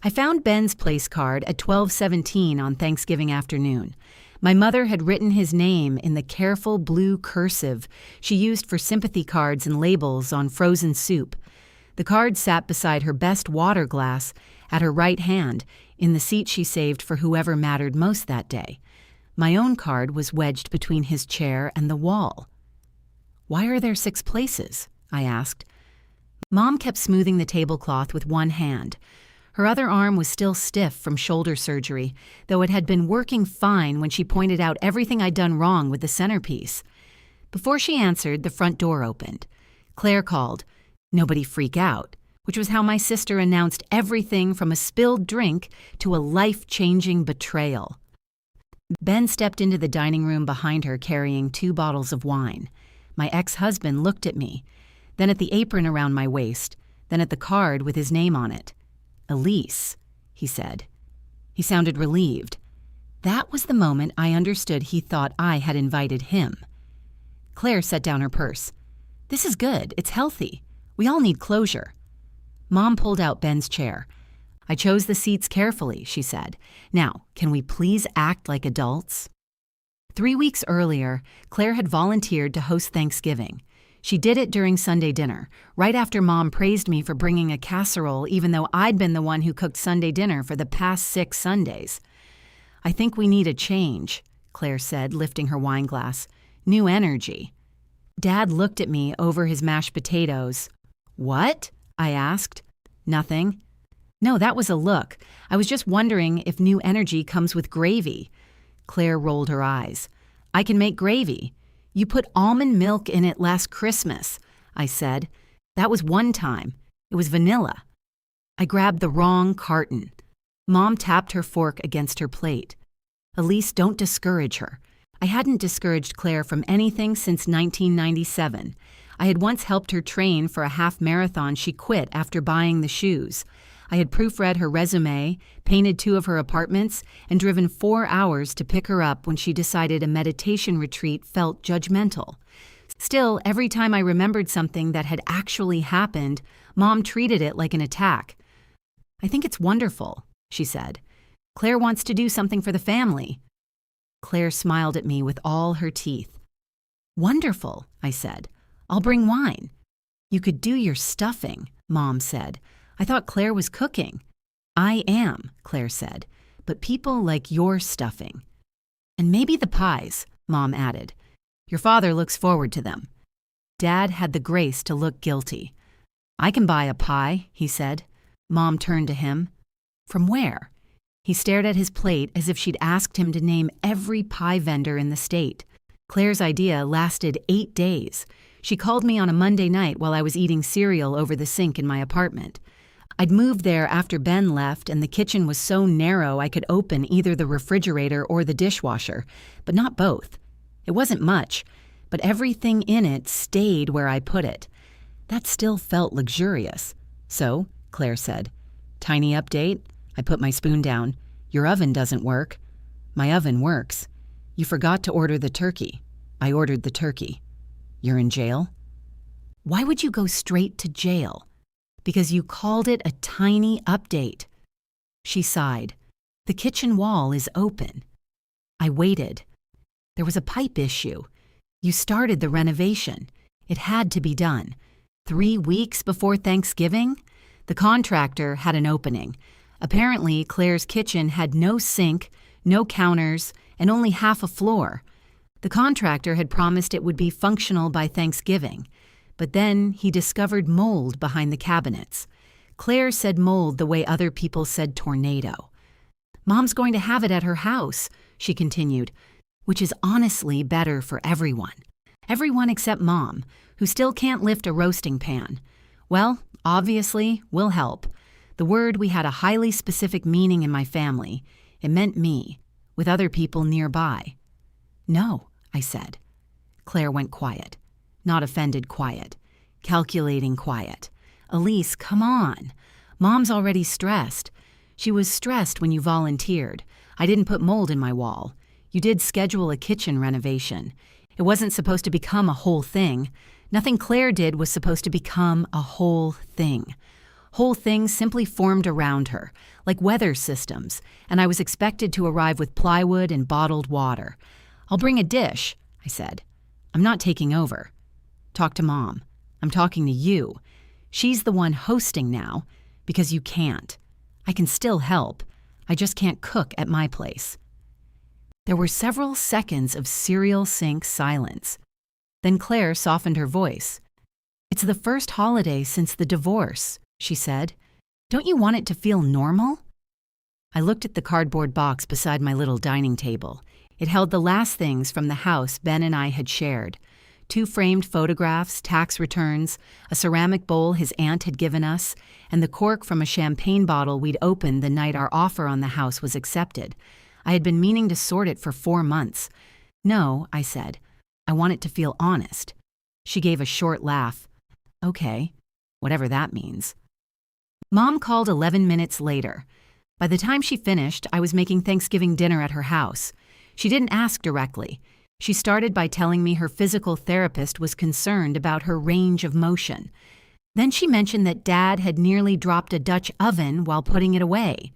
I found Ben's place card at 12:17 on Thanksgiving afternoon. My mother had written his name in the careful blue cursive she used for sympathy cards and labels on frozen soup. The card sat beside her best water glass at her right hand in the seat she saved for whoever mattered most that day. My own card was wedged between his chair and the wall. "Why are there 6 places?" I asked. Mom kept smoothing the tablecloth with one hand. Her other arm was still stiff from shoulder surgery, though it had been working fine when she pointed out everything I'd done wrong with the centerpiece. Before she answered, the front door opened. Claire called, "Nobody freak out," which was how my sister announced everything from a spilled drink to a life-changing betrayal. Ben stepped into the dining room behind her carrying 2 bottles of wine. My ex-husband looked at me, then at the apron around my waist, then at the card with his name on it. "Elise," he said. He sounded relieved. That was the moment I understood he thought I had invited him. Claire set down her purse. "This is good. It's healthy. We all need closure." Mom pulled out Ben's chair. "I chose the seats carefully," she said. "Now, can we please act like adults?" 3 weeks earlier, Claire had volunteered to host Thanksgiving. She did it during Sunday dinner, right after Mom praised me for bringing a casserole even though I'd been the one who cooked Sunday dinner for the past 6 Sundays. "I think we need a change," Claire said, lifting her wine glass. "New energy." Dad looked at me over his mashed potatoes. "What?" I asked. "Nothing." "No, that was a look. I was just wondering if new energy comes with gravy." Claire rolled her eyes. "I can make gravy. You put almond milk in it last Christmas," I said. "That was one time. It was vanilla." I grabbed the wrong carton. Mom tapped her fork against her plate. "Elise, don't discourage her." I hadn't discouraged Claire from anything since 1997. I had once helped her train for a half marathon she quit after buying the shoes. I had proofread her resume, painted 2 of her apartments, and driven 4 hours to pick her up when she decided a meditation retreat felt judgmental. Still, every time I remembered something that had actually happened, Mom treated it like an attack. "I think it's wonderful," she said. "Claire wants to do something for the family." Claire smiled at me with all her teeth. "Wonderful," I said. "I'll bring wine." "You could do your stuffing," Mom said. "I thought Claire was cooking." "I am," Claire said, "but people like your stuffing." "And maybe the pies," Mom added. "Your father looks forward to them." Dad had the grace to look guilty. "I can buy a pie," he said. Mom turned to him. "From where?" He stared at his plate as if she'd asked him to name every pie vendor in the state. Claire's idea lasted 8 days. She called me on a Monday night while I was eating cereal over the sink in my apartment. I'd moved there after Ben left, and the kitchen was so narrow I could open either the refrigerator or the dishwasher, but not both. It wasn't much, but everything in it stayed where I put it. That still felt luxurious. "So," Claire said. "Tiny update." I put my spoon down. "Your oven doesn't work." "My oven works." "You forgot to order the turkey." "I ordered the turkey." "You're in jail?" "Why would you go straight to jail?" "Because you called it a tiny update." She sighed. "The kitchen wall is open." I waited. There was a pipe issue. You started the renovation. It had to be done. 3 weeks before Thanksgiving? The contractor had an opening. Apparently, Claire's kitchen had no sink, no counters, and only half a floor. The contractor had promised it would be functional by Thanksgiving. But then he discovered mold behind the cabinets. Claire said mold the way other people said tornado. "Mom's going to have it at her house," she continued, "which is honestly better for everyone. Everyone except Mom, who still can't lift a roasting pan. Well, obviously, we'll help. The word we had a highly specific meaning in my family. It meant me, with other people nearby." "No," I said. Claire went quiet. Not offended quiet. Calculating quiet. "Elise, come on. Mom's already stressed. She was stressed when you volunteered. I didn't put mold in my wall. You did schedule a kitchen renovation. It wasn't supposed to become a whole thing. Nothing Claire did was supposed to become a whole thing. Whole things simply formed around her, like weather systems, and I was expected to arrive with plywood and bottled water. "I'll bring a dish," I said. "I'm not taking over." "Talk to Mom. I'm talking to you. She's the one hosting now, because you can't. I can still help. I just can't cook at my place." There were several seconds of cereal sink silence. Then Claire softened her voice. "It's the first holiday since the divorce," she said. "Don't you want it to feel normal?" I looked at the cardboard box beside my little dining table. It held the last things from the house Ben and I had shared. 2 framed photographs, tax returns, a ceramic bowl his aunt had given us, and the cork from a champagne bottle we'd opened the night our offer on the house was accepted. I had been meaning to sort it for 4 months. "No," I said. "I want it to feel honest." She gave a short laugh. "Okay, whatever that means." Mom called 11 minutes later. By the time she finished, I was making Thanksgiving dinner at her house. She didn't ask directly. She started by telling me her physical therapist was concerned about her range of motion. Then she mentioned that Dad had nearly dropped a Dutch oven while putting it away.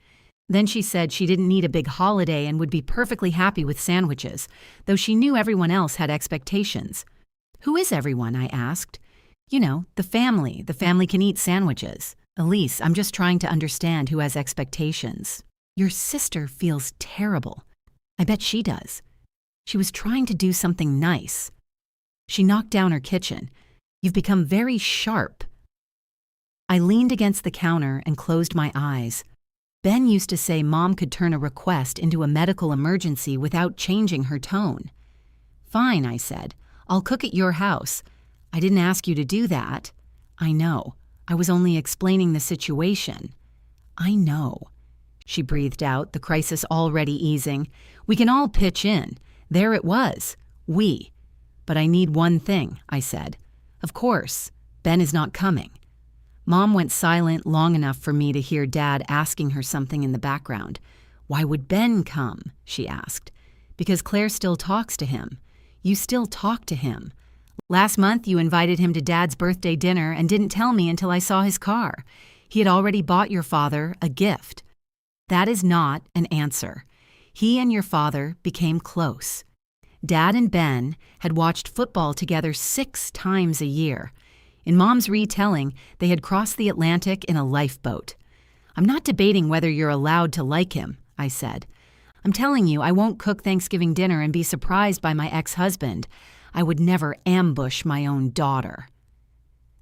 Then she said she didn't need a big holiday and would be perfectly happy with sandwiches, though she knew everyone else had expectations. "Who is everyone?" I asked. "You know, the family. The family can eat sandwiches." "Elise, I'm just trying to understand who has expectations." "Your sister feels terrible." "I bet she does." "She was trying to do something nice." "She knocked down her kitchen. You've become very sharp." I leaned against the counter and closed my eyes. Ben used to say Mom could turn a request into a medical emergency without changing her tone. "Fine," I said. "I'll cook at your house. I didn't ask you to do that." "I know. I was only explaining the situation." "I know." She breathed out, the crisis already easing. "We can all pitch in." There it was. We. "But I need one thing," I said. "Of course. Ben is not coming." Mom went silent long enough for me to hear Dad asking her something in the background. "Why would Ben come?" she asked. "Because Claire still talks to him. You still talk to him. Last month you invited him to Dad's birthday dinner and didn't tell me until I saw his car. He had already bought your father a gift." "That is not an answer. He and your father became close. Dad and Ben had watched football together 6 times a year. In Mom's retelling, they had crossed the Atlantic in a lifeboat. "I'm not debating whether you're allowed to like him," I said. "I'm telling you I won't cook Thanksgiving dinner and be surprised by my ex-husband. I would never ambush my own daughter."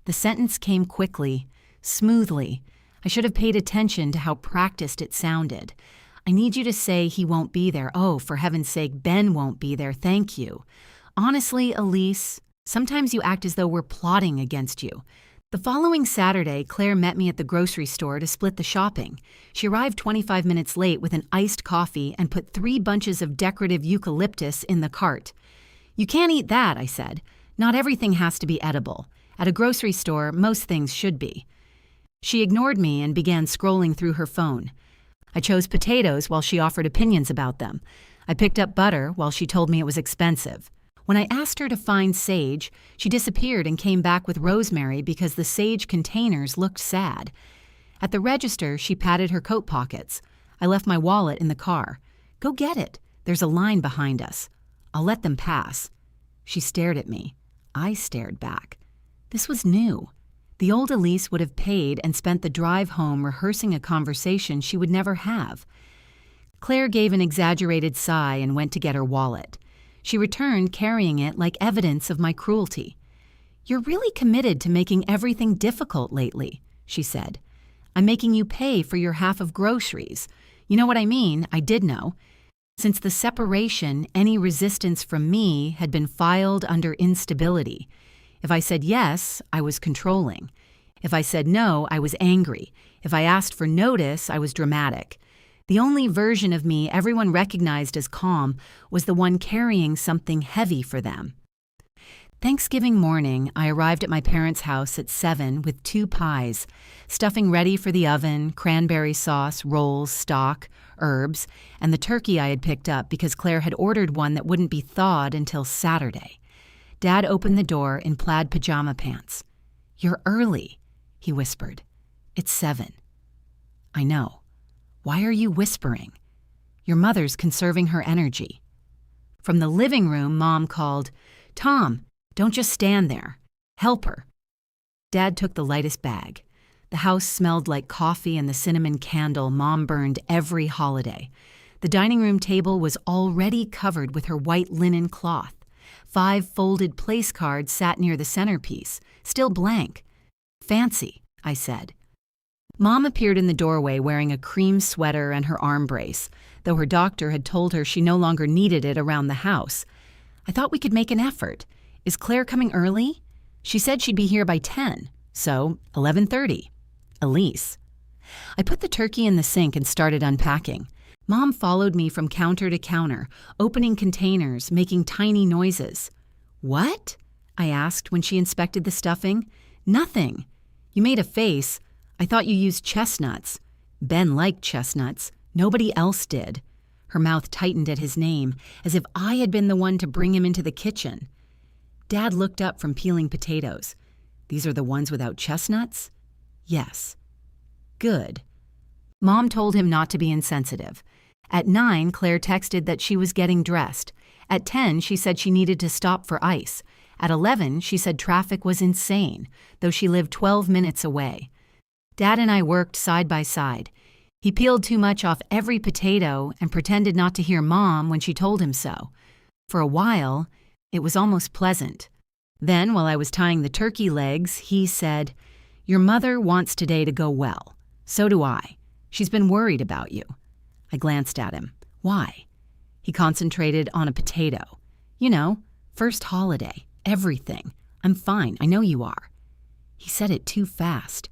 The sentence came quickly, smoothly. I should have paid attention to how practiced it sounded. "I need you to say he won't be there. Oh, for heaven's sake, Ben won't be there. Thank you. Honestly, Elise, sometimes you act as though we're plotting against you." The following Saturday, Claire met me at the grocery store to split the shopping. She arrived 25 minutes late with an iced coffee and put 3 bunches of decorative eucalyptus in the cart. "You can't eat that," I said. "Not everything has to be edible. At a grocery store, most things should be." She ignored me and began scrolling through her phone. I chose potatoes while she offered opinions about them. I picked up butter while she told me it was expensive. When I asked her to find sage, she disappeared and came back with rosemary because the sage containers looked sad. At the register, she patted her coat pockets. I left my wallet in the car. "Go get it. There's a line behind us. I'll let them pass." She stared at me. I stared back. This was new. The old Elise would have paid and spent the drive home rehearsing a conversation she would never have. Claire gave an exaggerated sigh and went to get her wallet. She returned carrying it like evidence of my cruelty. "You're really committed to making everything difficult lately," she said. "I'm making you pay for your half of groceries. You know what I mean? I did know. Since the separation, any resistance from me had been filed under instability. If I said yes, I was controlling. If I said no, I was angry. If I asked for notice, I was dramatic. The only version of me everyone recognized as calm was the one carrying something heavy for them." Thanksgiving morning, I arrived at my parents' house at 7 with 2 pies, stuffing ready for the oven, cranberry sauce, rolls, stock, herbs, and the turkey I had picked up because Claire had ordered one that wouldn't be thawed until Saturday. Dad opened the door in plaid pajama pants. "You're early," he whispered. It's 7. I know. Why are you whispering? Your mother's conserving her energy. From the living room, Mom called, Tom, don't just stand there. Help her. Dad took the lightest bag. The house smelled like coffee and the cinnamon candle Mom burned every holiday. The dining room table was already covered with her white linen cloth. 5 folded place cards sat near the centerpiece, still blank. Fancy, I said. Mom appeared in the doorway wearing a cream sweater and her arm brace, though her doctor had told her she no longer needed it around the house. I thought we could make an effort. Is Claire coming early? She said she'd be here by 10, so 11:30. Elise. I put the turkey in the sink and started unpacking. Mom followed me from counter to counter, opening containers, making tiny noises. What? I asked when she inspected the stuffing. Nothing. You made a face. I thought you used chestnuts. Ben liked chestnuts. Nobody else did. Her mouth tightened at his name, as if I had been the one to bring him into the kitchen. Dad looked up from peeling potatoes. These are the ones without chestnuts? Yes. Good. Mom told him not to be insensitive. At 9, Claire texted that she was getting dressed. At 10, she said she needed to stop for ice. At 11, she said traffic was insane, though she lived 12 minutes away. Dad and I worked side by side. He peeled too much off every potato and pretended not to hear Mom when she told him so. For a while, it was almost pleasant. Then, while I was tying the turkey legs, he said, Your mother wants today to go well. So do I. She's been worried about you. I glanced at him. Why? He concentrated on a potato. You know, first holiday, everything. I'm fine, I know you are. He said it too fast.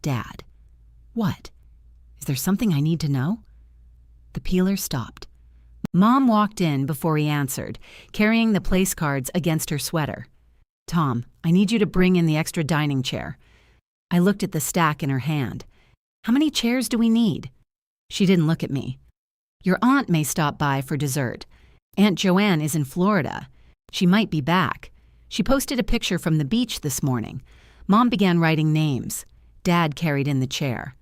Dad. What? Is there something I need to know? The peeler stopped. Mom walked in before he answered, carrying the place cards against her sweater. Tom, I need you to bring in the extra dining chair. I looked at the stack in her hand. How many chairs do we need? She didn't look at me. Your aunt may stop by for dessert. Aunt Joanne is in Florida. She might be back. She posted a picture from the beach this morning. Mom began writing names. Dad carried in the chair.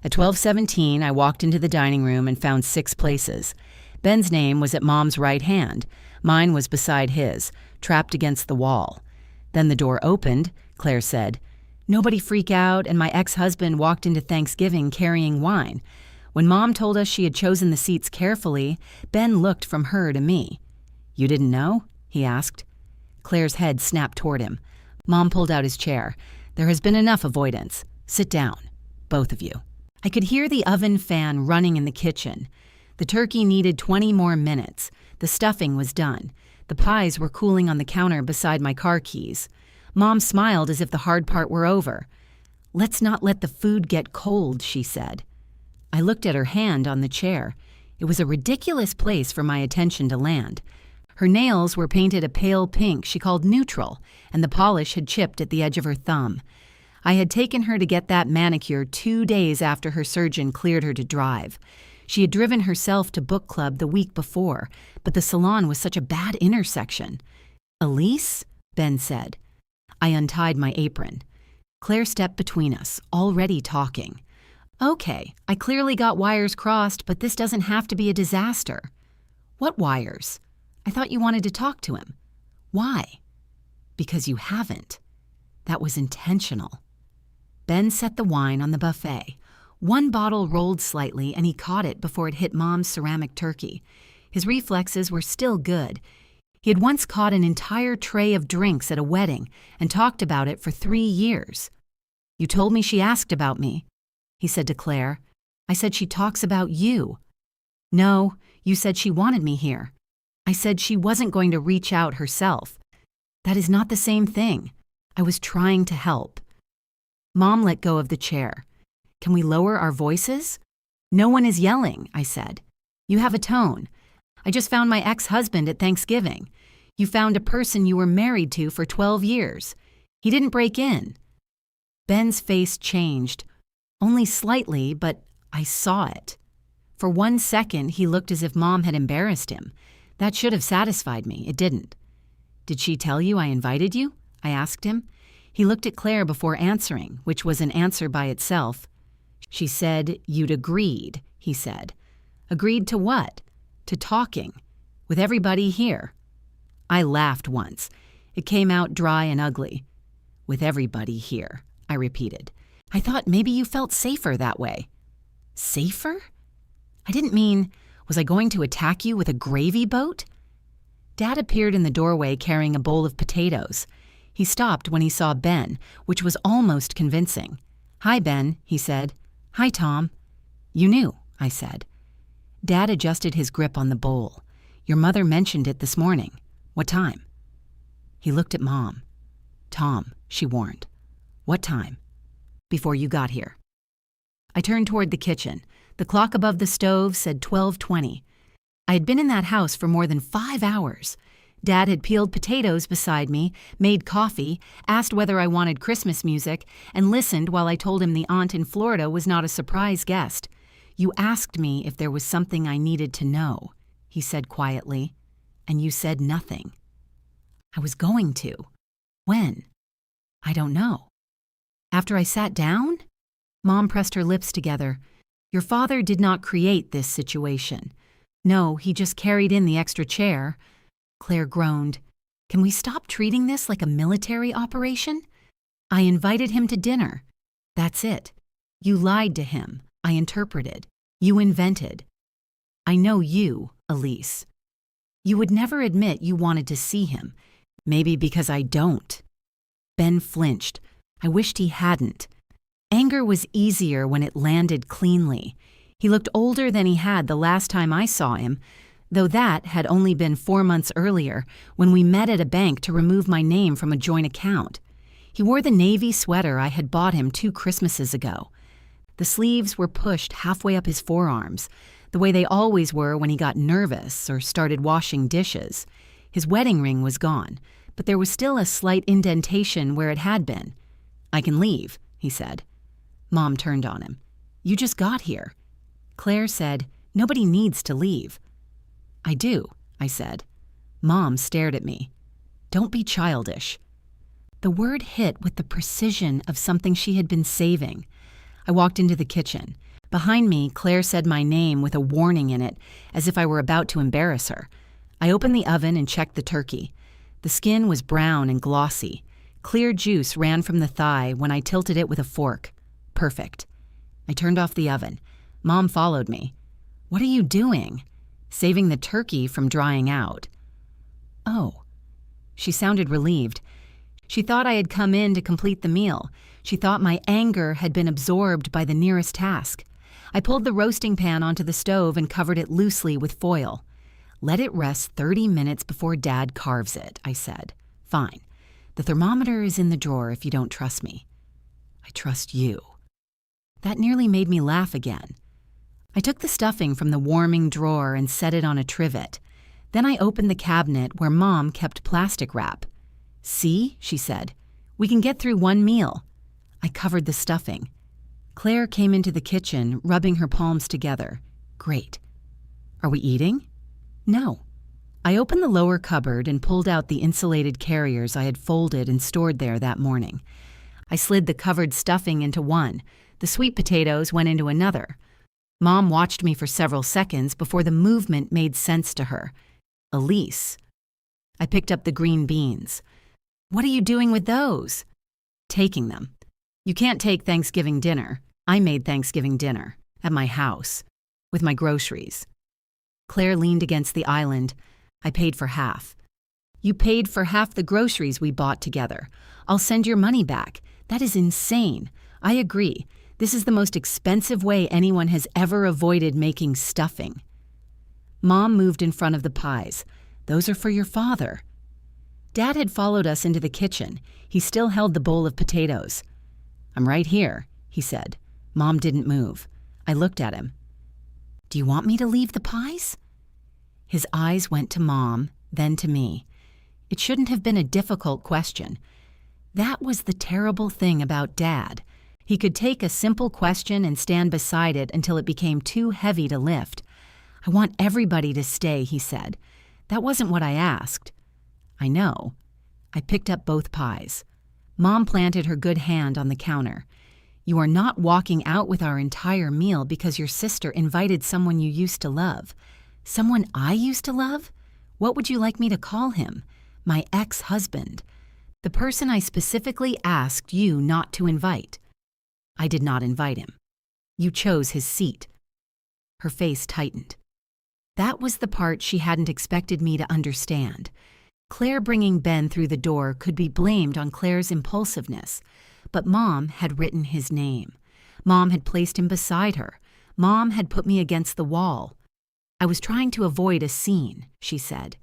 At 12:17, I walked into the dining room and found 6 places. Ben's name was at Mom's right hand. Mine was beside his, trapped against the wall. Then the door opened. Claire said, Nobody freak out, and my ex-husband walked into Thanksgiving carrying wine. When Mom told us she had chosen the seats carefully, Ben looked from her to me. You didn't know? He asked. Claire's head snapped toward him. Mom pulled out his chair. There has been enough avoidance. Sit down, both of you. I could hear the oven fan running in the kitchen. The turkey needed 20 more minutes. The stuffing was done. The pies were cooling on the counter beside my car keys. Mom smiled as if the hard part were over. Let's not let the food get cold, she said. I looked at her hand on the chair. It was a ridiculous place for my attention to land. Her nails were painted a pale pink she called neutral, and the polish had chipped at the edge of her thumb. I had taken her to get that manicure 2 days after her surgeon cleared her to drive. She had driven herself to book club the week before, but the salon was such a bad intersection. Elise? Ben said. I untied my apron. Claire stepped between us, already talking. Okay, I clearly got wires crossed, but this doesn't have to be a disaster. What wires? I thought you wanted to talk to him. Why? Because you haven't. That was intentional. Ben set the wine on the buffet. One bottle rolled slightly, and he caught it before it hit Mom's ceramic turkey. His reflexes were still good. He had once caught an entire tray of drinks at a wedding and talked about it for 3 years. You told me she asked about me, he said to Claire. I said she talks about you. No, you said she wanted me here. I said she wasn't going to reach out herself. That is not the same thing. I was trying to help. Mom let go of the chair. Can we lower our voices? No one is yelling, I said. You have a tone. I just found my ex-husband at Thanksgiving. You found a person you were married to for 12 years. He didn't break in. Ben's face changed. Only slightly, but I saw it. For 1 second, he looked as if Mom had embarrassed him. That should have satisfied me. It didn't. Did she tell you I invited you? I asked him. He looked at Claire before answering, which was an answer by itself. She said, "You'd agreed," he said. "Agreed to what?" "To talking. With everybody here." I laughed once. It came out dry and ugly. "With everybody here," I repeated. "I thought maybe you felt safer that way." "Safer?" "I didn't mean, was I going to attack you with a gravy boat?" Dad appeared in the doorway carrying a bowl of potatoes. He stopped when he saw Ben, which was almost convincing. "Hi, Ben," he said. "Hi, Tom." "You knew," I said. Dad adjusted his grip on the bowl. "Your mother mentioned it this morning. What time?" He looked at Mom. "Tom," she warned. "What time?" "Before you got here." I turned toward the kitchen. The clock above the stove said 12:20. I had been in that house for more than 5 hours. Dad had peeled potatoes beside me, made coffee, asked whether I wanted Christmas music, and listened while I told him the aunt in Florida was not a surprise guest. "You asked me if there was something I needed to know," he said quietly, "and you said nothing." "I was going to." "When?" "I don't know." "After I sat down?" Mom pressed her lips together. "Your father did not create this situation. No, he just carried in the extra chair." Claire groaned. "Can we stop treating this like a military operation?" "I invited him to dinner." "That's it. You lied to him. I interpreted. You invented." "I know you, Elise." "You would never admit you wanted to see him. Maybe because I don't." Ben flinched. I wished he hadn't. Anger was easier when it landed cleanly. He looked older than he had the last time I saw him, though that had only been 4 months earlier when we met at a bank to remove my name from a joint account. He wore the navy sweater I had bought him 2 Christmases ago. The sleeves were pushed halfway up his forearms, the way they always were when he got nervous or started washing dishes. His wedding ring was gone, but there was still a slight indentation where it had been. "I can leave," he said. Mom turned on him. "You just got here." Claire said, "Nobody needs to leave." "I do," I said. Mom stared at me. "Don't be childish." The word hit with the precision of something she had been saving. I walked into the kitchen. Behind me, Claire said my name with a warning in it, as if I were about to embarrass her. I opened the oven and checked the turkey. The skin was brown and glossy. Clear juice ran from the thigh when I tilted it with a fork. Perfect. I turned off the oven. Mom followed me. "What are you doing?" "Saving the turkey from drying out." "Oh." She sounded relieved. She thought I had come in to complete the meal. She thought my anger had been absorbed by the nearest task. I pulled the roasting pan onto the stove and covered it loosely with foil. "Let it rest 30 minutes before Dad carves it," I said. "Fine. The thermometer is in the drawer if you don't trust me." "I trust you." That nearly made me laugh again. I took the stuffing from the warming drawer and set it on a trivet. Then I opened the cabinet where Mom kept plastic wrap. "See," she said, "we can get through one meal." I covered the stuffing. Claire came into the kitchen, rubbing her palms together. "Great. Are we eating?" "No." I opened the lower cupboard and pulled out the insulated carriers I had folded and stored there that morning. I slid the covered stuffing into one. The sweet potatoes went into another. Mom watched me for several seconds before the movement made sense to her. "Elise." I picked up the green beans. "What are you doing with those?" "Taking them. You can't take Thanksgiving dinner. I made Thanksgiving dinner. At my house. With my groceries." Claire leaned against the island. I paid for half. "You paid for half the groceries we bought together. I'll send your money back. That is insane. I agree. This is the most expensive way anyone has ever avoided making stuffing." Mom moved in front of the pies. "Those are for your father." Dad had followed us into the kitchen. He still held the bowl of potatoes. "I'm right here," he said. Mom didn't move. I looked at him. "Do you want me to leave the pies?" His eyes went to Mom, then to me. It shouldn't have been a difficult question. That was the terrible thing about Dad. He could take a simple question and stand beside it until it became too heavy to lift. "I want everybody to stay," he said. "That wasn't what I asked." "I know." I picked up both pies. Mom planted her good hand on the counter. "You are not walking out with our entire meal because your sister invited someone you used to love." "Someone I used to love? What would you like me to call him?" "My ex-husband. The person I specifically asked you not to invite." "I did not invite him. You chose his seat." Her face tightened. That was the part she hadn't expected me to understand. Claire bringing Ben through the door could be blamed on Claire's impulsiveness, but Mom had written his name. Mom had placed him beside her. Mom had put me against the wall. "I was trying to avoid a scene," she said.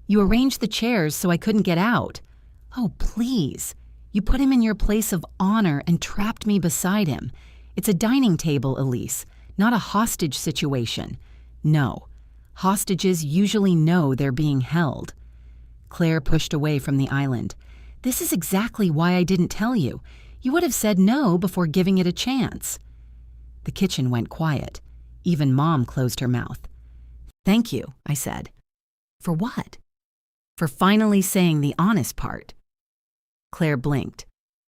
"You arranged the chairs so I couldn't get out." "Oh, please. You put him in your place of honor and trapped me beside him. It's a dining table, Elise, not a hostage situation." "No. Hostages usually know they're being held." Claire pushed away from the island. "This is exactly why I didn't tell you. You would have said no before giving it a chance." The kitchen went quiet. Even Mom closed her mouth. "Thank you," I said. "For what?" "For finally saying the honest part." Claire blinked.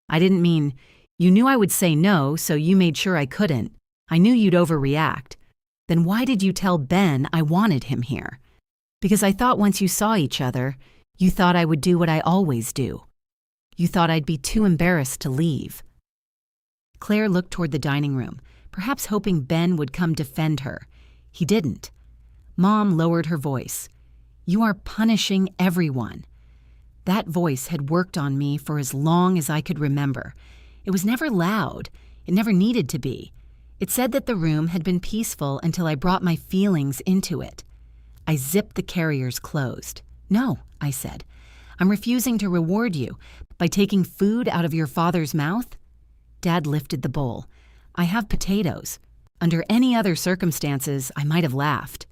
"I didn't mean, you knew I would say no, so you made sure I couldn't. I knew you'd overreact. Then why did you tell Ben I wanted him here?" "Because I thought once you saw each other, you thought I would do what I always do. You thought I'd be too embarrassed to leave." Claire looked toward the dining room, perhaps hoping Ben would come defend her. He didn't. Mom lowered her voice. "You are punishing everyone." That voice had worked on me for as long as I could remember. It was never loud. It never needed to be. It said that the room had been peaceful until I brought my feelings into it. I zipped the carriers closed. "No," I said. "I'm refusing to reward you by taking food out of your father's mouth." Dad lifted the bowl. "I have potatoes." Under any other circumstances, I might have laughed.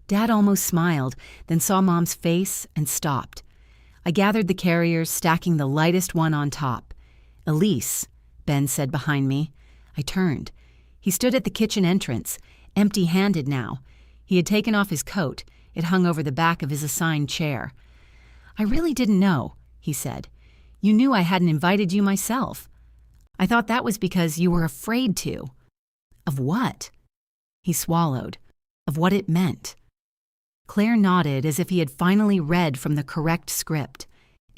Dad almost smiled, then saw Mom's face and stopped. I gathered the carriers, stacking the lightest one on top. "Elise," Ben said behind me. I turned. He stood at the kitchen entrance, empty-handed now. He had taken off his coat. It hung over the back of his assigned chair. "I really didn't know," he said. "You knew I hadn't invited you myself. I thought that was because you were afraid to." "Of what?" He swallowed. "Of what it meant." Claire nodded as if he had finally read from the correct script.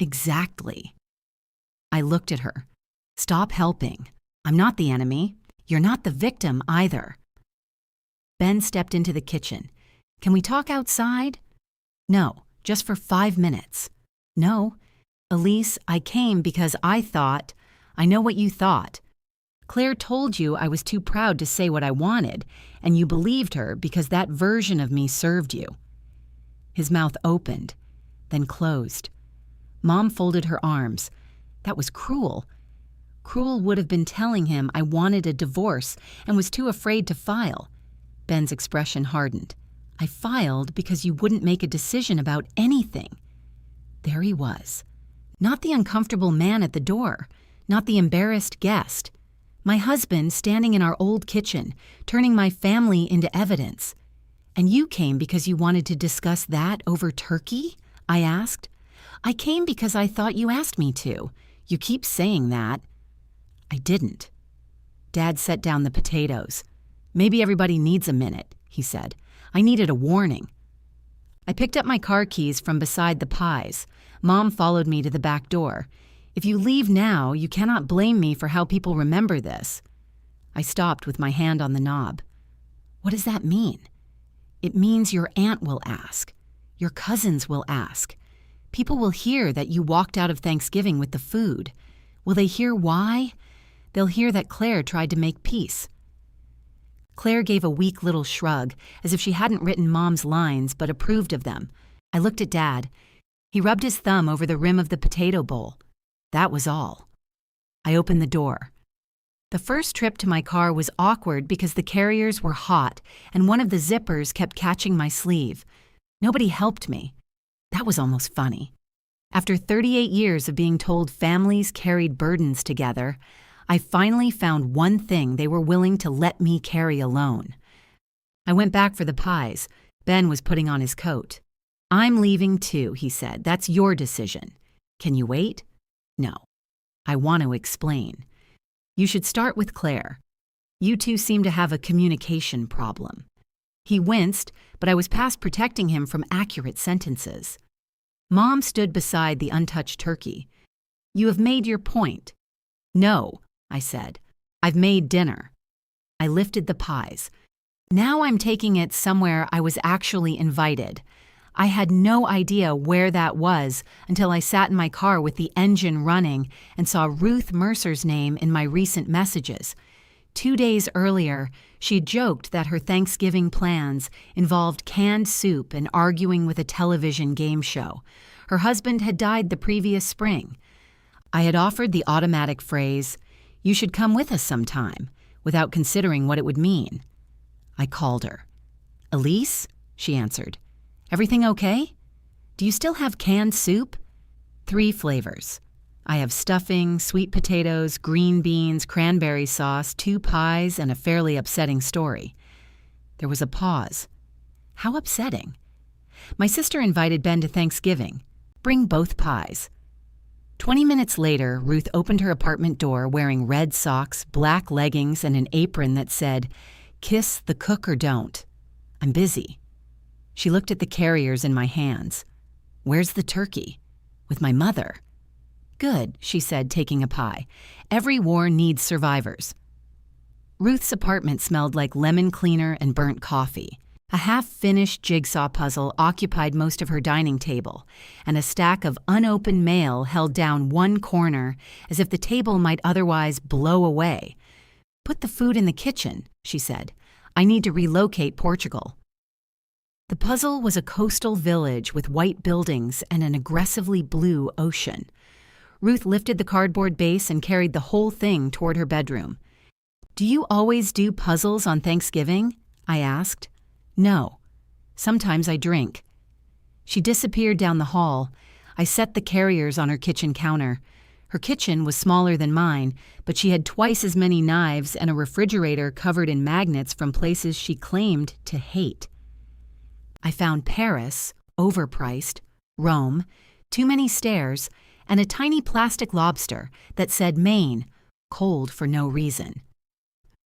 "Exactly." I looked at her. "Stop helping. I'm not the enemy. You're not the victim either." Ben stepped into the kitchen. "Can we talk outside?" "No, just for 5 minutes." "No. Elise, I came because I thought, I know what you thought. Claire told you I was too proud to say what I wanted, and you believed her because that version of me served you." His mouth opened, then closed. Mom folded her arms. That was cruel. Cruel would have been telling him I wanted a divorce and was too afraid to file. Ben's expression hardened. "I filed because you wouldn't make a decision about anything." There he was. Not the uncomfortable man at the door, not the embarrassed guest. My husband standing in our old kitchen, turning my family into evidence. "And you came because you wanted to discuss that over turkey?" I asked. "I came because I thought you asked me to. You keep saying that." I didn't. Dad set down the potatoes. "Maybe everybody needs a minute," he said. "I needed a warning." I picked up my car keys from beside the pies. Mom followed me to the back door. "If you leave now, you cannot blame me for how people remember this." I stopped with my hand on the knob. "What does that mean?" "It means your aunt will ask. Your cousins will ask. People will hear that you walked out of Thanksgiving with the food. Will they hear why? They'll hear that Claire tried to make peace." Claire gave a weak little shrug, as if she hadn't written Mom's lines but approved of them. I looked at Dad. He rubbed his thumb over the rim of the potato bowl. That was all. I opened the door. The first trip to my car was awkward because the carriers were hot and one of the zippers kept catching my sleeve. Nobody helped me. That was almost funny. After 38 years of being told families carried burdens together, I finally found one thing they were willing to let me carry alone. I went back for the pies. Ben was putting on his coat. "I'm leaving too," he said. "That's your decision. Can you wait?" "No." I want to explain. You should start with Claire. You two seem to have a communication problem. He winced, but I was past protecting him from accurate sentences. Mom stood beside the untouched turkey. You have made your point. No, I said. I've made dinner. I lifted the pies. Now I'm taking it somewhere I was actually invited. I had no idea where that was until I sat in my car with the engine running and saw Ruth Mercer's name in my recent messages. 2 days earlier, she had joked that her Thanksgiving plans involved canned soup and arguing with a television game show. Her husband had died the previous spring. I had offered the automatic phrase, "You should come with us sometime," without considering what it would mean. I called her. "Elise?" she answered. "Everything okay? Do you still have canned soup?" 3 flavors. I have stuffing, sweet potatoes, green beans, cranberry sauce, 2 pies, and a fairly upsetting story. There was a pause. How upsetting. My sister invited Ben to Thanksgiving. Bring both pies. 20 minutes later, Ruth opened her apartment door wearing red socks, black leggings, and an apron that said, "Kiss the cook or don't. I'm busy." She looked at the carriers in my hands. "Where's the turkey?" "With my mother." "Good," she said, taking a pie. "Every war needs survivors." Ruth's apartment smelled like lemon cleaner and burnt coffee. A half-finished jigsaw puzzle occupied most of her dining table, and a stack of unopened mail held down one corner as if the table might otherwise blow away. "Put the food in the kitchen," she said. "I need to relocate Portugal." The puzzle was a coastal village with white buildings and an aggressively blue ocean. Ruth lifted the cardboard base and carried the whole thing toward her bedroom. "Do you always do puzzles on Thanksgiving?" I asked. "No. Sometimes I drink." She disappeared down the hall. I set the carriers on her kitchen counter. Her kitchen was smaller than mine, but she had twice as many knives and a refrigerator covered in magnets from places she claimed to hate. I found Paris, overpriced, Rome, too many stairs, and a tiny plastic lobster that said Maine, cold for no reason.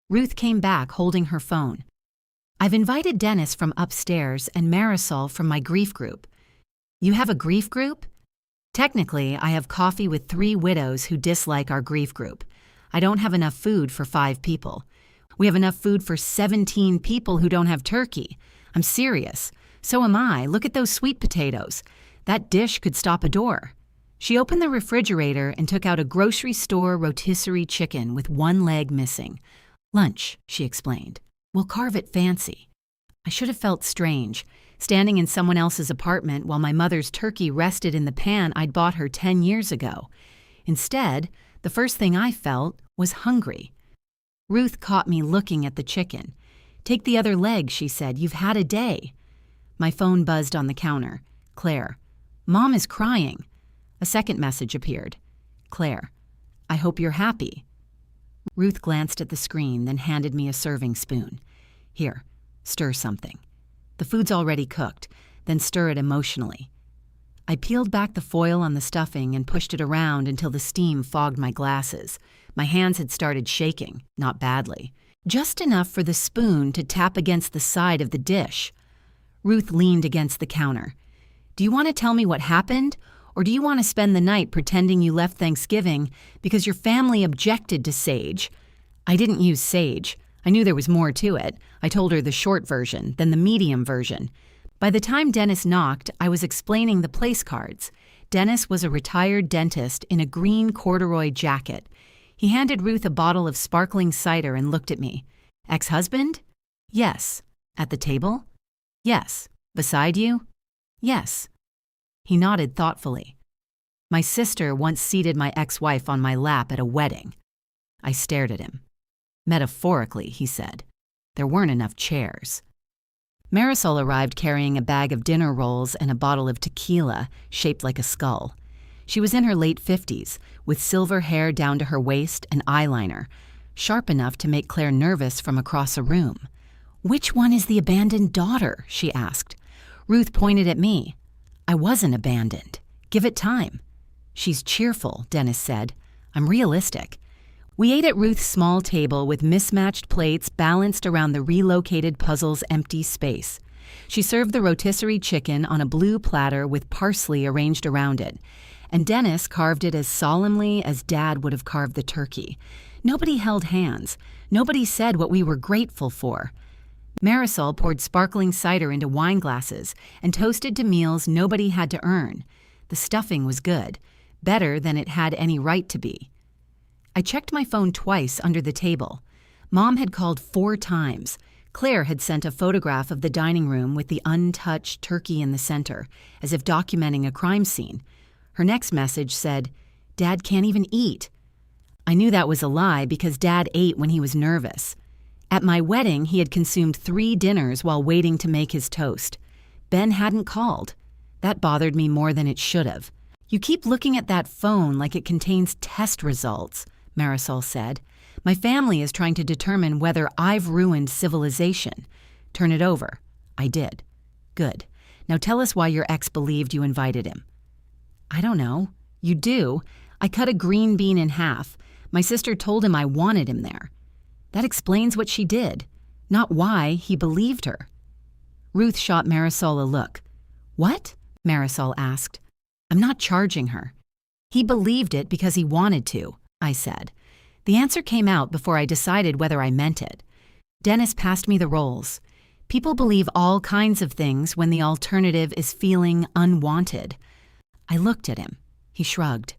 Ruth came back holding her phone. "I've invited Dennis from upstairs and Marisol from my grief group." "You have a grief group?" "Technically, I have coffee with 3 widows who dislike our grief group. I don't have enough food for 5 people. We have enough food for 17 people who don't have turkey. I'm serious. So am I. Look at those sweet potatoes. That dish could stop a door." She opened the refrigerator and took out a grocery store rotisserie chicken with 1 leg missing. "Lunch," she explained. "We'll carve it fancy." I should have felt strange, standing in someone else's apartment while my mother's turkey rested in the pan I'd bought her 10 years ago. Instead, the first thing I felt was hungry. Ruth caught me looking at the chicken. "Take the other leg," she said. "You've had a day." My phone buzzed on the counter. Claire. "Mom is crying." A second message appeared. Claire. "I hope you're happy." Ruth glanced at the screen, then handed me a serving spoon. "Here, stir something. The food's already cooked, then stir it emotionally." I peeled back the foil on the stuffing and pushed it around until the steam fogged my glasses. My hands had started shaking, not badly. Just enough for the spoon to tap against the side of the dish. Ruth leaned against the counter. "Do you want to tell me what happened? Or do you want to spend the night pretending you left Thanksgiving because your family objected to sage?" I didn't use sage. I knew there was more to it. I told her the short version, then the medium version. By the time Dennis knocked, I was explaining the place cards. Dennis was a retired dentist in a green corduroy jacket. He handed Ruth a bottle of sparkling cider and looked at me. "Ex-husband?" "Yes." "At the table?" "Yes." "Beside you?" "Yes." He nodded thoughtfully. "My sister once seated my ex-wife on my lap at a wedding." I stared at him. "Metaphorically," he said. "There weren't enough chairs." Marisol arrived carrying a bag of dinner rolls and a bottle of tequila shaped like a skull. She was in her late 50s, with silver hair down to her waist and eyeliner, sharp enough to make Claire nervous from across a room. "Which one is the abandoned daughter?" she asked. Ruth pointed at me. "I wasn't abandoned. Give it time." "She's cheerful," Dennis said. I'm realistic. We ate at Ruth's small table with mismatched plates balanced around the relocated puzzle's empty space. She served the rotisserie chicken on a blue platter with parsley arranged around it, and Dennis carved it as solemnly as Dad would have carved the turkey. Nobody held hands. Nobody said what we were grateful for. Marisol poured sparkling cider into wine glasses and toasted to meals nobody had to earn. The stuffing was good, better than it had any right to be. I checked my phone twice under the table. Mom had called 4 times. Claire had sent a photograph of the dining room with the untouched turkey in the center, as if documenting a crime scene. Her next message said, "Dad can't even eat." I knew that was a lie because Dad ate when he was nervous. At my wedding, he had consumed 3 dinners while waiting to make his toast. Ben hadn't called. That bothered me more than it should have. "You keep looking at that phone like it contains test results," Marisol said. "My family is trying to determine whether I've ruined civilization. Turn it over." I did. "Good. Now tell us why your ex believed you invited him." "I don't know." "You do. I cut a green bean in half. My sister told him I wanted him there." "That explains what she did, not why he believed her." Ruth shot Marisol a look. "What?" Marisol asked. "I'm not charging her." "He believed it because he wanted to," I said. The answer came out before I decided whether I meant it. Dennis passed me the rolls. People believe all kinds of things when the alternative is feeling unwanted. I looked at him. He shrugged.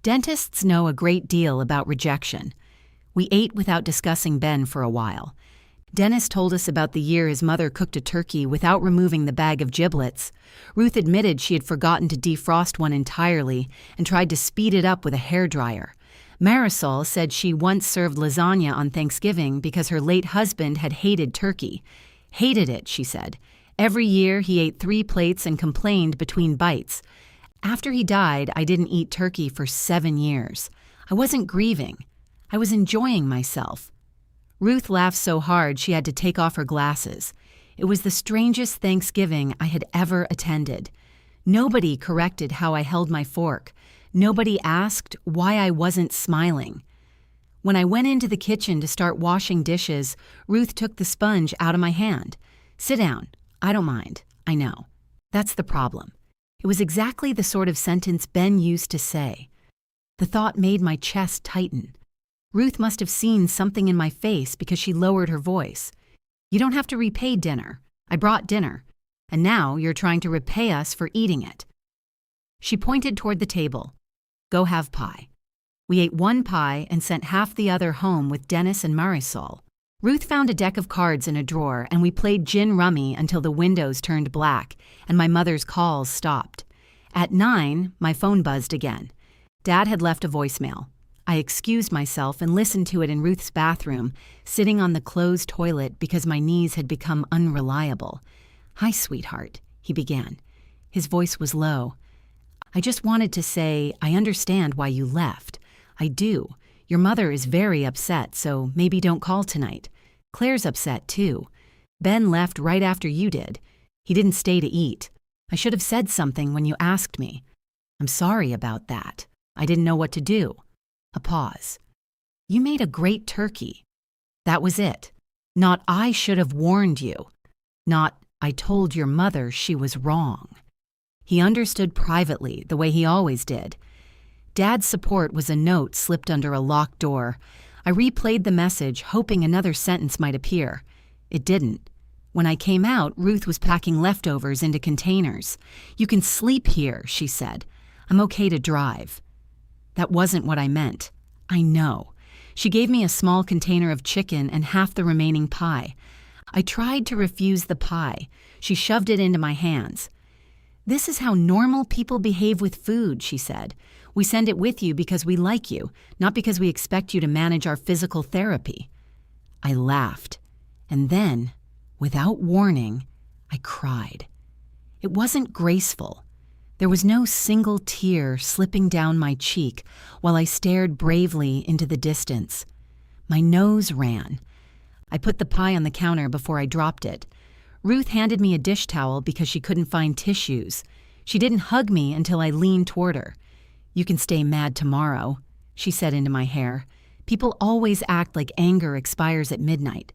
Dentists know a great deal about rejection. We ate without discussing Ben for a while. Dennis told us about the year his mother cooked a turkey without removing the bag of giblets. Ruth admitted she had forgotten to defrost one entirely and tried to speed it up with a hairdryer. Marisol said she once served lasagna on Thanksgiving because her late husband had hated turkey. Hated it, she said. Every year he ate 3 plates and complained between bites. After he died, I didn't eat turkey for 7 years. I wasn't grieving. I was enjoying myself. Ruth laughed so hard she had to take off her glasses. It was the strangest Thanksgiving I had ever attended. Nobody corrected how I held my fork. Nobody asked why I wasn't smiling. When I went into the kitchen to start washing dishes, Ruth took the sponge out of my hand. "Sit down. I don't mind. I know." That's the problem. It was exactly the sort of sentence Ben used to say. The thought made my chest tighten. Ruth must have seen something in my face because she lowered her voice. "You don't have to repay dinner. I brought dinner. And now you're trying to repay us for eating it." She pointed toward the table. "Go have pie." We ate 1 pie and sent half the other home with Dennis and Marisol. Ruth found a deck of cards in a drawer and we played gin rummy until the windows turned black and my mother's calls stopped. At 9, my phone buzzed again. Dad had left a voicemail. I excused myself and listened to it in Ruth's bathroom, sitting on the closed toilet because my knees had become unreliable. "Hi, sweetheart," he began. His voice was low. "I just wanted to say, I understand why you left. I do. Your mother is very upset, so maybe don't call tonight. Claire's upset, too. Ben left right after you did. He didn't stay to eat. I should have said something when you asked me. I'm sorry about that. I didn't know what to do." A pause. "You made a great turkey." That was it. Not "I should have warned you." Not "I told your mother she was wrong." He understood privately, the way he always did. Dad's support was a note slipped under a locked door. I replayed the message, hoping another sentence might appear. It didn't. When I came out, Ruth was packing leftovers into containers. "You can sleep here," she said. "I'm okay to drive." That wasn't what I meant. I know. She gave me a small container of chicken and half the remaining pie. I tried to refuse the pie. She shoved it into my hands. "This is how normal people behave with food," she said. "We send it with you because we like you, not because we expect you to manage our physical therapy." I laughed. And then, without warning, I cried. It wasn't graceful. There was no single tear slipping down my cheek while I stared bravely into the distance. My nose ran. I put the pie on the counter before I dropped it. Ruth handed me a dish towel because she couldn't find tissues. She didn't hug me until I leaned toward her. "You can stay mad tomorrow." she said into my hair. People always act like anger expires at midnight.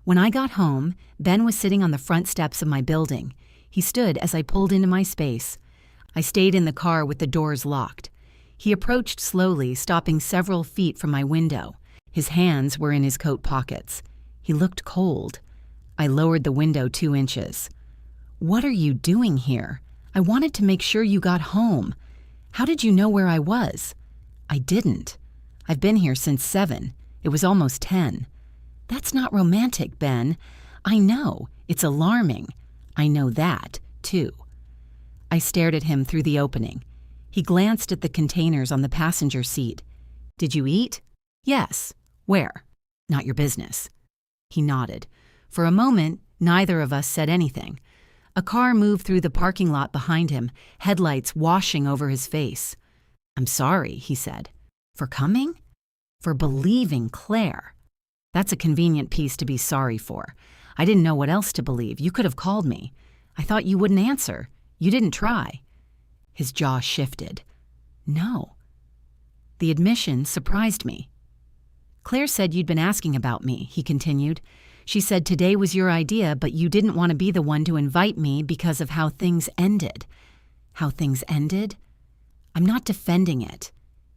When I got home, Ben was sitting on the front steps of my building. He stood as I pulled into my space. I stayed in the car with the doors locked. He approached slowly, stopping several feet from my window. His hands were in his coat pockets. He looked cold. I lowered the window 2 inches. "What are you doing here? I wanted to make sure you got home. How did you know where I was?" "I didn't. I've been here since 7. It was almost 10. "That's not romantic, Ben. I know. It's alarming. I know that, too." I stared at him through the opening. He glanced at the containers on the passenger seat. "Did you eat?" "Yes." "Where?" "Not your business." He nodded. For a moment, neither of us said anything. A car moved through the parking lot behind him, headlights washing over his face. "I'm sorry," he said. "For coming?" "For believing Claire." "That's a convenient piece to be sorry for. I didn't know what else to believe. You could have called me. I thought you wouldn't answer. You didn't try." His jaw shifted. "No." The admission surprised me. "Claire said you'd been asking about me," he continued. "She said today was your idea, but you didn't want to be the one to invite me because of how things ended." "How things ended?" "I'm not defending it.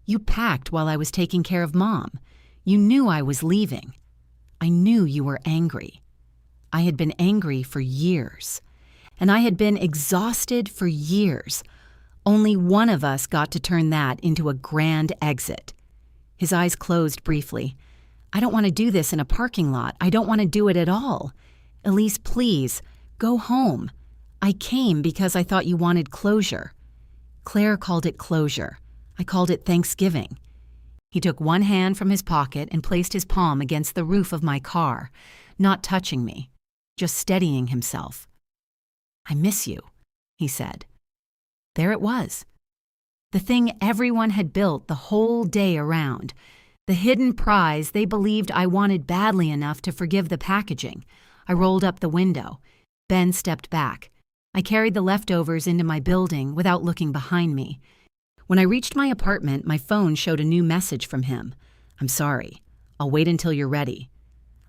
You packed while I was taking care of Mom. You knew I was leaving. I knew you were angry. I had been angry for years. And I had been exhausted for years. Only one of us got to turn that into a grand exit." His eyes closed briefly. "I don't want to do this in a parking lot. I don't want to do it at all. Elise, please, go home. I came because I thought you wanted closure." Claire called it closure. I called it Thanksgiving. He took one hand from his pocket and placed his palm against the roof of my car, not touching me, just steadying himself. "I miss you," he said. There it was. The thing everyone had built the whole day around. The hidden prize they believed I wanted badly enough to forgive the packaging. I rolled up the window. Ben stepped back. I carried the leftovers into my building without looking behind me. When I reached my apartment, my phone showed a new message from him. "I'm sorry. I'll wait until you're ready."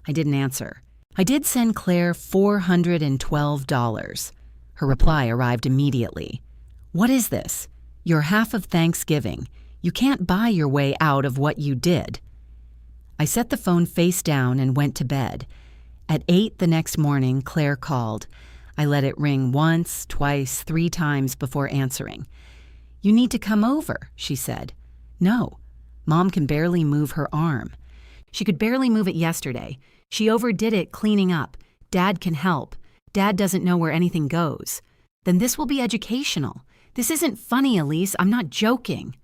I didn't answer. I did send Claire $412. Her reply arrived immediately. "What is this? Your half of Thanksgiving. You can't buy your way out of what you did." I set the phone face down and went to bed. At 8 the next morning, Claire called. I let it ring once, twice, 3 times before answering. "You need to come over," she said. "No. Mom can barely move her arm. She could barely move it yesterday. She overdid it cleaning up. Dad can help. Dad doesn't know where anything goes." "Then this will be educational. This isn't funny, Elise. I'm not joking."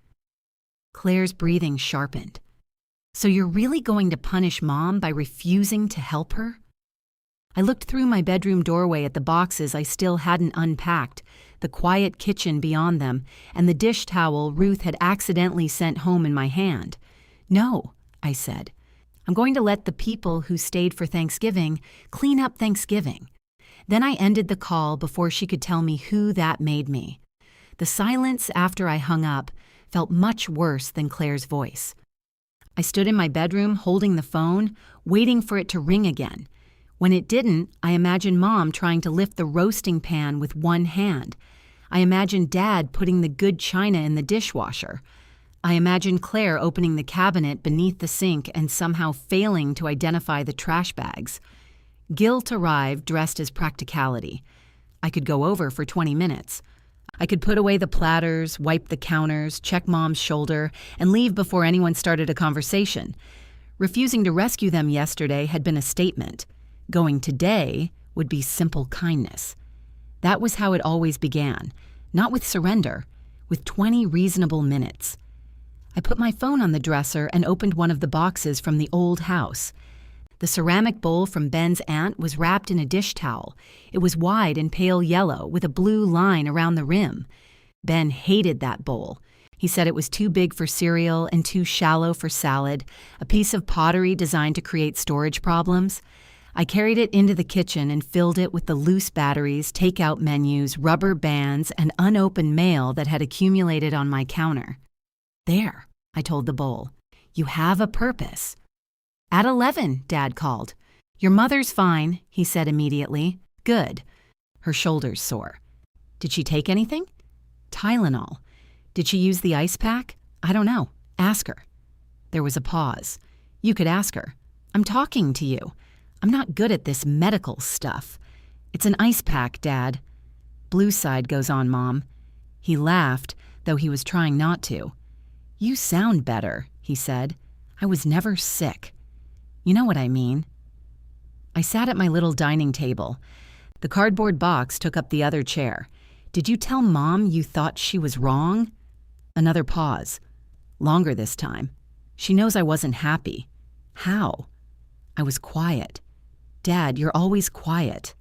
Claire's breathing sharpened. "So you're really going to punish Mom by refusing to help her?" I looked through my bedroom doorway at the boxes I still hadn't unpacked, the quiet kitchen beyond them, and the dish towel Ruth had accidentally sent home in my hand. "No," I said. "I'm going to let the people who stayed for Thanksgiving clean up Thanksgiving." Then I ended the call before she could tell me who that made me. The silence after I hung up felt much worse than Claire's voice. I stood in my bedroom holding the phone, waiting for it to ring again. When it didn't, I imagined Mom trying to lift the roasting pan with one hand. I imagined Dad putting the good china in the dishwasher. I imagined Claire opening the cabinet beneath the sink and somehow failing to identify the trash bags. Guilt arrived dressed as practicality. I could go over for 20 minutes. I could put away the platters, wipe the counters, check Mom's shoulder, and leave before anyone started a conversation. Refusing to rescue them yesterday had been a statement. Going today would be simple kindness. That was how it always began, not with surrender, with 20 reasonable minutes. I put my phone on the dresser and opened one of the boxes from the old house. The ceramic bowl from Ben's aunt was wrapped in a dish towel. It was wide and pale yellow with a blue line around the rim. Ben hated that bowl. He said it was too big for cereal and too shallow for salad, a piece of pottery designed to create storage problems. I carried it into the kitchen and filled it with the loose batteries, takeout menus, rubber bands, and unopened mail that had accumulated on my counter. There, I told the bowl. You have a purpose. At 11, Dad called. Your mother's fine, he said immediately. Good. Her shoulders sore. Did she take anything? Tylenol. Did she use the ice pack? I don't know. Ask her. There was a pause. You could ask her. I'm talking to you. I'm not good at this medical stuff. It's an ice pack, Dad. Blue side goes on, Mom. He laughed, though he was trying not to. You sound better, he said. I was never sick. You know what I mean. I sat at my little dining table. The cardboard box took up the other chair. Did you tell Mom you thought she was wrong? Another pause. Longer this time. She knows I wasn't happy. How? I was quiet. Dad, you're always quiet.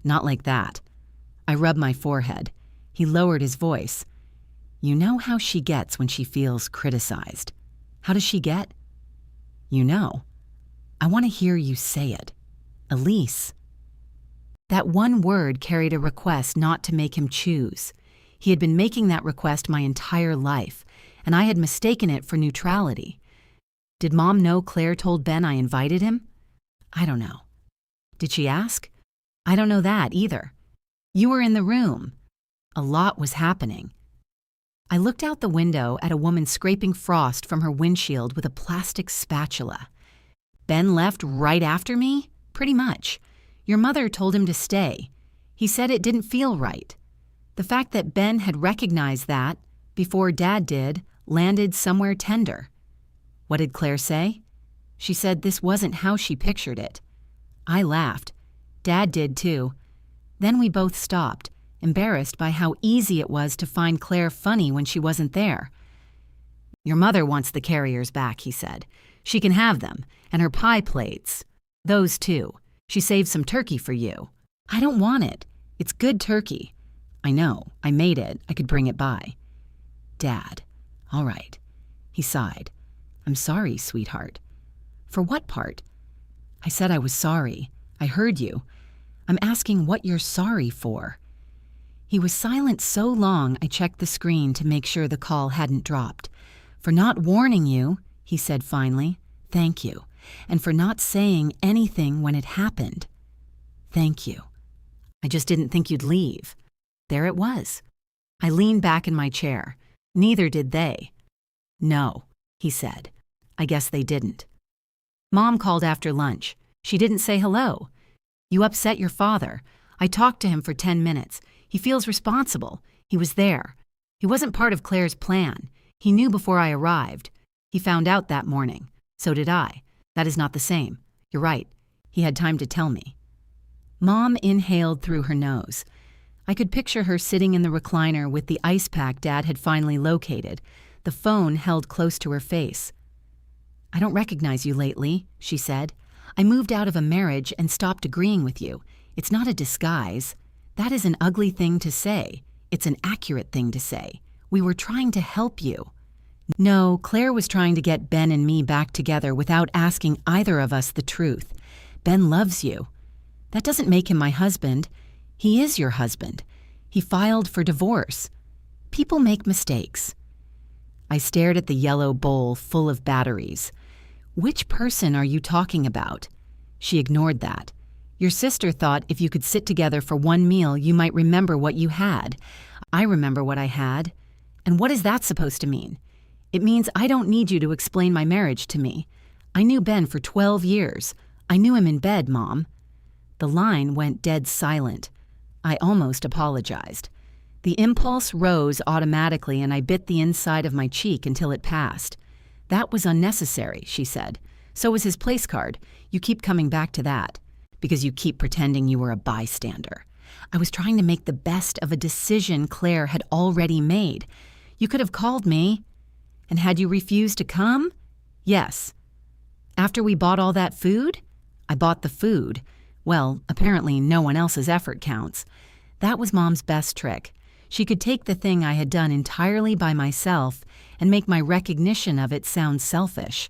Not like that. I rubbed my forehead. He lowered his voice. You know how she gets when she feels criticized. How does she get? You know. I want to hear you say it. Elise. That one word carried a request not to make him choose. He had been making that request my entire life, and I had mistaken it for neutrality. Did Mom know Claire told Ben I invited him? I don't know. Did she ask? I don't know that either. You were in the room. A lot was happening. I looked out the window at a woman scraping frost from her windshield with a plastic spatula. Ben left right after me? Pretty much. Your mother told him to stay. He said it didn't feel right. The fact that Ben had recognized that, before Dad did, landed somewhere tender. What did Claire say? She said this wasn't how she pictured it. I laughed. Dad did too. Then we both stopped, embarrassed by how easy it was to find Claire funny when she wasn't there. Your mother wants the carriers back, he said. She can have them, and her pie plates. Those too. She saved some turkey for you. I don't want it. It's good turkey. I know. I made it. I could bring it by. Dad. All right. He sighed. I'm sorry, sweetheart. For what part? I said I was sorry. I heard you. I'm asking what you're sorry for. He was silent so long I checked the screen to make sure the call hadn't dropped. For not warning you, he said finally. Thank you. And for not saying anything when it happened. Thank you. I just didn't think you'd leave. There it was. I leaned back in my chair. Neither did they. No, he said. I guess they didn't. Mom called after lunch. She didn't say hello. You upset your father. I talked to him for 10 minutes. He feels responsible. He was there. He wasn't part of Claire's plan. He knew before I arrived. He found out that morning. So did I. That is not the same. You're right. He had time to tell me. Mom inhaled through her nose. I could picture her sitting in the recliner with the ice pack Dad had finally located, the phone held close to her face. I don't recognize you lately, she said. I moved out of a marriage and stopped agreeing with you. It's not a disguise. That is an ugly thing to say. It's an accurate thing to say. We were trying to help you. No, Claire was trying to get Ben and me back together without asking either of us the truth. Ben loves you. That doesn't make him my husband. He is your husband. He filed for divorce. People make mistakes. I stared at the yellow bowl full of batteries. Which person are you talking about? She ignored that. Your sister thought if you could sit together for one meal, you might remember what you had. I remember what I had. And what is that supposed to mean? It means I don't need you to explain my marriage to me. I knew Ben for 12 years. I knew him in bed, Mom. The line went dead silent. I almost apologized. The impulse rose automatically and I bit the inside of my cheek until it passed. That was unnecessary, she said. So was his place card. You keep coming back to that. Because you keep pretending you were a bystander. I was trying to make the best of a decision Claire had already made. You could have called me. And had you refused to come? Yes. After we bought all that food? I bought the food. Well, apparently no one else's effort counts. That was Mom's best trick. She could take the thing I had done entirely by myself and make my recognition of it sound selfish.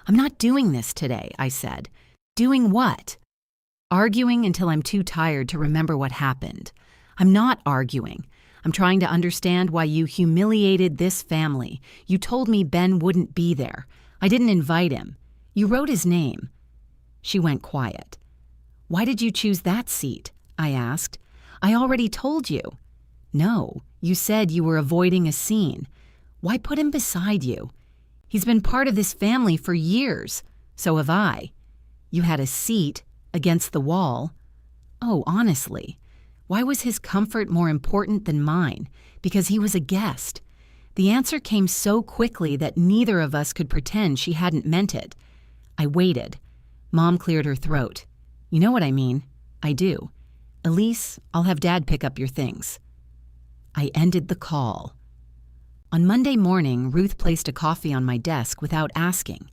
I'm not doing this today, I said. Doing what? Arguing until I'm too tired to remember what happened. I'm not arguing. I'm trying to understand why you humiliated this family. You told me Ben wouldn't be there. I didn't invite him. You wrote his name." She went quiet. "Why did you choose that seat?" I asked. "I already told you." "No, you said you were avoiding a scene. Why put him beside you? He's been part of this family for years. So have I. You had a seat against the wall. Oh, honestly, why was his comfort more important than mine? Because he was a guest." The answer came so quickly that neither of us could pretend she hadn't meant it. I waited. Mom cleared her throat. "You know what I mean." "I do. Elise, I'll have Dad pick up your things." I ended the call. On Monday morning, Ruth placed a coffee on my desk without asking.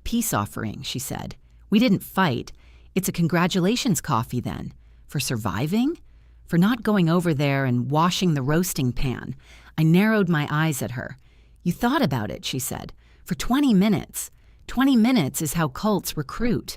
"Peace offering," she said. "We didn't fight. It's a congratulations coffee then. For surviving? For not going over there and washing the roasting pan." I narrowed my eyes at her. "You thought about it," she said. "For 20 minutes. 20 minutes is how cults recruit."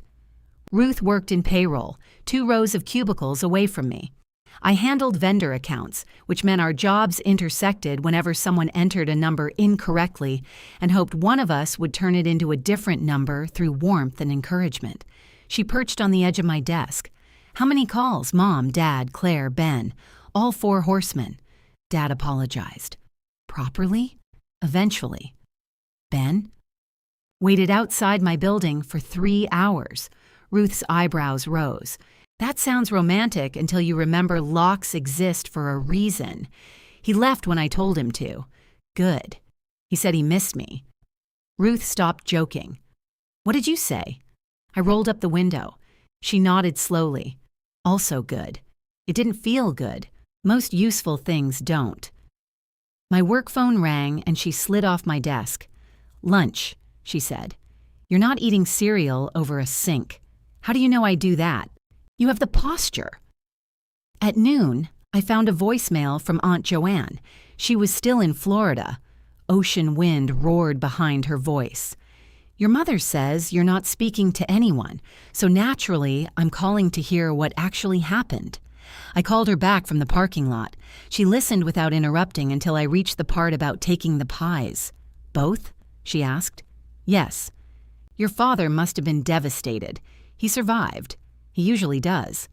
Ruth worked in payroll, 2 rows of cubicles away from me. I handled vendor accounts, which meant our jobs intersected whenever someone entered a number incorrectly and hoped one of us would turn it into a different number through warmth and encouragement. She perched on the edge of my desk. "How many calls? Mom, Dad, Claire, Ben. All 4 horsemen." Dad apologized. "Properly?" "Eventually." "Ben?" "Waited outside my building for 3 hours. Ruth's eyebrows rose. "That sounds romantic until you remember locks exist for a reason. He left when I told him to." "Good. He said he missed me." Ruth stopped joking. "What did you say?" I rolled up the window. She nodded slowly. "Also good. It didn't feel good. Most useful things don't." My work phone rang and she slid off my desk. "Lunch," she said. "You're not eating cereal over a sink. How do you know I do that? You have the posture." At noon, I found a voicemail from Aunt Joanne. She was still in Florida. Ocean wind roared behind her voice. "Your mother says you're not speaking to anyone, so naturally I'm calling to hear what actually happened." I called her back from the parking lot. She listened without interrupting until I reached the part about taking the pies. "Both?" she asked. "Yes." "Your father must have been devastated. He survived. He usually does."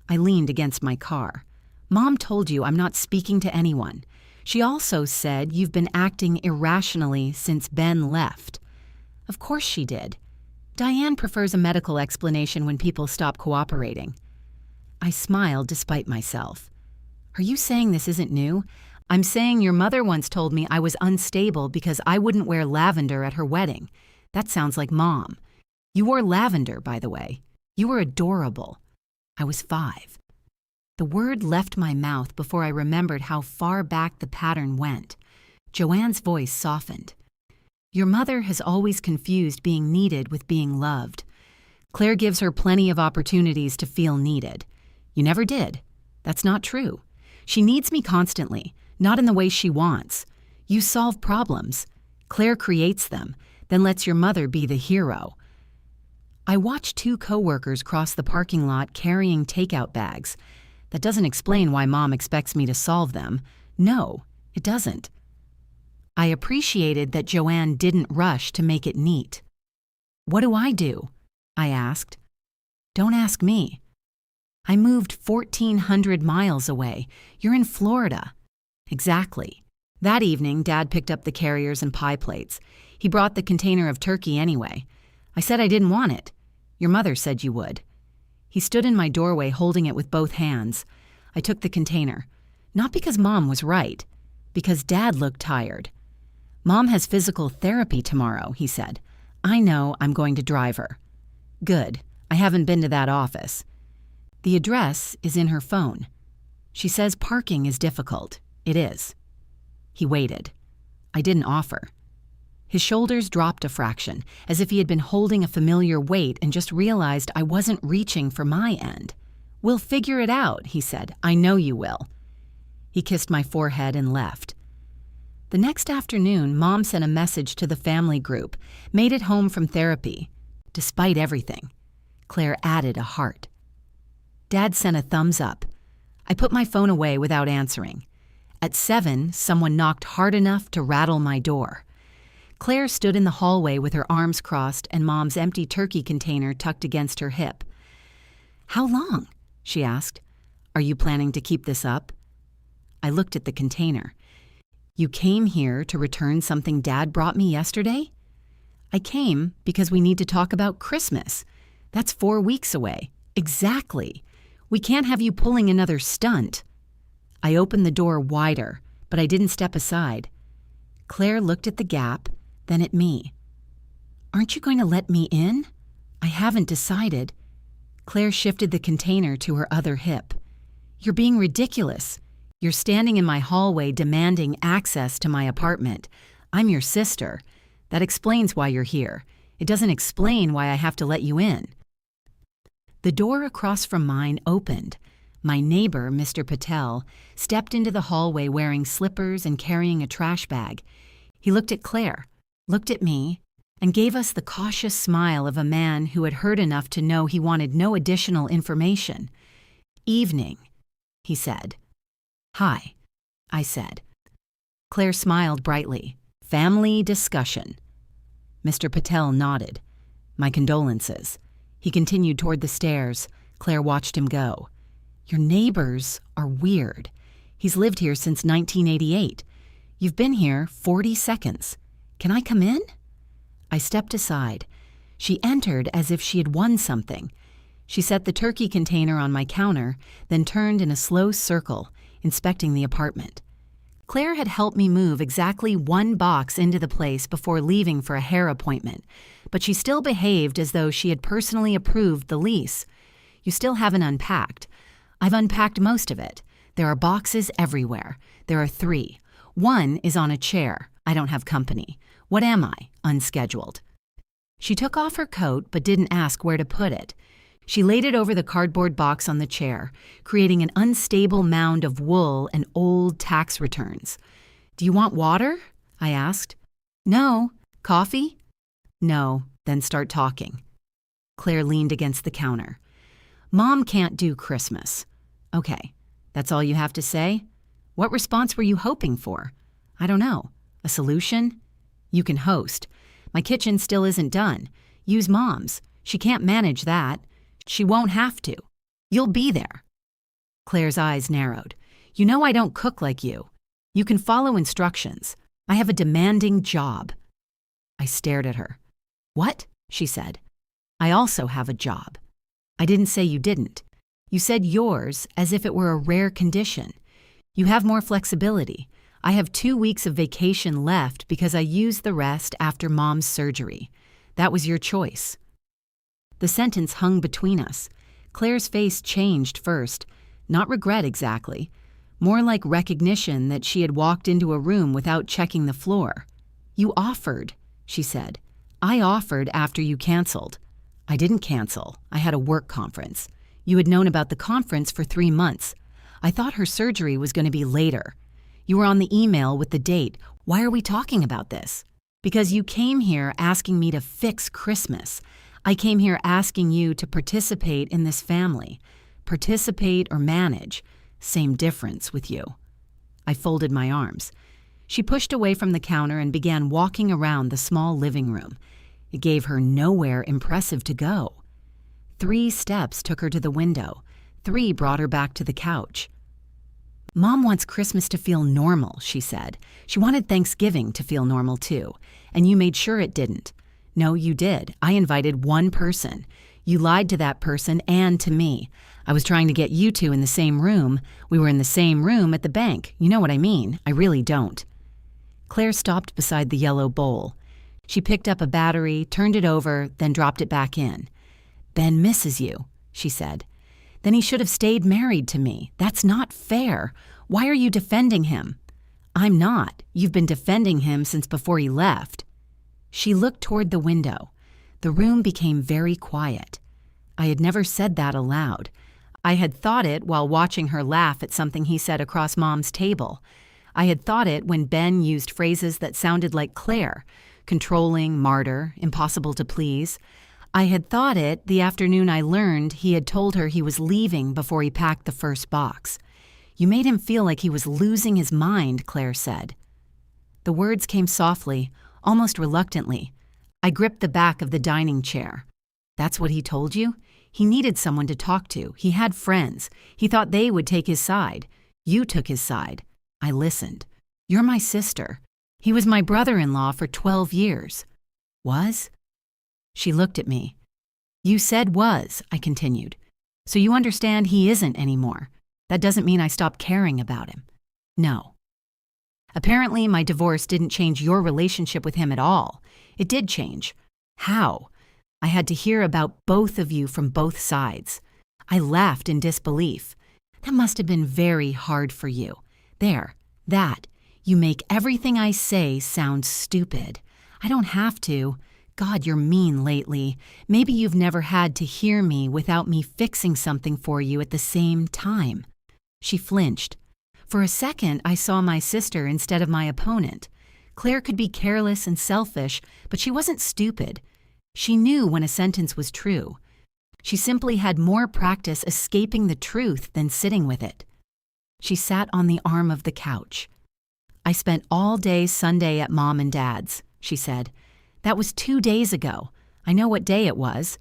I leaned against my car. "Mom told you I'm not speaking to anyone. She also said you've been acting irrationally since Ben left." "Of course she did. Diane prefers a medical explanation when people stop cooperating." I smiled despite myself. "Are you saying this isn't new? I'm saying your mother once told me I was unstable because I wouldn't wear lavender at her wedding. That sounds like Mom. You wore lavender, by the way. You were adorable." I was 5. The word left my mouth before I remembered how far back the pattern went. Joanne's voice softened. "Your mother has always confused being needed with being loved. Claire gives her plenty of opportunities to feel needed. You never did. That's not true. She needs me constantly, not in the way she wants. You solve problems. Claire creates them, then lets your mother be the hero." I watched 2 coworkers cross the parking lot carrying takeout bags. That doesn't explain why Mom expects me to solve them. No, it doesn't. I appreciated that Joanne didn't rush to make it neat. "What do I do?" I asked. "Don't ask me. I moved 1,400 miles away. You're in Florida." "Exactly." That evening, Dad picked up the carriers and pie plates. He brought the container of turkey anyway. I said I didn't want it. "Your mother said you would." He stood in my doorway holding it with both hands. I took the container. Not because Mom was right, because Dad looked tired. "Mom has physical therapy tomorrow," he said. "I know I'm going to drive her." "Good. I haven't been to that office." "The address is in her phone. She says parking is difficult. It is." He waited. I didn't offer. His shoulders dropped a fraction, as if he had been holding a familiar weight and just realized I wasn't reaching for my end. "We'll figure it out," he said. "I know you will." He kissed my forehead and left. The next afternoon, Mom sent a message to the family group, made it home from therapy. Despite everything. Claire added a heart. Dad sent a thumbs up. I put my phone away without answering. At 7, someone knocked hard enough to rattle my door. Claire stood in the hallway with her arms crossed and Mom's empty turkey container tucked against her hip. "How long?" she asked. "Are you planning to keep this up?" I looked at the container. "You came here to return something Dad brought me yesterday?" "I came because we need to talk about Christmas. That's 4 weeks away." "Exactly. We can't have you pulling another stunt." I opened the door wider, but I didn't step aside. Claire looked at the gap, then at me. "Aren't you going to let me in?" "I haven't decided." Claire shifted the container to her other hip. "You're being ridiculous. You're standing in my hallway demanding access to my apartment. I'm your sister. That explains why you're here. It doesn't explain why I have to let you in." The door across from mine opened. My neighbor, Mr. Patel, stepped into the hallway wearing slippers and carrying a trash bag. He looked at Claire, looked at me, and gave us the cautious smile of a man who had heard enough to know he wanted no additional information. "Evening," he said. "Hi," I said. Claire smiled brightly. "Family discussion." Mr. Patel nodded. "My condolences." He continued toward the stairs. Claire watched him go. "Your neighbors are weird. He's lived here since 1988. You've been here 40 seconds. Can I come in?" I stepped aside. She entered as if she had won something. She set the turkey container on my counter, then turned in a slow circle, inspecting the apartment. Claire had helped me move exactly 1 box into the place before leaving for a hair appointment, but she still behaved as though she had personally approved the lease. "You still haven't unpacked." "I've unpacked most of it. There are boxes everywhere. There are 3. 1 is on a chair. I don't have company. What am I? Unscheduled." She took off her coat but didn't ask where to put it. She laid it over the cardboard box on the chair, creating an unstable mound of wool and old tax returns. "Do you want water?" I asked. "No." "Coffee?" "No." "Then start talking." Claire leaned against the counter. "Mom can't do Christmas." "Okay. That's all you have to say?" "What response were you hoping for?" "I don't know. A solution?" "You can host. My kitchen still isn't done. Use Mom's. She can't manage that. She won't have to. You'll be there." Claire's eyes narrowed. "You know I don't cook like you. You can follow instructions. I have a demanding job." I stared at her. "What?" she said. "I also have a job." "I didn't say you didn't. You said yours as if it were a rare condition. You have more flexibility. I have 2 weeks of vacation left because I used the rest after Mom's surgery. That was your choice." The sentence hung between us. Claire's face changed first. Not regret exactly. More like recognition that she had walked into a room without checking the floor. "You offered," she said. "I offered after you canceled." "I didn't cancel. I had a work conference. You had known about the conference for 3 months. I thought her surgery was going to be later. You were on the email with the date. Why are we talking about this?" "Because you came here asking me to fix Christmas. I came here asking you to participate in this family. Participate or manage. Same difference with you." I folded my arms. She pushed away from the counter and began walking around the small living room. It gave her nowhere impressive to go. 3 steps took her to the window. 3 brought her back to the couch. "Mom wants Christmas to feel normal," she said. "She wanted Thanksgiving to feel normal too, and you made sure it didn't." "No, you did. I invited 1 person. You lied to that person and to me. I was trying to get you 2 in the same room. We were in the same room at the bank. You know what I mean. I really don't." Claire stopped beside the yellow bowl. She picked up a battery, turned it over, then dropped it back in. "Ben misses you," she said. "Then he should have stayed married to me. That's not fair. Why are you defending him?" "I'm not. You've been defending him since before he left." She looked toward the window. The room became very quiet. I had never said that aloud. I had thought it while watching her laugh at something he said across Mom's table. I had thought it when Ben used phrases that sounded like Claire, controlling, martyr, impossible to please. I had thought it the afternoon I learned he had told her he was leaving before he packed the first box. You made him feel like he was losing his mind, Claire said. The words came softly, almost reluctantly. I gripped the back of the dining chair. That's what he told you? He needed someone to talk to. He had friends. He thought they would take his side. You took his side. I listened. You're my sister. He was my brother-in-law for 12 years. Was? She looked at me. You said was, I continued. So you understand he isn't anymore. That doesn't mean I stopped caring about him. No. Apparently, my divorce didn't change your relationship with him at all. It did change. How? I had to hear about both of you from both sides. I laughed in disbelief. That must have been very hard for you. There, that. You make everything I say sound stupid. I don't have to. God, you're mean lately. Maybe you've never had to hear me without me fixing something for you at the same time. She flinched. For a second, I saw my sister instead of my opponent. Claire could be careless and selfish, but she wasn't stupid. She knew when a sentence was true. She simply had more practice escaping the truth than sitting with it. She sat on the arm of the couch. I spent all day Sunday at Mom and Dad's, she said. That was 2 days ago. I know what day it was.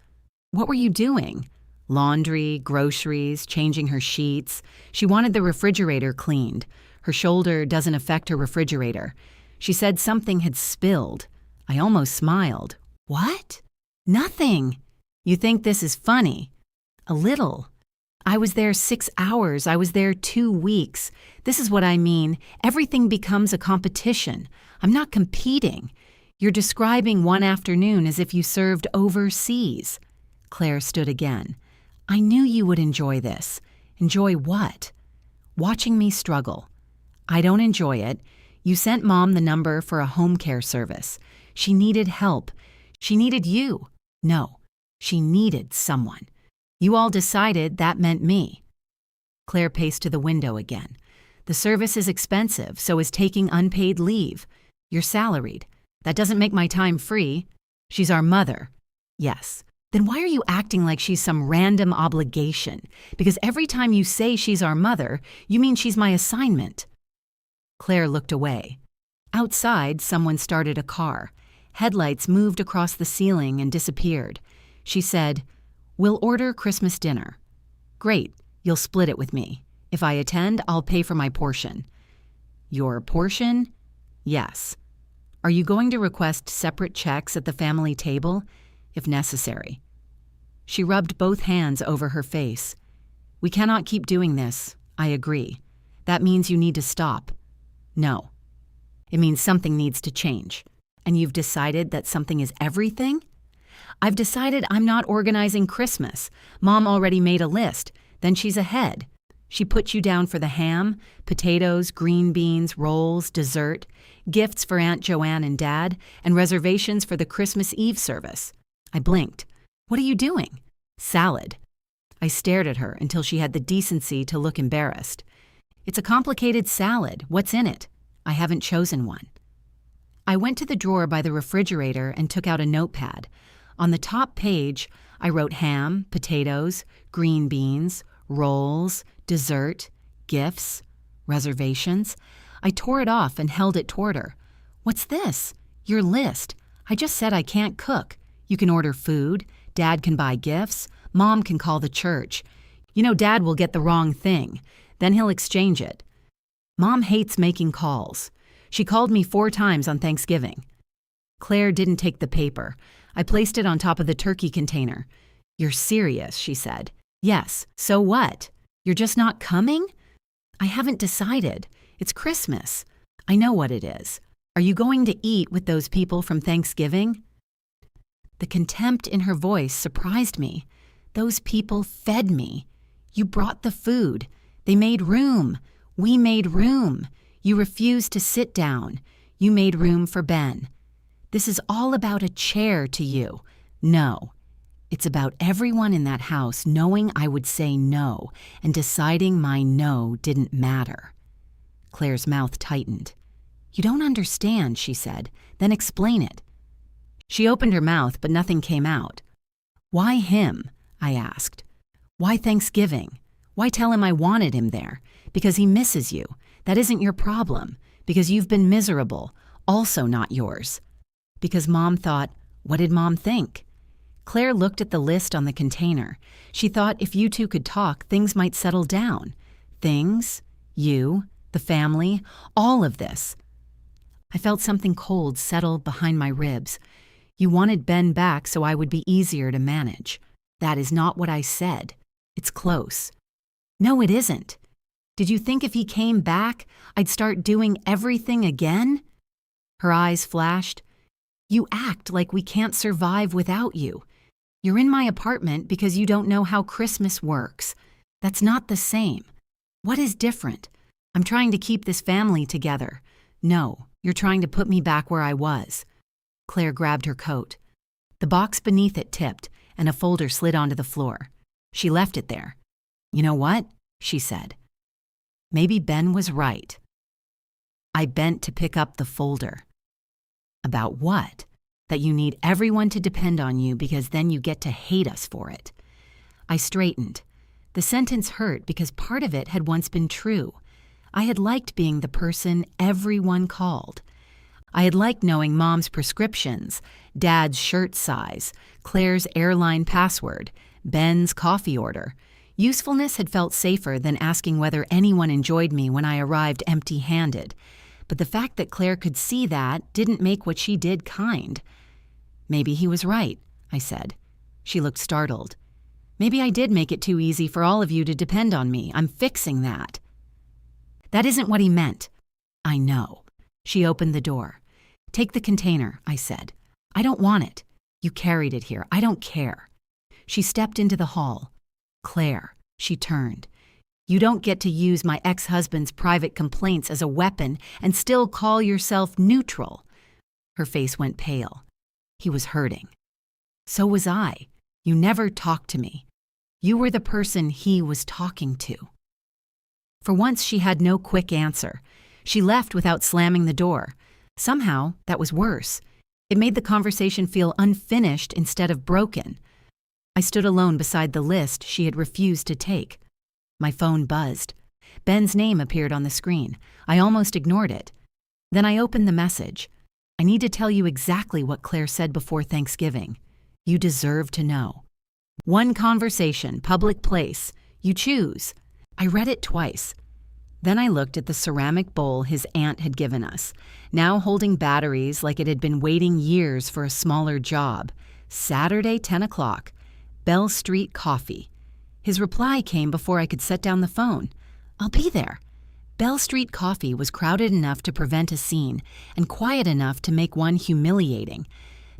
What were you doing? Laundry, groceries, changing her sheets. She wanted the refrigerator cleaned. Her shoulder doesn't affect her refrigerator. She said something had spilled. I almost smiled. What? Nothing. You think this is funny? A little. I was there 6 hours. I was there 2 weeks. This is what I mean. Everything becomes a competition. I'm not competing. You're describing one afternoon as if you served overseas. Claire stood again. I knew you would enjoy this. Enjoy what? Watching me struggle. I don't enjoy it. You sent Mom the number for a home care service. She needed help. She needed you. No, she needed someone. You all decided that meant me. Claire paced to the window again. The service is expensive, so is taking unpaid leave. You're salaried. That doesn't make my time free. She's our mother. Yes. Then why are you acting like she's some random obligation? Because every time you say she's our mother, you mean she's my assignment. Claire looked away. Outside, someone started a car. Headlights moved across the ceiling and disappeared. She said, We'll order Christmas dinner. Great, you'll split it with me. If I attend, I'll pay for my portion. Your portion? Yes. Are you going to request separate checks at the family table? If necessary. She rubbed both hands over her face. We cannot keep doing this. I agree. That means you need to stop. No. It means something needs to change. And you've decided that something is everything? I've decided I'm not organizing Christmas. Mom already made a list. Then she's ahead. She put you down for the ham, potatoes, green beans, rolls, dessert, gifts for Aunt Joanne and Dad, and reservations for the Christmas Eve service. I blinked. What are you doing? Salad. I stared at her until she had the decency to look embarrassed. It's a complicated salad. What's in it? I haven't chosen one. I went to the drawer by the refrigerator and took out a notepad. On the top page, I wrote ham, potatoes, green beans, rolls, dessert, gifts, reservations. I tore it off and held it toward her. What's this? Your list. I just said I can't cook. You can order food. Dad can buy gifts. Mom can call the church. You know Dad will get the wrong thing. Then he'll exchange it. Mom hates making calls. She called me 4 times on Thanksgiving. Claire didn't take the paper. I placed it on top of the turkey container. You're serious, she said. Yes, so what? You're just not coming? I haven't decided. It's Christmas. I know what it is. Are you going to eat with those people from Thanksgiving? The contempt in her voice surprised me. Those people fed me. You brought the food. They made room. We made room. You refused to sit down. You made room for Ben. This is all about a chair to you. No. It's about everyone in that house knowing I would say no and deciding my no didn't matter. Claire's mouth tightened. You don't understand, she said. Then explain it. She opened her mouth, but nothing came out. Why him? I asked. Why Thanksgiving? Why tell him I wanted him there? Because he misses you. That isn't your problem. Because you've been miserable. Also not yours. Because Mom thought, what did Mom think? Claire looked at the list on the container. She thought if you two could talk, things might settle down. Things, you, the family, all of this. I felt something cold settle behind my ribs. You wanted Ben back so I would be easier to manage. That is not what I said. It's close. No, it isn't. Did you think if he came back, I'd start doing everything again? Her eyes flashed. You act like we can't survive without you. You're in my apartment because you don't know how Christmas works. That's not the same. What is different? I'm trying to keep this family together. No, you're trying to put me back where I was. Claire grabbed her coat. The box beneath it tipped, and a folder slid onto the floor. She left it there. You know what? She said. Maybe Ben was right. I bent to pick up the folder. About what? That you need everyone to depend on you because then you get to hate us for it. I straightened. The sentence hurt because part of it had once been true. I had liked being the person everyone called. I had liked knowing Mom's prescriptions, Dad's shirt size, Claire's airline password, Ben's coffee order. Usefulness had felt safer than asking whether anyone enjoyed me when I arrived empty-handed. But the fact that Claire could see that didn't make what she did kind. Maybe he was right, I said. She looked startled. Maybe I did make it too easy for all of you to depend on me. I'm fixing that. That isn't what he meant. I know. She opened the door. Take the container, I said. I don't want it. You carried it here. I don't care. She stepped into the hall. Claire, she turned. You don't get to use my ex-husband's private complaints as a weapon and still call yourself neutral. Her face went pale. He was hurting. So was I. You never talked to me. You were the person he was talking to. For once, she had no quick answer. She left without slamming the door. Somehow, that was worse. It made the conversation feel unfinished instead of broken. I stood alone beside the list she had refused to take. My phone buzzed. Ben's name appeared on the screen. I almost ignored it. Then I opened the message. I need to tell you exactly what Claire said before Thanksgiving. You deserve to know. One conversation, public place. You choose. I read it twice. Then I looked at the ceramic bowl his aunt had given us, now holding batteries like it had been waiting years for a smaller job. Saturday, 10 o'clock. Bell Street Coffee. His reply came before I could set down the phone. I'll be there. Bell Street Coffee was crowded enough to prevent a scene and quiet enough to make one humiliating.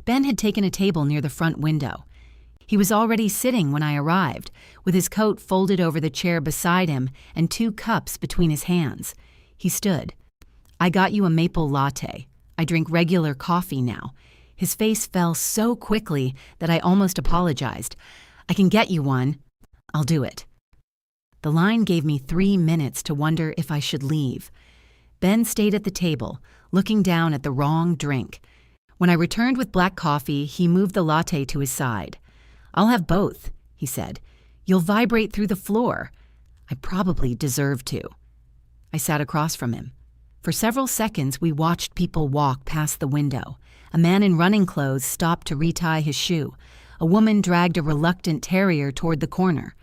Ben had taken a table near the front window. He was already sitting when I arrived, with his coat folded over the chair beside him and 2 cups between his hands. He stood. I got you a maple latte. I drink regular coffee now. His face fell so quickly that I almost apologized. I can get you one. I'll do it. The line gave me 3 minutes to wonder if I should leave. Ben stayed at the table, looking down at the wrong drink. When I returned with black coffee, he moved the latte to his side. I'll have both, he said. You'll vibrate through the floor. I probably deserve to. I sat across from him. For several seconds, we watched people walk past the window. A man in running clothes stopped to retie his shoe. A woman dragged a reluctant terrier toward the corner.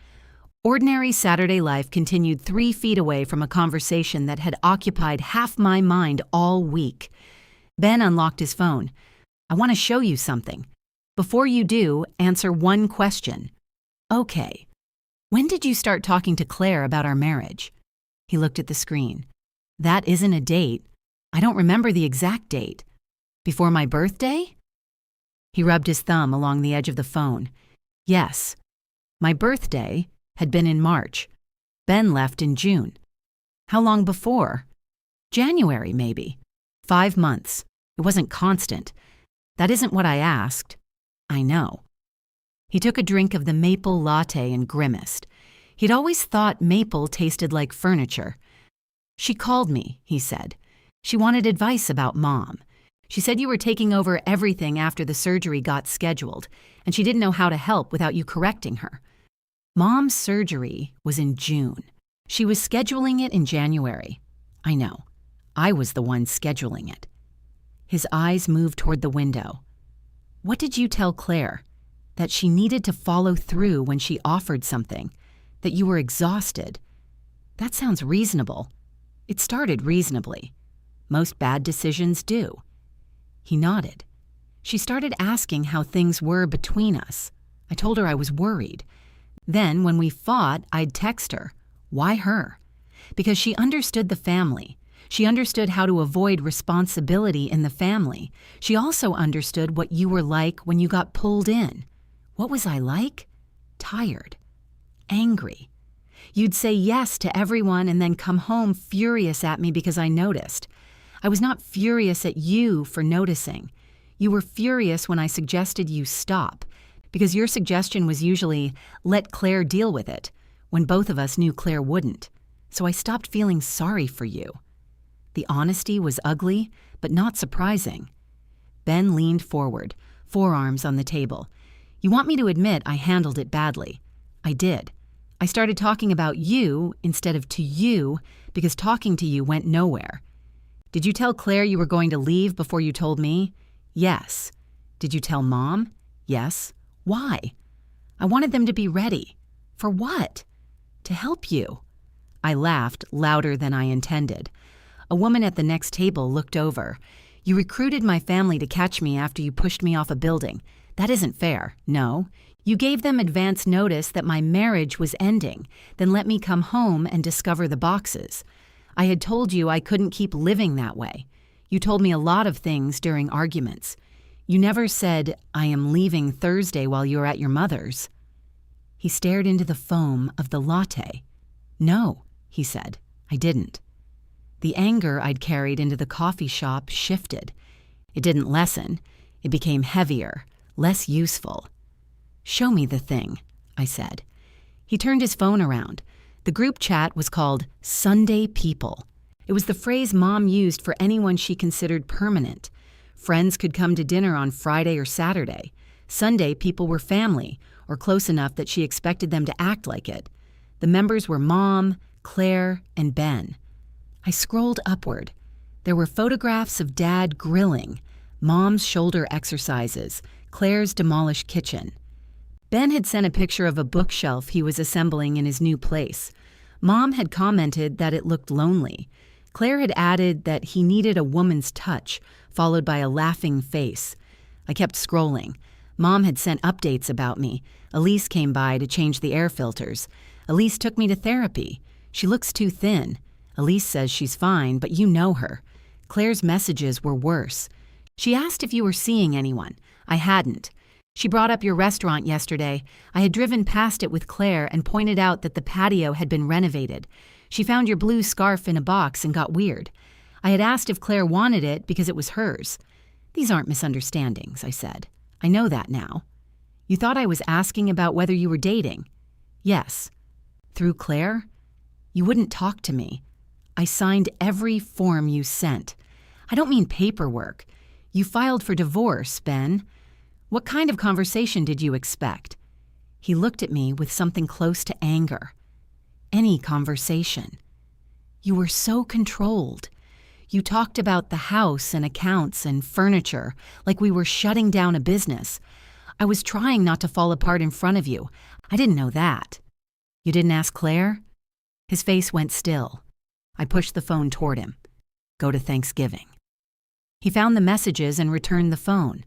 Ordinary Saturday life continued 3 feet away from a conversation that had occupied half my mind all week. Ben unlocked his phone. I want to show you something. Before you do, answer one question. Okay. When did you start talking to Claire about our marriage? He looked at the screen. That isn't a date. I don't remember the exact date. Before my birthday? He rubbed his thumb along the edge of the phone. Yes. My birthday had been in March. Ben left in June. How long before? January, maybe. 5 months. It wasn't constant. That isn't what I asked. I know. He took a drink of the maple latte and grimaced. He'd always thought maple tasted like furniture. She called me, he said. She wanted advice about Mom. She said you were taking over everything after the surgery got scheduled, and she didn't know how to help without you correcting her. Mom's surgery was in June. She was scheduling it in January. I know. I was the one scheduling it. His eyes moved toward the window. What did you tell Claire? That she needed to follow through when she offered something? That you were exhausted? That sounds reasonable. It started reasonably. Most bad decisions do. He nodded. She started asking how things were between us. I told her I was worried. Then, when we fought, I'd text her. Why her? Because she understood the family. She understood how to avoid responsibility in the family. She also understood what you were like when you got pulled in. What was I like? Tired. Angry. You'd say yes to everyone and then come home furious at me because I noticed. I was not furious at you for noticing. You were furious when I suggested you stop, because your suggestion was usually, let Claire deal with it, when both of us knew Claire wouldn't. So I stopped feeling sorry for you. The honesty was ugly, but not surprising. Ben leaned forward, forearms on the table. You want me to admit I handled it badly. I did. I started talking about you instead of to you because talking to you went nowhere. Did you tell Claire you were going to leave before you told me? Yes. Did you tell Mom? Yes. Why? I wanted them to be ready. For what? To help you. I laughed louder than I intended. A woman at the next table looked over. You recruited my family to catch me after you pushed me off a building. That isn't fair. No. You gave them advance notice that my marriage was ending, then let me come home and discover the boxes. I had told you I couldn't keep living that way. You told me a lot of things during arguments. You never said, I am leaving Thursday while you're at your mother's. He stared into the foam of the latte. No, he said, I didn't. The anger I'd carried into the coffee shop shifted. It didn't lessen. It became heavier, less useful. Show me the thing, I said. He turned his phone around. The group chat was called Sunday People. It was the phrase Mom used for anyone she considered permanent. Friends could come to dinner on Friday or Saturday. Sunday people were family, or close enough that she expected them to act like it. The members were Mom, Claire, and Ben. I scrolled upward. There were photographs of Dad grilling, Mom's shoulder exercises, Claire's demolished kitchen. Ben had sent a picture of a bookshelf he was assembling in his new place. Mom had commented that it looked lonely. Claire had added that he needed a woman's touch, followed by a laughing face. I kept scrolling. Mom had sent updates about me. Elise came by to change the air filters. Elise took me to therapy. She looks too thin. Elise says she's fine, but you know her. Claire's messages were worse. She asked if you were seeing anyone. I hadn't. She brought up your restaurant yesterday. I had driven past it with Claire and pointed out that the patio had been renovated. She found your blue scarf in a box and got weird. I had asked if Claire wanted it because it was hers. These aren't misunderstandings, I said. I know that now. You thought I was asking about whether you were dating? Yes. Through Claire? You wouldn't talk to me. I signed every form you sent. I don't mean paperwork. You filed for divorce, Ben. What kind of conversation did you expect? He looked at me with something close to anger. Any conversation. You were so controlled. You talked about the house and accounts and furniture like we were shutting down a business. I was trying not to fall apart in front of you. I didn't know that. You didn't ask Claire? His face went still. I pushed the phone toward him. Go to Thanksgiving. He found the messages and returned the phone.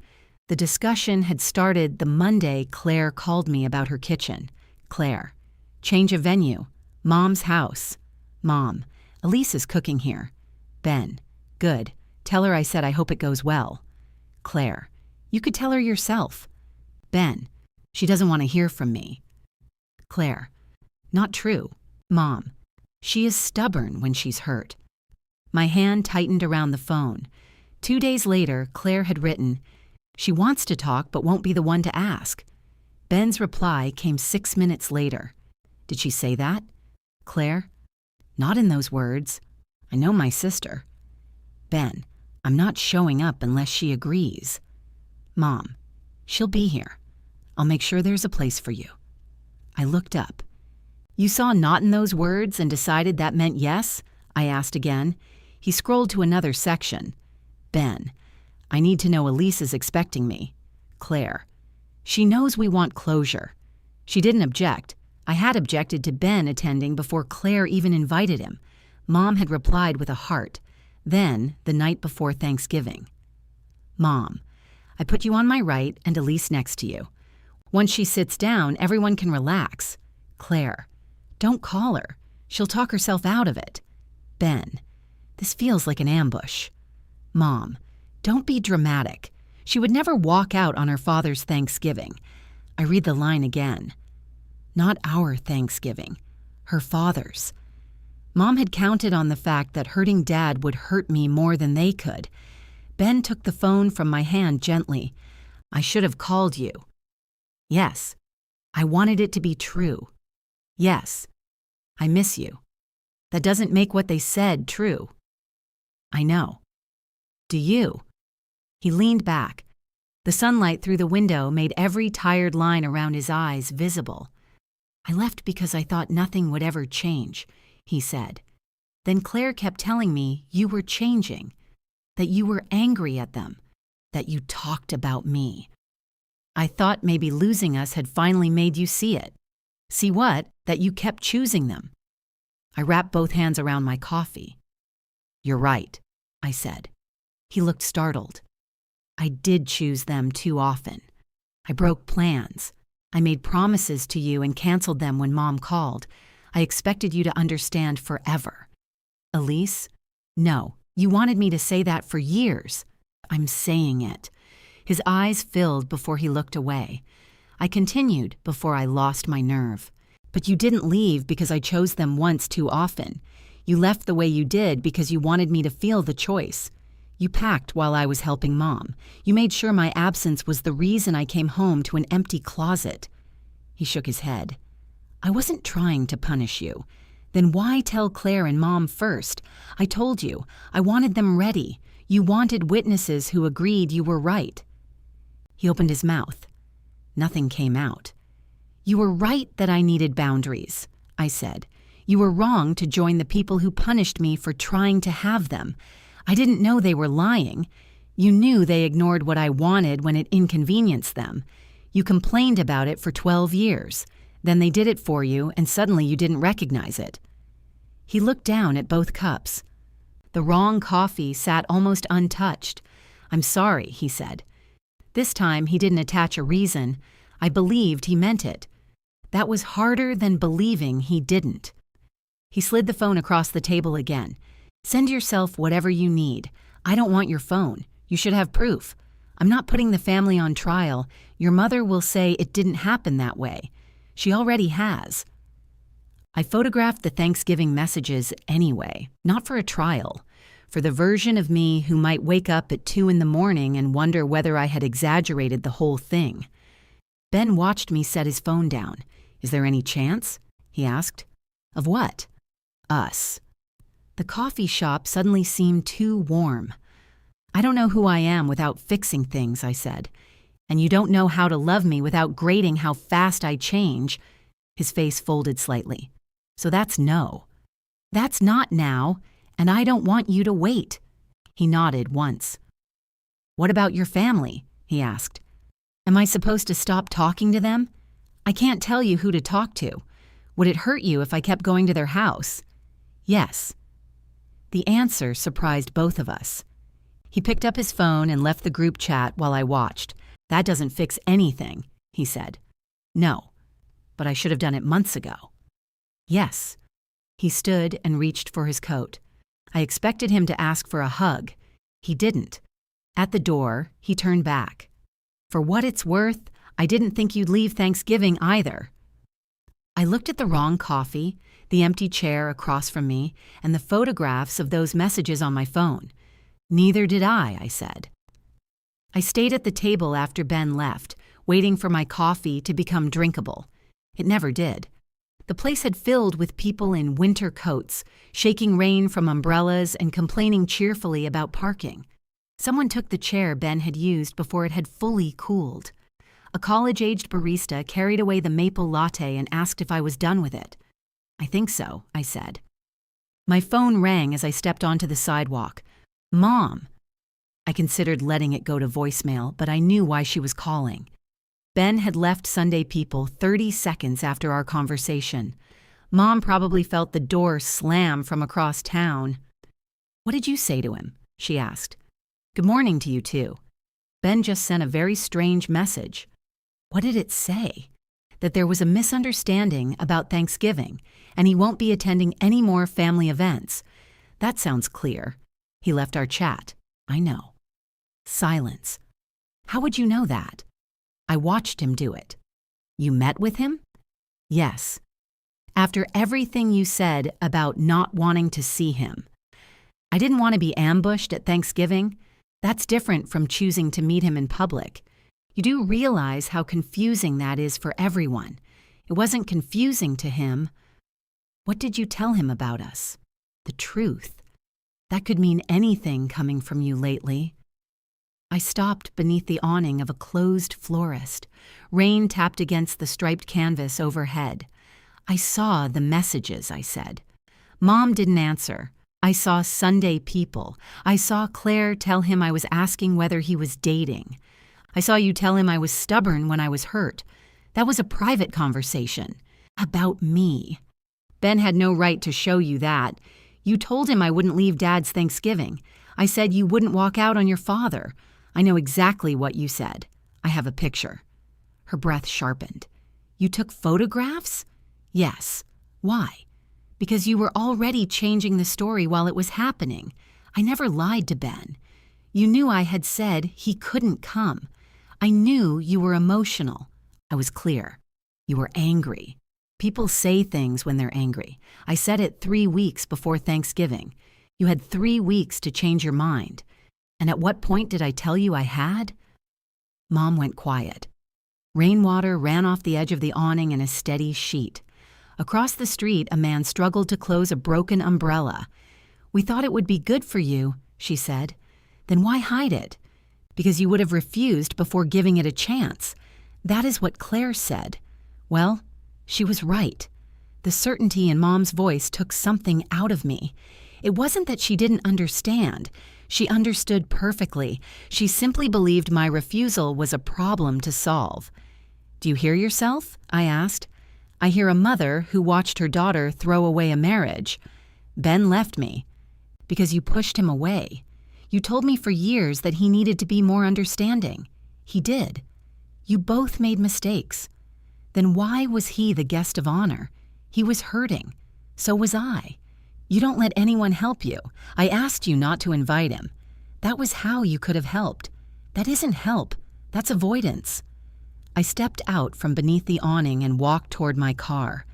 The discussion had started the Monday Claire called me about her kitchen. Claire. Change of venue. Mom's house. Mom. Elise is cooking here. Ben. Good. Tell her I said I hope it goes well. Claire. You could tell her yourself. Ben. She doesn't want to hear from me. Claire. Not true. Mom. She is stubborn when she's hurt. My hand tightened around the phone. 2 days later, Claire had written, she wants to talk but won't be the one to ask. Ben's reply came 6 minutes later. Did she say that? Claire? Not in those words. I know my sister. Ben, I'm not showing up unless she agrees. Mom, she'll be here. I'll make sure there's a place for you. I looked up. You saw not in those words and decided that meant yes? I asked again. He scrolled to another section. Ben. I need to know Elise is expecting me. Claire. She knows we want closure. She didn't object. I had objected to Ben attending before Claire even invited him. Mom had replied with a heart. Then, the night before Thanksgiving. Mom. I put you on my right and Elise next to you. Once she sits down, everyone can relax. Claire. Don't call her. She'll talk herself out of it. Ben. This feels like an ambush. Mom. Don't be dramatic. She would never walk out on her father's Thanksgiving. I read the line again. Not our Thanksgiving. Her father's. Mom had counted on the fact that hurting Dad would hurt me more than they could. Ben took the phone from my hand gently. I should have called you. Yes. I wanted it to be true. Yes. I miss you. That doesn't make what they said true. I know. Do you? He leaned back. The sunlight through the window made every tired line around his eyes visible. I left because I thought nothing would ever change, he said. Then Claire kept telling me you were changing, that you were angry at them, that you talked about me. I thought maybe losing us had finally made you see it. See what? That you kept choosing them. I wrapped both hands around my coffee. You're right, I said. He looked startled. I did choose them too often. I broke plans. I made promises to you and canceled them when Mom called. I expected you to understand forever. Elise? No, you wanted me to say that for years. I'm saying it. His eyes filled before he looked away. I continued before I lost my nerve. But you didn't leave because I chose them once too often. You left the way you did because you wanted me to feel the choice. You packed while I was helping Mom. You made sure my absence was the reason I came home to an empty closet. He shook his head. I wasn't trying to punish you. Then why tell Claire and Mom first? I told you. I wanted them ready. You wanted witnesses who agreed you were right. He opened his mouth. Nothing came out. You were right that I needed boundaries, I said. You were wrong to join the people who punished me for trying to have them. I didn't know they were lying. You knew they ignored what I wanted when it inconvenienced them. You complained about it for 12 years. Then they did it for you, and suddenly you didn't recognize it. He looked down at both cups. The wrong coffee sat almost untouched. I'm sorry, he said. This time he didn't attach a reason. I believed he meant it. That was harder than believing he didn't. He slid the phone across the table again. Send yourself whatever you need. I don't want your phone. You should have proof. I'm not putting the family on trial. Your mother will say it didn't happen that way. She already has. I photographed the Thanksgiving messages anyway, not for a trial, for the version of me who might wake up at 2 a.m. and wonder whether I had exaggerated the whole thing. Ben watched me set his phone down. Is there any chance? He asked. Of what? Us. The coffee shop suddenly seemed too warm. I don't know who I am without fixing things, I said. And you don't know how to love me without grading how fast I change. His face folded slightly. So that's no. That's not now, and I don't want you to wait. He nodded once. What about your family? He asked. Am I supposed to stop talking to them? I can't tell you who to talk to. Would it hurt you if I kept going to their house? Yes. The answer surprised both of us. He picked up his phone and left the group chat while I watched. That doesn't fix anything, he said. No, but I should have done it months ago. Yes. He stood and reached for his coat. I expected him to ask for a hug. He didn't. At the door, he turned back. For what it's worth, I didn't think you'd leave Thanksgiving either. I looked at the wrong coffee, the empty chair across from me, and the photographs of those messages on my phone. Neither did I said. I stayed at the table after Ben left, waiting for my coffee to become drinkable. It never did. The place had filled with people in winter coats, shaking rain from umbrellas and complaining cheerfully about parking. Someone took the chair Ben had used before it had fully cooled. A college-aged barista carried away the maple latte and asked if I was done with it. I think so, I said. My phone rang as I stepped onto the sidewalk. Mom! I considered letting it go to voicemail, but I knew why she was calling. Ben had left Sunday People 30 seconds after our conversation. Mom probably felt the door slam from across town. What did you say to him? She asked. Good morning to you too. Ben just sent a very strange message. What did it say? That there was a misunderstanding about Thanksgiving, and he won't be attending any more family events. That sounds clear. He left our chat. I know. Silence. How would you know that? I watched him do it. You met with him? Yes. After everything you said about not wanting to see him. I didn't want to be ambushed at Thanksgiving. That's different from choosing to meet him in public. You do realize how confusing that is for everyone. It wasn't confusing to him. What did you tell him about us? The truth. That could mean anything coming from you lately. I stopped beneath the awning of a closed florist. Rain tapped against the striped canvas overhead. I saw the messages, I said. Mom didn't answer. I saw Sunday People. I saw Claire tell him I was asking whether he was dating. I saw you tell him I was stubborn when I was hurt. That was a private conversation. About me. Ben had no right to show you that. You told him I wouldn't leave Dad's Thanksgiving. I said you wouldn't walk out on your father. I know exactly what you said. I have a picture. Her breath sharpened. You took photographs? Yes. Why? Because you were already changing the story while it was happening. I never lied to Ben. You knew I had said he couldn't come. I knew you were emotional. I was clear. You were angry. People say things when they're angry. I said it 3 weeks before Thanksgiving. You had 3 weeks to change your mind. And at what point did I tell you I had? Mom went quiet. Rainwater ran off the edge of the awning in a steady sheet. Across the street, a man struggled to close a broken umbrella. We thought it would be good for you, she said. Then why hide it? Because you would have refused before giving it a chance. That is what Claire said. Well, she was right. The certainty in Mom's voice took something out of me. It wasn't that she didn't understand. She understood perfectly. She simply believed my refusal was a problem to solve. Do you hear yourself? I asked. I hear a mother who watched her daughter throw away a marriage. Ben left me. Because you pushed him away. You told me for years that he needed to be more understanding. He did. You both made mistakes. Then why was he the guest of honor? He was hurting. So was I. You don't let anyone help you. I asked you not to invite him. That was how you could have helped. That isn't help. That's avoidance. I stepped out from beneath the awning and walked toward my car.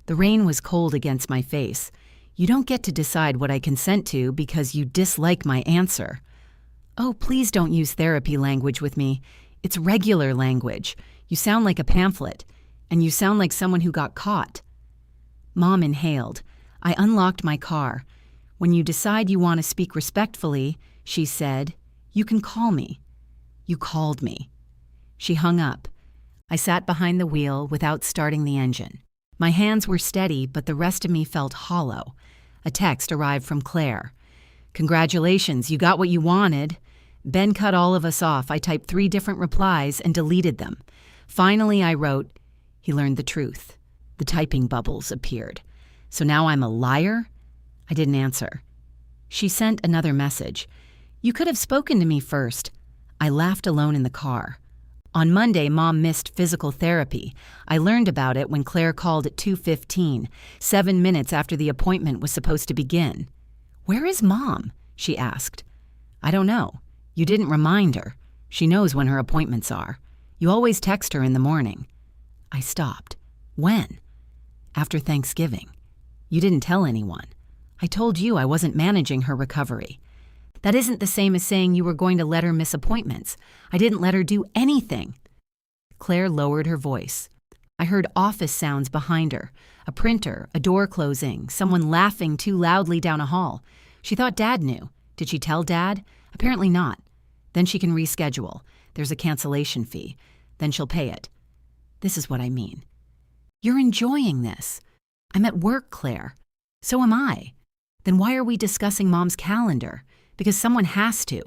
The rain was cold against my face. You don't get to decide what I consent to because you dislike my answer. Oh, please don't use therapy language with me. It's regular language. You sound like a pamphlet, and you sound like someone who got caught. Mom inhaled. I unlocked my car. When you decide you want to speak respectfully, she said, you can call me. You called me. She hung up. I sat behind the wheel without starting the engine. My hands were steady, but the rest of me felt hollow. A text arrived from Claire. Congratulations, you got what you wanted. Ben cut all of us off. I typed 3 different replies and deleted them. Finally, I wrote, he learned the truth. The typing bubbles appeared. So now I'm a liar? I didn't answer. She sent another message. You could have spoken to me first. I laughed alone in the car. On Monday, Mom missed physical therapy. I learned about it when Claire called at 2:15, 7 minutes after the appointment was supposed to begin. Where is Mom? She asked. I don't know. You didn't remind her. She knows when her appointments are. You always text her in the morning. I stopped. When? After Thanksgiving. You didn't tell anyone. I told you I wasn't managing her recovery. That isn't the same as saying you were going to let her miss appointments. I didn't let her do anything. Claire lowered her voice. I heard office sounds behind her. A printer, a door closing, someone laughing too loudly down a hall. She thought Dad knew. Did she tell Dad? Apparently not. Then she can reschedule. There's a cancellation fee. then she'll pay it. This is what I mean. You're enjoying this. I'm at work, Claire. So am I. Then why are we discussing Mom's calendar? Because someone has to.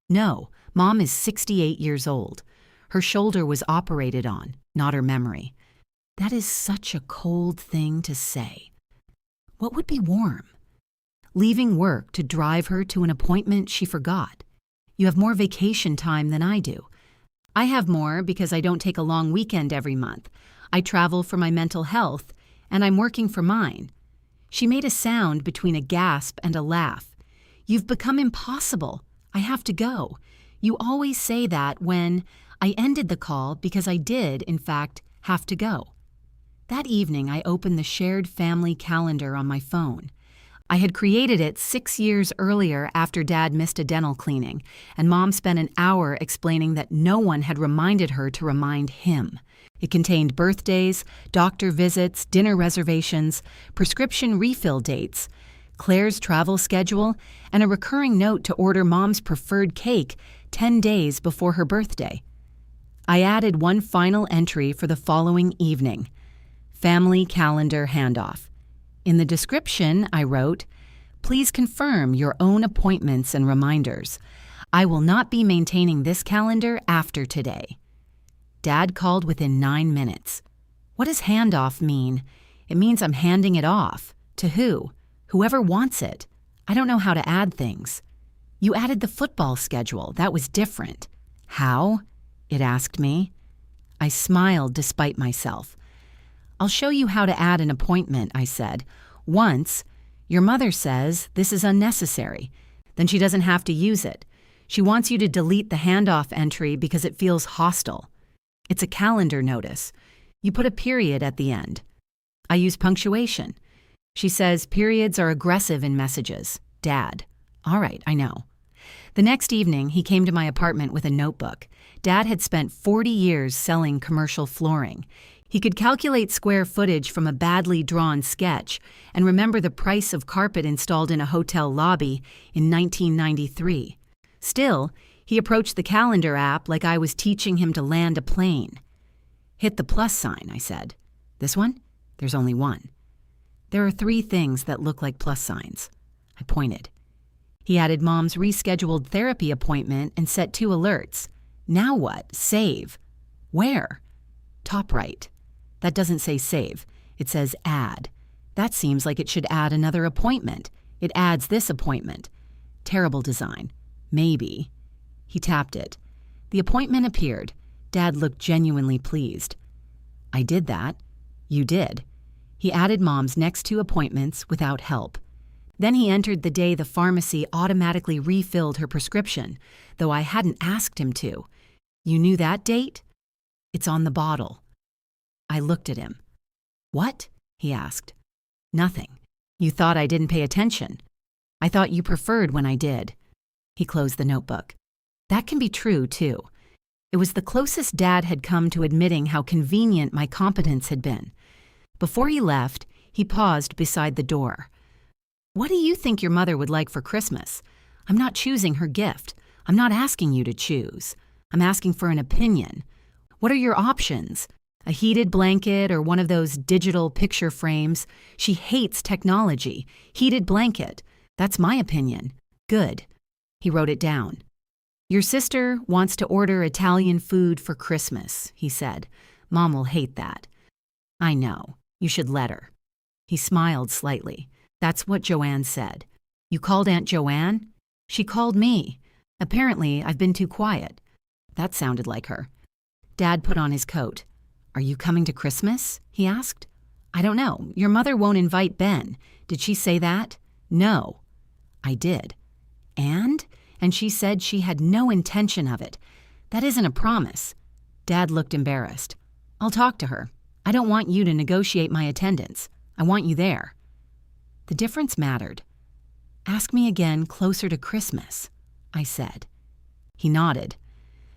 No, Mom is 68 years old. Her shoulder was operated on, not her memory. That is such a cold thing to say. What would be warm? Leaving work to drive her to an appointment she forgot. You have more vacation time than I do. I have more because I don't take a long weekend every month. I travel for my mental health, and I'm working for mine. She made a sound between a gasp and a laugh. You've become impossible. I have to go. You always say that when I ended the call because I did, in fact, have to go. That evening, I opened the shared family calendar on my phone. I had created it 6 years earlier after Dad missed a dental cleaning, and Mom spent an hour explaining that no one had reminded her to remind him. It contained birthdays, doctor visits, dinner reservations, prescription refill dates, Claire's travel schedule, and a recurring note to order Mom's preferred cake 10 days before her birthday. I added one final entry for the following evening: family calendar handoff. In the description, I wrote, "Please confirm your own appointments and reminders. I will not be maintaining this calendar after today." Dad called within 9 minutes. What does handoff mean? It means I'm handing it off. To who? Whoever wants it. I don't know how to add things. You added the football schedule. That was different. How? It asked me. I smiled despite myself. "I'll show you how to add an appointment," I said. "Once, your mother says this is unnecessary. Then she doesn't have to use it. She wants you to delete the handoff entry because it feels hostile. It's a calendar notice. You put a period at the end. I use punctuation. She says periods are aggressive in messages. Dad. All right, I know." The next evening, he came to my apartment with a notebook. Dad had spent 40 years selling commercial flooring. He could calculate square footage from a badly drawn sketch and remember the price of carpet installed in a hotel lobby in 1993. Still, he approached the calendar app like I was teaching him to land a plane. "Hit the plus sign," I said. "This one? There's only one." "There are 3 things that look like plus signs." I pointed. He added Mom's rescheduled therapy appointment and set 2 alerts. Now what? Save. Where? Top right. That doesn't say save. It says add. That seems like it should add another appointment. It adds this appointment. Terrible design. Maybe. He tapped it. The appointment appeared. Dad looked genuinely pleased. "I did that." "You did." He added Mom's next 2 appointments without help. Then he entered the day the pharmacy automatically refilled her prescription, though I hadn't asked him to. "You knew that date?" "It's on the bottle." I looked at him. "What?" he asked. "Nothing. You thought I didn't pay attention. I thought you preferred when I did." He closed the notebook. That can be true, too. It was the closest Dad had come to admitting how convenient my competence had been. Before he left, he paused beside the door. "What do you think your mother would like for Christmas? I'm not choosing her gift. I'm not asking you to choose. I'm asking for an opinion. What are your options? A heated blanket or one of those digital picture frames? She hates technology. Heated blanket. That's my opinion. Good." He wrote it down. "Your sister wants to order Italian food for Christmas," he said. "Mom will hate that." "I know. You should let her." He smiled slightly. "That's what Joanne said." "You called Aunt Joanne?" "She called me. Apparently, I've been too quiet." That sounded like her. Dad put on his coat. "Are you coming to Christmas?" he asked. "I don't know. Your mother won't invite Ben. Did she say that?" "No." "I did." "And she said she had no intention of it. That isn't a promise." Dad looked embarrassed. "I'll talk to her. I don't want you to negotiate my attendance. I want you there." The difference mattered. "Ask me again closer to Christmas," I said. He nodded.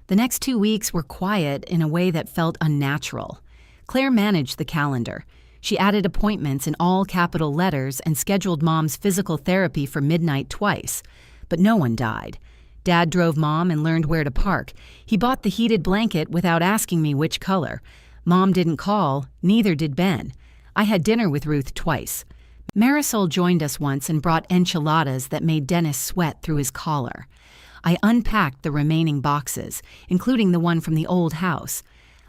The next 2 weeks were quiet in a way that felt unnatural. Claire managed the calendar. She added appointments in all capital letters and scheduled Mom's physical therapy for midnight twice. But no one died. Dad drove Mom and learned where to park. He bought the heated blanket without asking me which color. Mom didn't call, neither did Ben. I had dinner with Ruth twice. Marisol joined us once and brought enchiladas that made Dennis sweat through his collar. I unpacked the remaining boxes, including the one from the old house.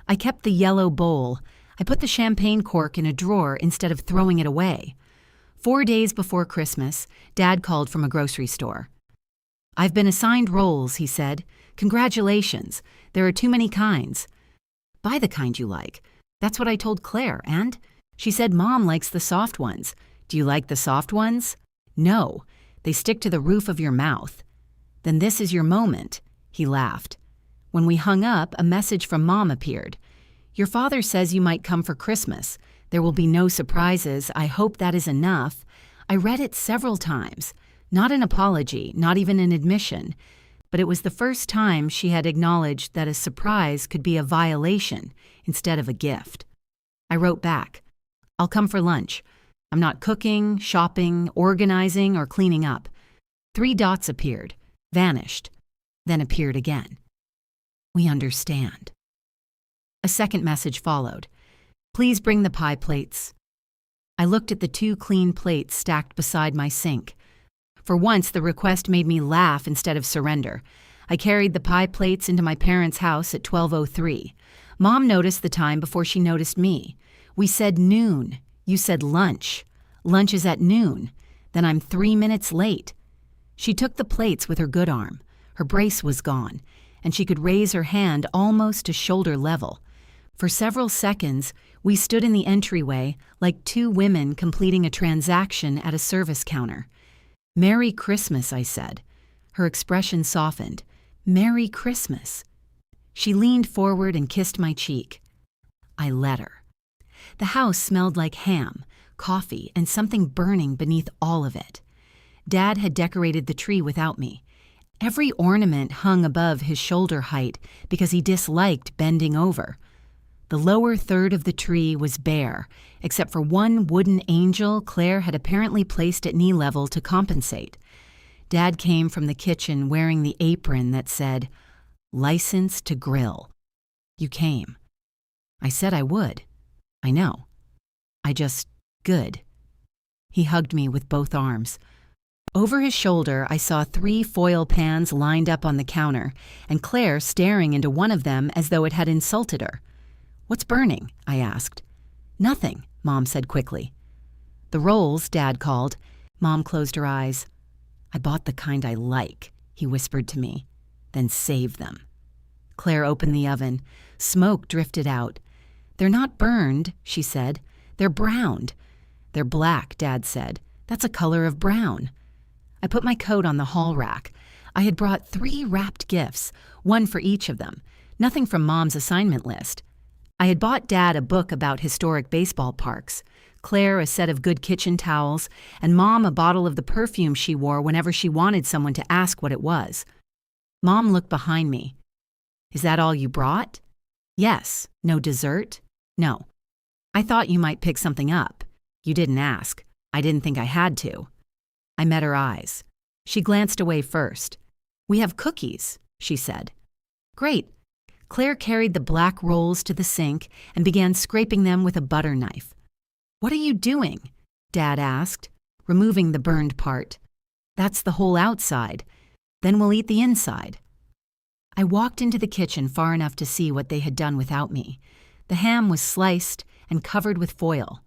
I kept the yellow bowl. I put the champagne cork in a drawer instead of throwing it away. 4 days before Christmas, Dad called from a grocery store. "I've been assigned rolls," he said. "Congratulations. There are too many kinds." "Buy the kind you like." "That's what I told Claire, and?" "She said Mom likes the soft ones." "Do you like the soft ones?" "No. They stick to the roof of your mouth." "Then this is your moment." He laughed. When we hung up, a message from Mom appeared. "Your father says you might come for Christmas. There will be no surprises. I hope that is enough." I read it several times. Not an apology, not even an admission. But it was the first time she had acknowledged that a surprise could be a violation instead of a gift. I wrote back, "I'll come for lunch. I'm not cooking, shopping, organizing, or cleaning up." 3 dots appeared, vanished, then appeared again. "We understand." A second message followed. "Please bring the pie plates." I looked at the 2 clean plates stacked beside my sink. For once, the request made me laugh instead of surrender. I carried the pie plates into my parents' house at 12:03. Mom noticed the time before she noticed me. "We said noon. You said lunch. Lunch is at noon. Then I'm 3 minutes late." She took the plates with her good arm. Her brace was gone, and she could raise her hand almost to shoulder level. For several seconds, we stood in the entryway like 2 women completing a transaction at a service counter. "Merry Christmas," I said. Her expression softened. "Merry Christmas." She leaned forward and kissed my cheek. I let her. The house smelled like ham, coffee, and something burning beneath all of it. Dad had decorated the tree without me. Every ornament hung above his shoulder height because he disliked bending over. The lower third of the tree was bare, except for one wooden angel Claire had apparently placed at knee level to compensate. Dad came from the kitchen wearing the apron that said, "License to grill." "You came." I said I would. "I know. Good." He hugged me with both arms. Over his shoulder, I saw 3 foil pans lined up on the counter, and Claire staring into one of them as though it had insulted her. "What's burning?" I asked. "Nothing," Mom said quickly. "The rolls," Dad called. Mom closed her eyes. "I bought the kind I like," he whispered to me. "Then save them." Claire opened the oven. Smoke drifted out. "They're not burned," she said. "They're browned." "They're black," Dad said. "That's a color of brown." I put my coat on the hall rack. I had brought 3 wrapped gifts, one for each of them. Nothing from Mom's assignment list. I had bought Dad a book about historic baseball parks, Claire a set of good kitchen towels, and Mom a bottle of the perfume she wore whenever she wanted someone to ask what it was. Mom looked behind me. "Is that all you brought?" "Yes." "No dessert?" "No." "I thought you might pick something up. You didn't ask. I didn't think I had to." I met her eyes. She glanced away first. "We have cookies," she said. "Great." Claire carried the black rolls to the sink and began scraping them with a butter knife. "What are you doing?" Dad asked, removing the burned part. "That's the whole outside. Then we'll eat the inside." I walked into the kitchen far enough to see what they had done without me. The ham was sliced and covered with foil.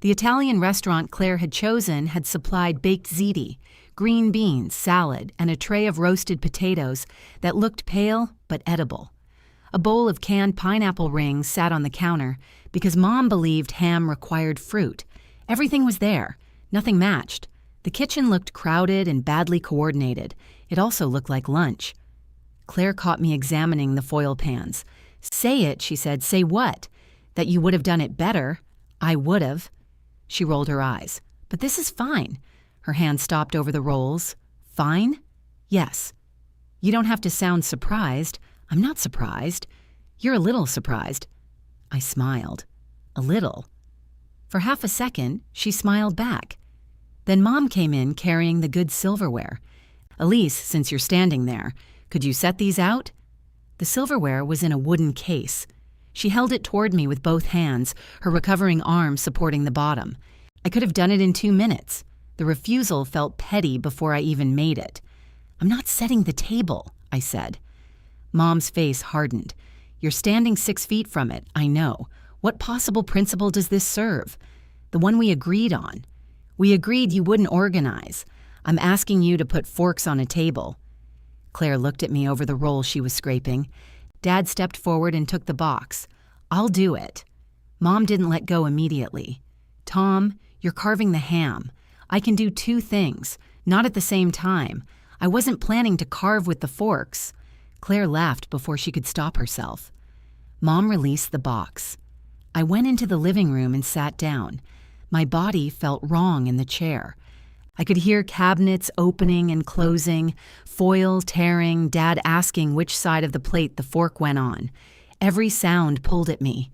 The Italian restaurant Claire had chosen had supplied baked ziti, green beans, salad, and a tray of roasted potatoes that looked pale but edible. A bowl of canned pineapple rings sat on the counter because Mom believed ham required fruit. Everything was there. Nothing matched. The kitchen looked crowded and badly coordinated. It also looked like lunch. Claire caught me examining the foil pans. "Say it," she said. "Say what?" "That you would have done it better." "I would have." She rolled her eyes. "But this is fine." Her hand stopped over the rolls. "Fine?" "Yes." "You don't have to sound surprised." "I'm not surprised." "You're a little surprised." I smiled. "A little." For half a second, she smiled back. Then Mom came in carrying the good silverware. Elise, since you're standing there, could you set these out? The silverware was in a wooden case. She held it toward me with both hands, her recovering arm supporting the bottom. I could have done it in 2 minutes. The refusal felt petty before I even made it. I'm not setting the table, I said. Mom's face hardened. You're standing 6 feet from it, I know. What possible principle does this serve? The one we agreed on. We agreed you wouldn't organize. I'm asking you to put forks on a table. Claire looked at me over the roll she was scraping. Dad stepped forward and took the box. I'll do it. Mom didn't let go immediately. Tom, you're carving the ham. I can do 2 things, not at the same time. I wasn't planning to carve with the forks. Claire laughed before she could stop herself. Mom released the box. I went into the living room and sat down. My body felt wrong in the chair. I could hear cabinets opening and closing, foil tearing, Dad asking which side of the plate the fork went on. Every sound pulled at me.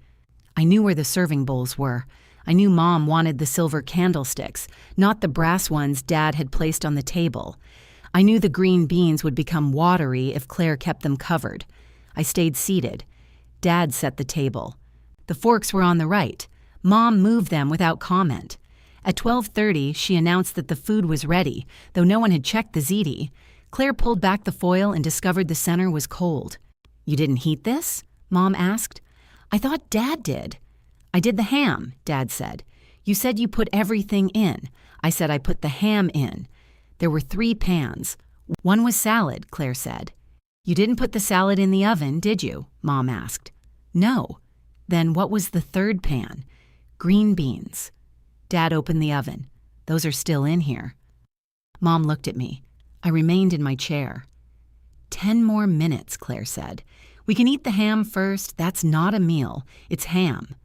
I knew where the serving bowls were. I knew Mom wanted the silver candlesticks, not the brass ones Dad had placed on the table. I knew the green beans would become watery if Claire kept them covered. I stayed seated. Dad set the table. The forks were on the right. Mom moved them without comment. At 12:30, she announced that the food was ready, though no one had checked the ziti. Claire pulled back the foil and discovered the center was cold. You didn't heat this? Mom asked. I thought Dad did. I did the ham, Dad said. You said you put everything in. I said I put the ham in. There were 3 pans. One was salad, Claire said. You didn't put the salad in the oven, did you? Mom asked. No. Then what was the 3rd pan? Green beans. Dad opened the oven. Those are still in here. Mom looked at me. I remained in my chair. 10 more minutes, Claire said. We can eat the ham first. That's not a meal. It's ham.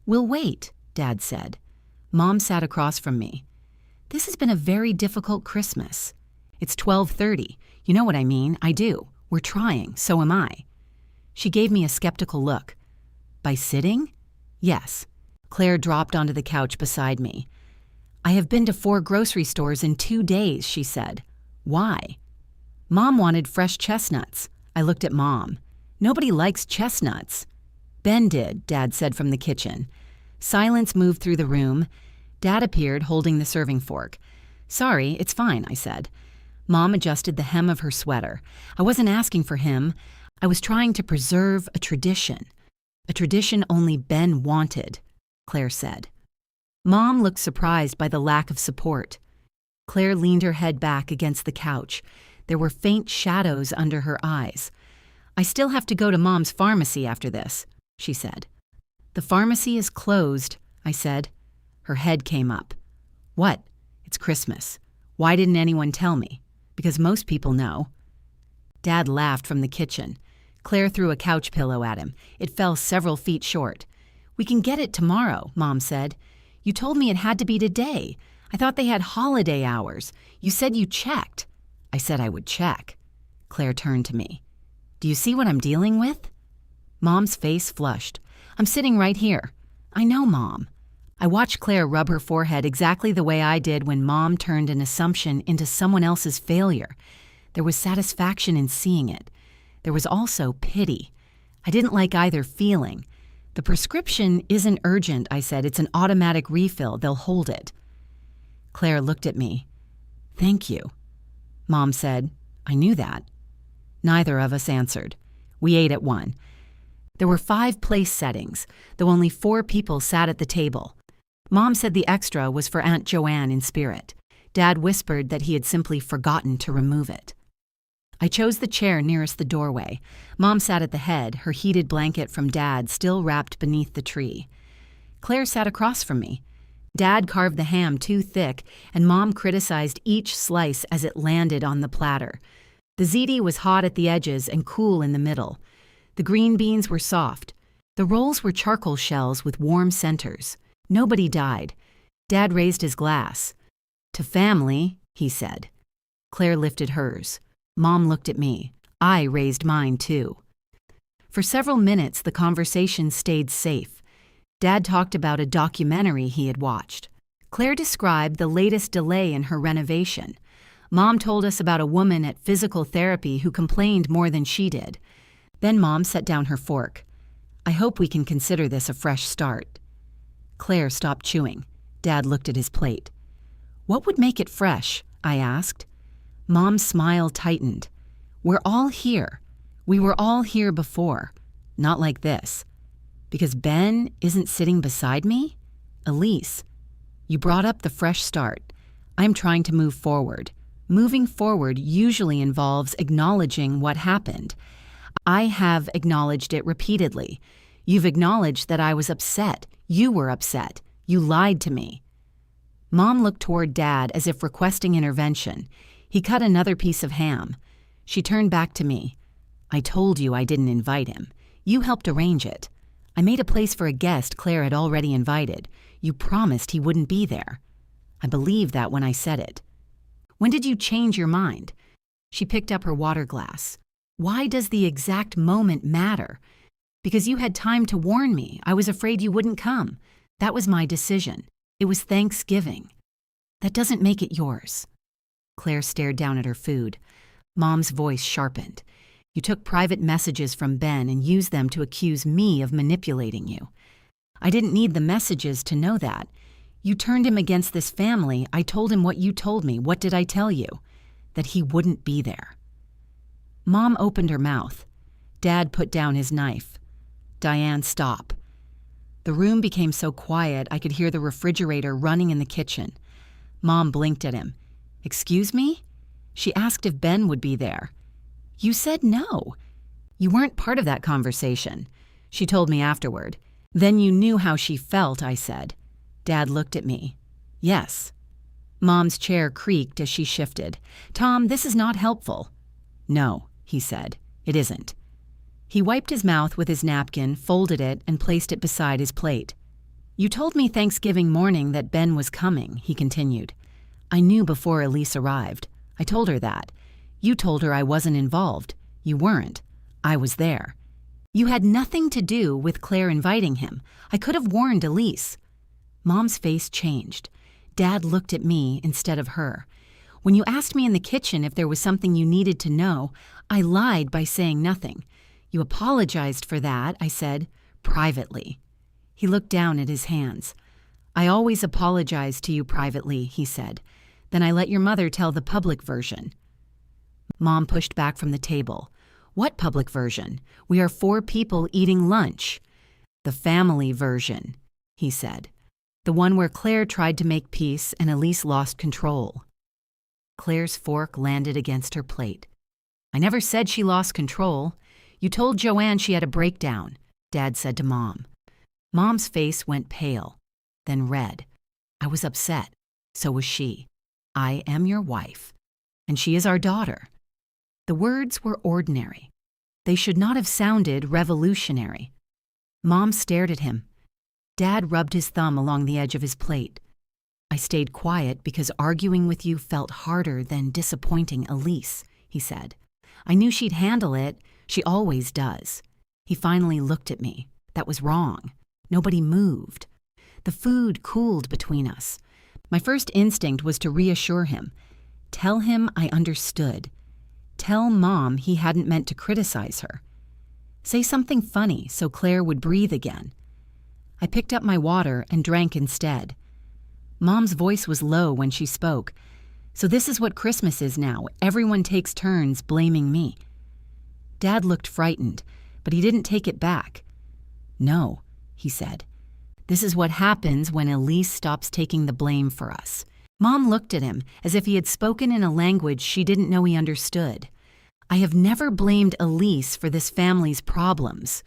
We'll wait, Dad said. Mom sat across from me. This has been a very difficult Christmas. It's 12:30. You know what I mean. I do. We're trying. So am I. She gave me a skeptical look. By sitting? Yes. Claire dropped onto the couch beside me. I have been to 4 grocery stores in 2 days, she said. Why? Mom wanted fresh chestnuts. I looked at Mom. Nobody likes chestnuts. Ben did, Dad said from the kitchen. Silence moved through the room. Dad appeared holding the serving fork. Sorry, it's fine, I said. Mom adjusted the hem of her sweater. I wasn't asking for him. I was trying to preserve a tradition. A tradition only Ben wanted, Claire said. Mom looked surprised by the lack of support. Claire leaned her head back against the couch. There were faint shadows under her eyes. I still have to go to Mom's pharmacy after this, she said. The pharmacy is closed, I said. Her head came up. What? It's Christmas. Why didn't anyone tell me? Because most people know. Dad laughed from the kitchen. Claire threw a couch pillow at him. It fell several feet short. We can get it tomorrow, Mom said. You told me it had to be today. I thought they had holiday hours. You said you checked. I said I would check. Claire turned to me. Do you see what I'm dealing with? Mom's face flushed. I'm sitting right here. I know, Mom. I watched Claire rub her forehead exactly the way I did when Mom turned an assumption into someone else's failure. There was satisfaction in seeing it. There was also pity. I didn't like either feeling. The prescription isn't urgent, I said. It's an automatic refill. They'll hold it. Claire looked at me. Thank you. Mom said, I knew that. Neither of us answered. We ate at 1. There were 5 place settings, though only 4 people sat at the table. Mom said the extra was for Aunt Joanne in spirit. Dad whispered that he had simply forgotten to remove it. I chose the chair nearest the doorway. Mom sat at the head, her heated blanket from Dad still wrapped beneath the tree. Claire sat across from me. Dad carved the ham too thick, and Mom criticized each slice as it landed on the platter. The ziti was hot at the edges and cool in the middle. The green beans were soft. The rolls were charcoal shells with warm centers. Nobody died. Dad raised his glass. To family, he said. Claire lifted hers. Mom looked at me. I raised mine, too. For several minutes, the conversation stayed safe. Dad talked about a documentary he had watched. Claire described the latest delay in her renovation. Mom told us about a woman at physical therapy who complained more than she did. Then Mom set down her fork. I hope we can consider this a fresh start. Claire stopped chewing. Dad looked at his plate. What would make it fresh? I asked. Mom's smile tightened. We're all here. We were all here before. Not like this. Because Ben isn't sitting beside me? Elise, you brought up the fresh start. I'm trying to move forward. Moving forward usually involves acknowledging what happened. I have acknowledged it repeatedly. You've acknowledged that I was upset. You were upset. You lied to me. Mom looked toward Dad as if requesting intervention. He cut another piece of ham. She turned back to me. I told you I didn't invite him. You helped arrange it. I made a place for a guest Claire had already invited. You promised he wouldn't be there. I believed that when I said it. When did you change your mind? She picked up her water glass. Why does the exact moment matter? Because you had time to warn me. I was afraid you wouldn't come. That was my decision. It was Thanksgiving. That doesn't make it yours. Claire stared down at her food. Mom's voice sharpened. You took private messages from Ben and used them to accuse me of manipulating you. I didn't need the messages to know that. You turned him against this family. I told him what you told me. What did I tell you? That he wouldn't be there. Mom opened her mouth. Dad put down his knife. Diane, stop. The room became so quiet I could hear the refrigerator running in the kitchen. Mom blinked at him. Excuse me? She asked if Ben would be there. You said no. You weren't part of that conversation. She told me afterward. Then you knew how she felt, I said. Dad looked at me. Yes. Mom's chair creaked as she shifted. Tom, this is not helpful. No, he said. It isn't. He wiped his mouth with his napkin, folded it, and placed it beside his plate. You told me Thanksgiving morning that Ben was coming, he continued. I knew before Elise arrived. I told her that. You told her I wasn't involved. You weren't. I was there. You had nothing to do with Claire inviting him. I could have warned Elise. Mom's face changed. Dad looked at me instead of her. When you asked me in the kitchen if there was something you needed to know, I lied by saying nothing. You apologized for that, I said, privately. He looked down at his hands. I always apologize to you privately, he said. Then I let your mother tell the public version. Mom pushed back from the table. What public version? We are 4 people eating lunch. The family version, he said. The one where Claire tried to make peace and Elise lost control. Claire's fork landed against her plate. I never said she lost control. You told Joanne she had a breakdown, Dad said to Mom. Mom's face went pale, then red. I was upset. So was she. I am your wife, and she is our daughter. The words were ordinary. They should not have sounded revolutionary. Mom stared at him. Dad rubbed his thumb along the edge of his plate. I stayed quiet because arguing with you felt harder than disappointing Elise, he said. I knew she'd handle it. She always does. He finally looked at me. That was wrong. Nobody moved. The food cooled between us. My first instinct was to reassure him. Tell him I understood. Tell Mom he hadn't meant to criticize her. Say something funny so Claire would breathe again. I picked up my water and drank instead. Mom's voice was low when she spoke. So this is what Christmas is now. Everyone takes turns blaming me. Dad looked frightened, but he didn't take it back. No, he said. This is what happens when Elise stops taking the blame for us. Mom looked at him as if he had spoken in a language she didn't know he understood. I have never blamed Elise for this family's problems.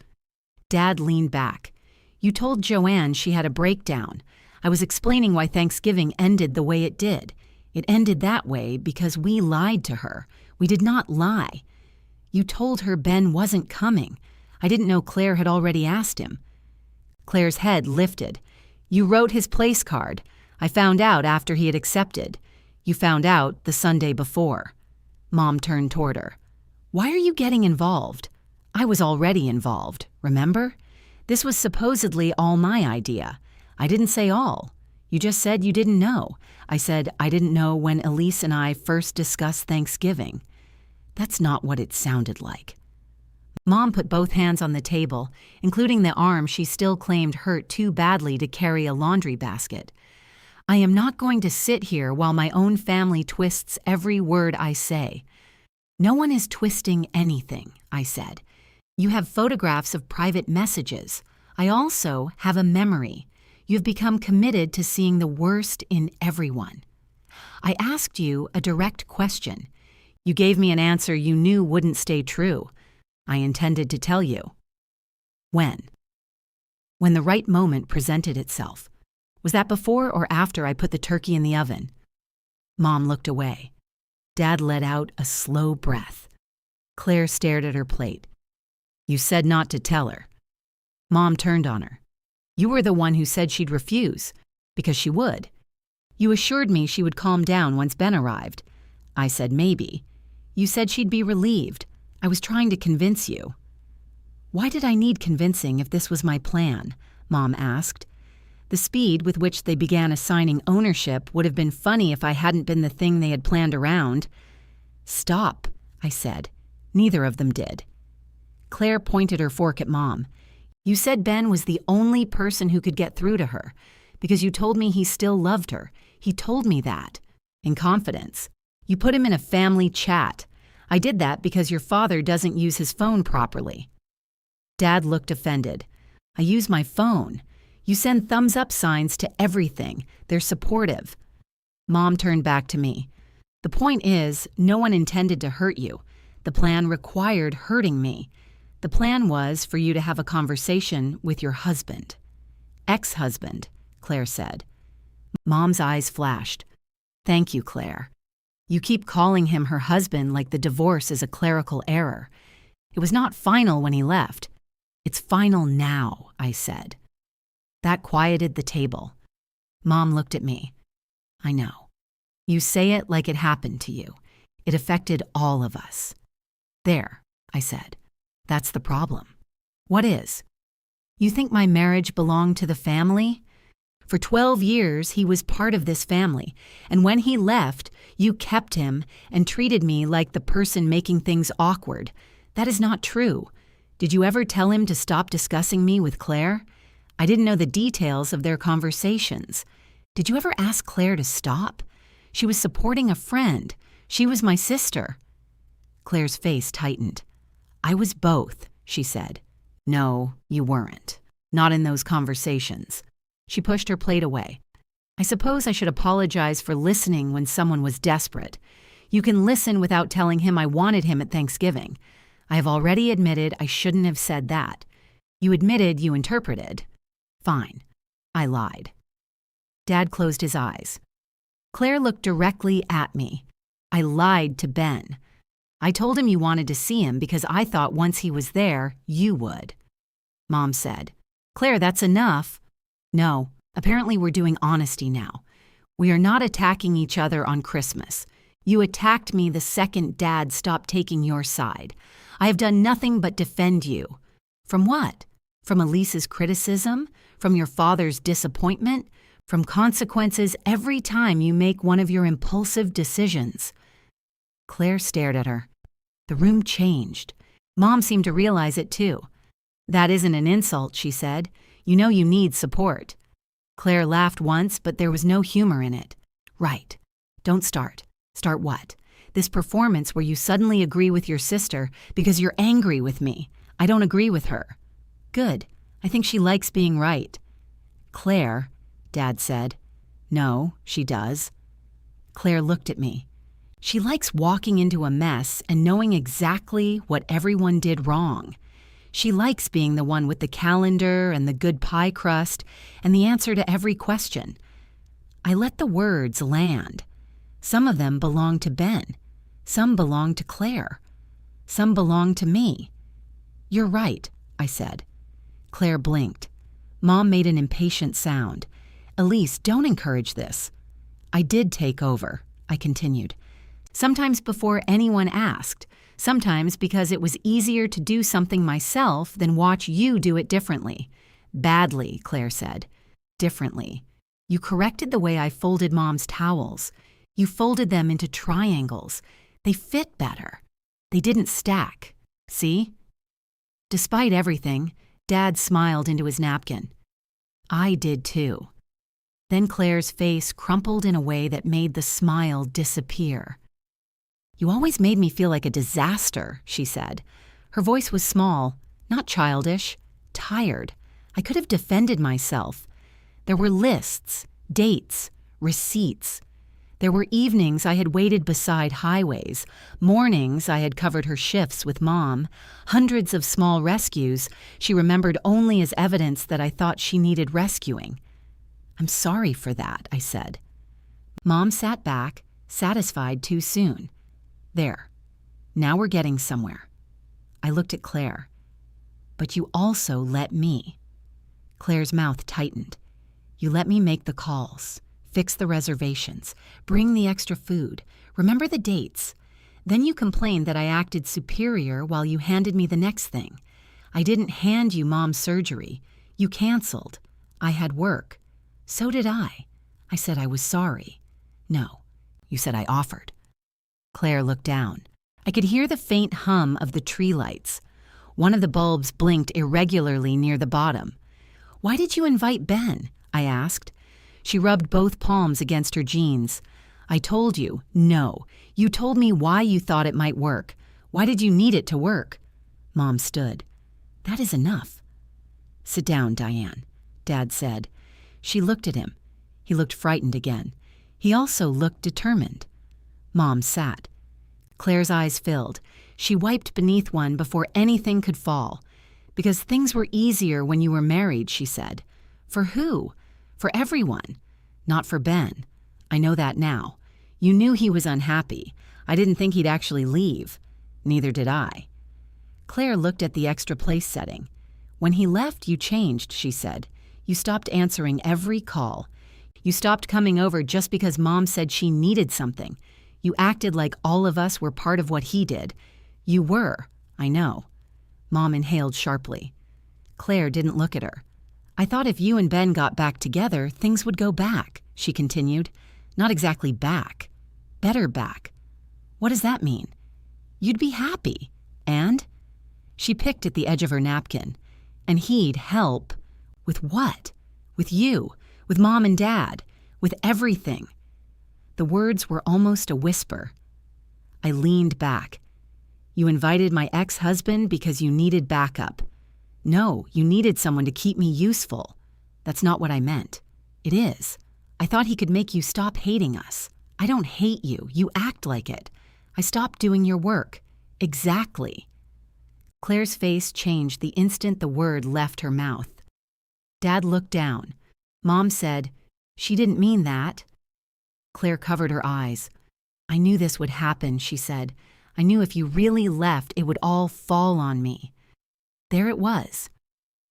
Dad leaned back. You told Joanne she had a breakdown. I was explaining why Thanksgiving ended the way it did. It ended that way because we lied to her. We did not lie. You told her Ben wasn't coming. I didn't know Claire had already asked him. Claire's head lifted. You wrote his place card. I found out after he had accepted. You found out the Sunday before. Mom turned toward her. Why are you getting involved? I was already involved, remember? This was supposedly all my idea. I didn't say all. You just said you didn't know. I said I didn't know when Elise and I first discussed Thanksgiving. That's not what it sounded like. Mom put both hands on the table, including the arm she still claimed hurt too badly to carry a laundry basket. I am not going to sit here while my own family twists every word I say. No one is twisting anything, I said. You have photographs of private messages. I also have a memory. You've become committed to seeing the worst in everyone. I asked you a direct question. You gave me an answer you knew wouldn't stay true. I intended to tell you. When? When the right moment presented itself. Was that before or after I put the turkey in the oven? Mom looked away. Dad let out a slow breath. Claire stared at her plate. You said not to tell her. Mom turned on her. You were the one who said she'd refuse, because she would. You assured me she would calm down once Ben arrived. I said maybe. You said she'd be relieved. I was trying to convince you. Why did I need convincing if this was my plan? Mom asked. The speed with which they began assigning ownership would have been funny if I hadn't been the thing they had planned around. Stop, I said. Neither of them did. Claire pointed her fork at Mom. You said Ben was the only person who could get through to her, because you told me he still loved her. He told me that. In confidence. You put him in a family chat. I did that because your father doesn't use his phone properly. Dad looked offended. I use my phone. You send thumbs-up signs to everything. They're supportive. Mom turned back to me. The point is, no one intended to hurt you. The plan required hurting me. The plan was for you to have a conversation with your husband. Ex-husband, Claire said. Mom's eyes flashed. Thank you, Claire. You keep calling him her husband like the divorce is a clerical error. It was not final when he left. It's final now, I said. That quieted the table. Mom looked at me. I know. You say it like it happened to you. It affected all of us. There, I said. That's the problem. What is? You think my marriage belonged to the family? For 12 years, he was part of this family, and when he left, you kept him and treated me like the person making things awkward. That is not true. Did you ever tell him to stop discussing me with Claire? I didn't know the details of their conversations. Did you ever ask Claire to stop? She was supporting a friend. She was my sister. Claire's face tightened. I was both, she said. No, you weren't. Not in those conversations. She pushed her plate away. I suppose I should apologize for listening when someone was desperate. You can listen without telling him I wanted him at Thanksgiving. I have already admitted I shouldn't have said that. You admitted you interpreted. Fine. I lied. Dad closed his eyes. Claire looked directly at me. I lied to Ben. I told him you wanted to see him because I thought once he was there, you would. Mom said, Claire, that's enough. No, apparently we're doing honesty now. We are not attacking each other on Christmas. You attacked me the second Dad stopped taking your side. I have done nothing but defend you. From what? From Elise's criticism? From your father's disappointment? From consequences every time you make one of your impulsive decisions? Claire stared at her. The room changed. Mom seemed to realize it too. That isn't an insult, she said. You know you need support. Claire laughed once, but there was no humor in it. Right. Don't start. Start what? This performance where you suddenly agree with your sister because you're angry with me. I don't agree with her. Good. I think she likes being right. Claire, Dad said. No, she does. Claire looked at me. She likes walking into a mess and knowing exactly what everyone did wrong. She likes being the one with the calendar and the good pie crust and the answer to every question. I let the words land. Some of them belong to Ben. Some belong to Claire. Some belong to me. You're right, I said. Claire blinked. Mom made an impatient sound. Elise, don't encourage this. I did take over, I continued. Sometimes before anyone asked. Sometimes because it was easier to do something myself than watch you do it differently. Badly, Claire said. Differently. You corrected the way I folded Mom's towels. You folded them into triangles. They fit better. They didn't stack. See? Despite everything, Dad smiled into his napkin. I did too. Then Claire's face crumpled in a way that made the smile disappear. You always made me feel like a disaster, she said. Her voice was small, not childish, tired. I could have defended myself. There were lists, dates, receipts. There were evenings I had waited beside highways, mornings I had covered her shifts with Mom, hundreds of small rescues she remembered only as evidence that I thought she needed rescuing. I'm sorry for that, I said. Mom sat back, satisfied too soon. There. Now we're getting somewhere. I looked at Claire. But you also let me. Claire's mouth tightened. You let me make the calls, fix the reservations, bring the extra food, remember the dates. Then you complained that I acted superior while you handed me the next thing. I didn't hand you Mom's surgery. You canceled. I had work. So did I. I said I was sorry. No, you said I offered. Claire looked down. I could hear the faint hum of the tree lights. One of the bulbs blinked irregularly near the bottom. Why did you invite Ben? I asked. She rubbed both palms against her jeans. I told you, no. You told me why you thought it might work. Why did you need it to work? Mom stood. That is enough. Sit down, Diane, Dad said. She looked at him. He looked frightened again. He also looked determined. Mom sat. Claire's eyes filled. She wiped beneath one before anything could fall. Because things were easier when you were married, she said. For who? For everyone. Not for Ben. I know that now. You knew he was unhappy. I didn't think he'd actually leave. Neither did I. Claire looked at the extra place setting. When he left, you changed, she said. You stopped answering every call. You stopped coming over just because Mom said she needed something. You acted like all of us were part of what he did. You were, I know. Mom inhaled sharply. Claire didn't look at her. I thought if you and Ben got back together, things would go back, she continued. Not exactly back. Better back. What does that mean? You'd be happy. And? She picked at the edge of her napkin. And he'd help. With what? With you. With Mom and Dad. With everything. The words were almost a whisper. I leaned back. You invited my ex-husband because you needed backup. No, you needed someone to keep me useful. That's not what I meant. It is. I thought he could make you stop hating us. I don't hate you. You act like it. I stopped doing your work. Exactly. Claire's face changed the instant the word left her mouth. Dad looked down. Mom said, She didn't mean that. Claire covered her eyes. I knew this would happen, she said. I knew if you really left, it would all fall on me. There it was.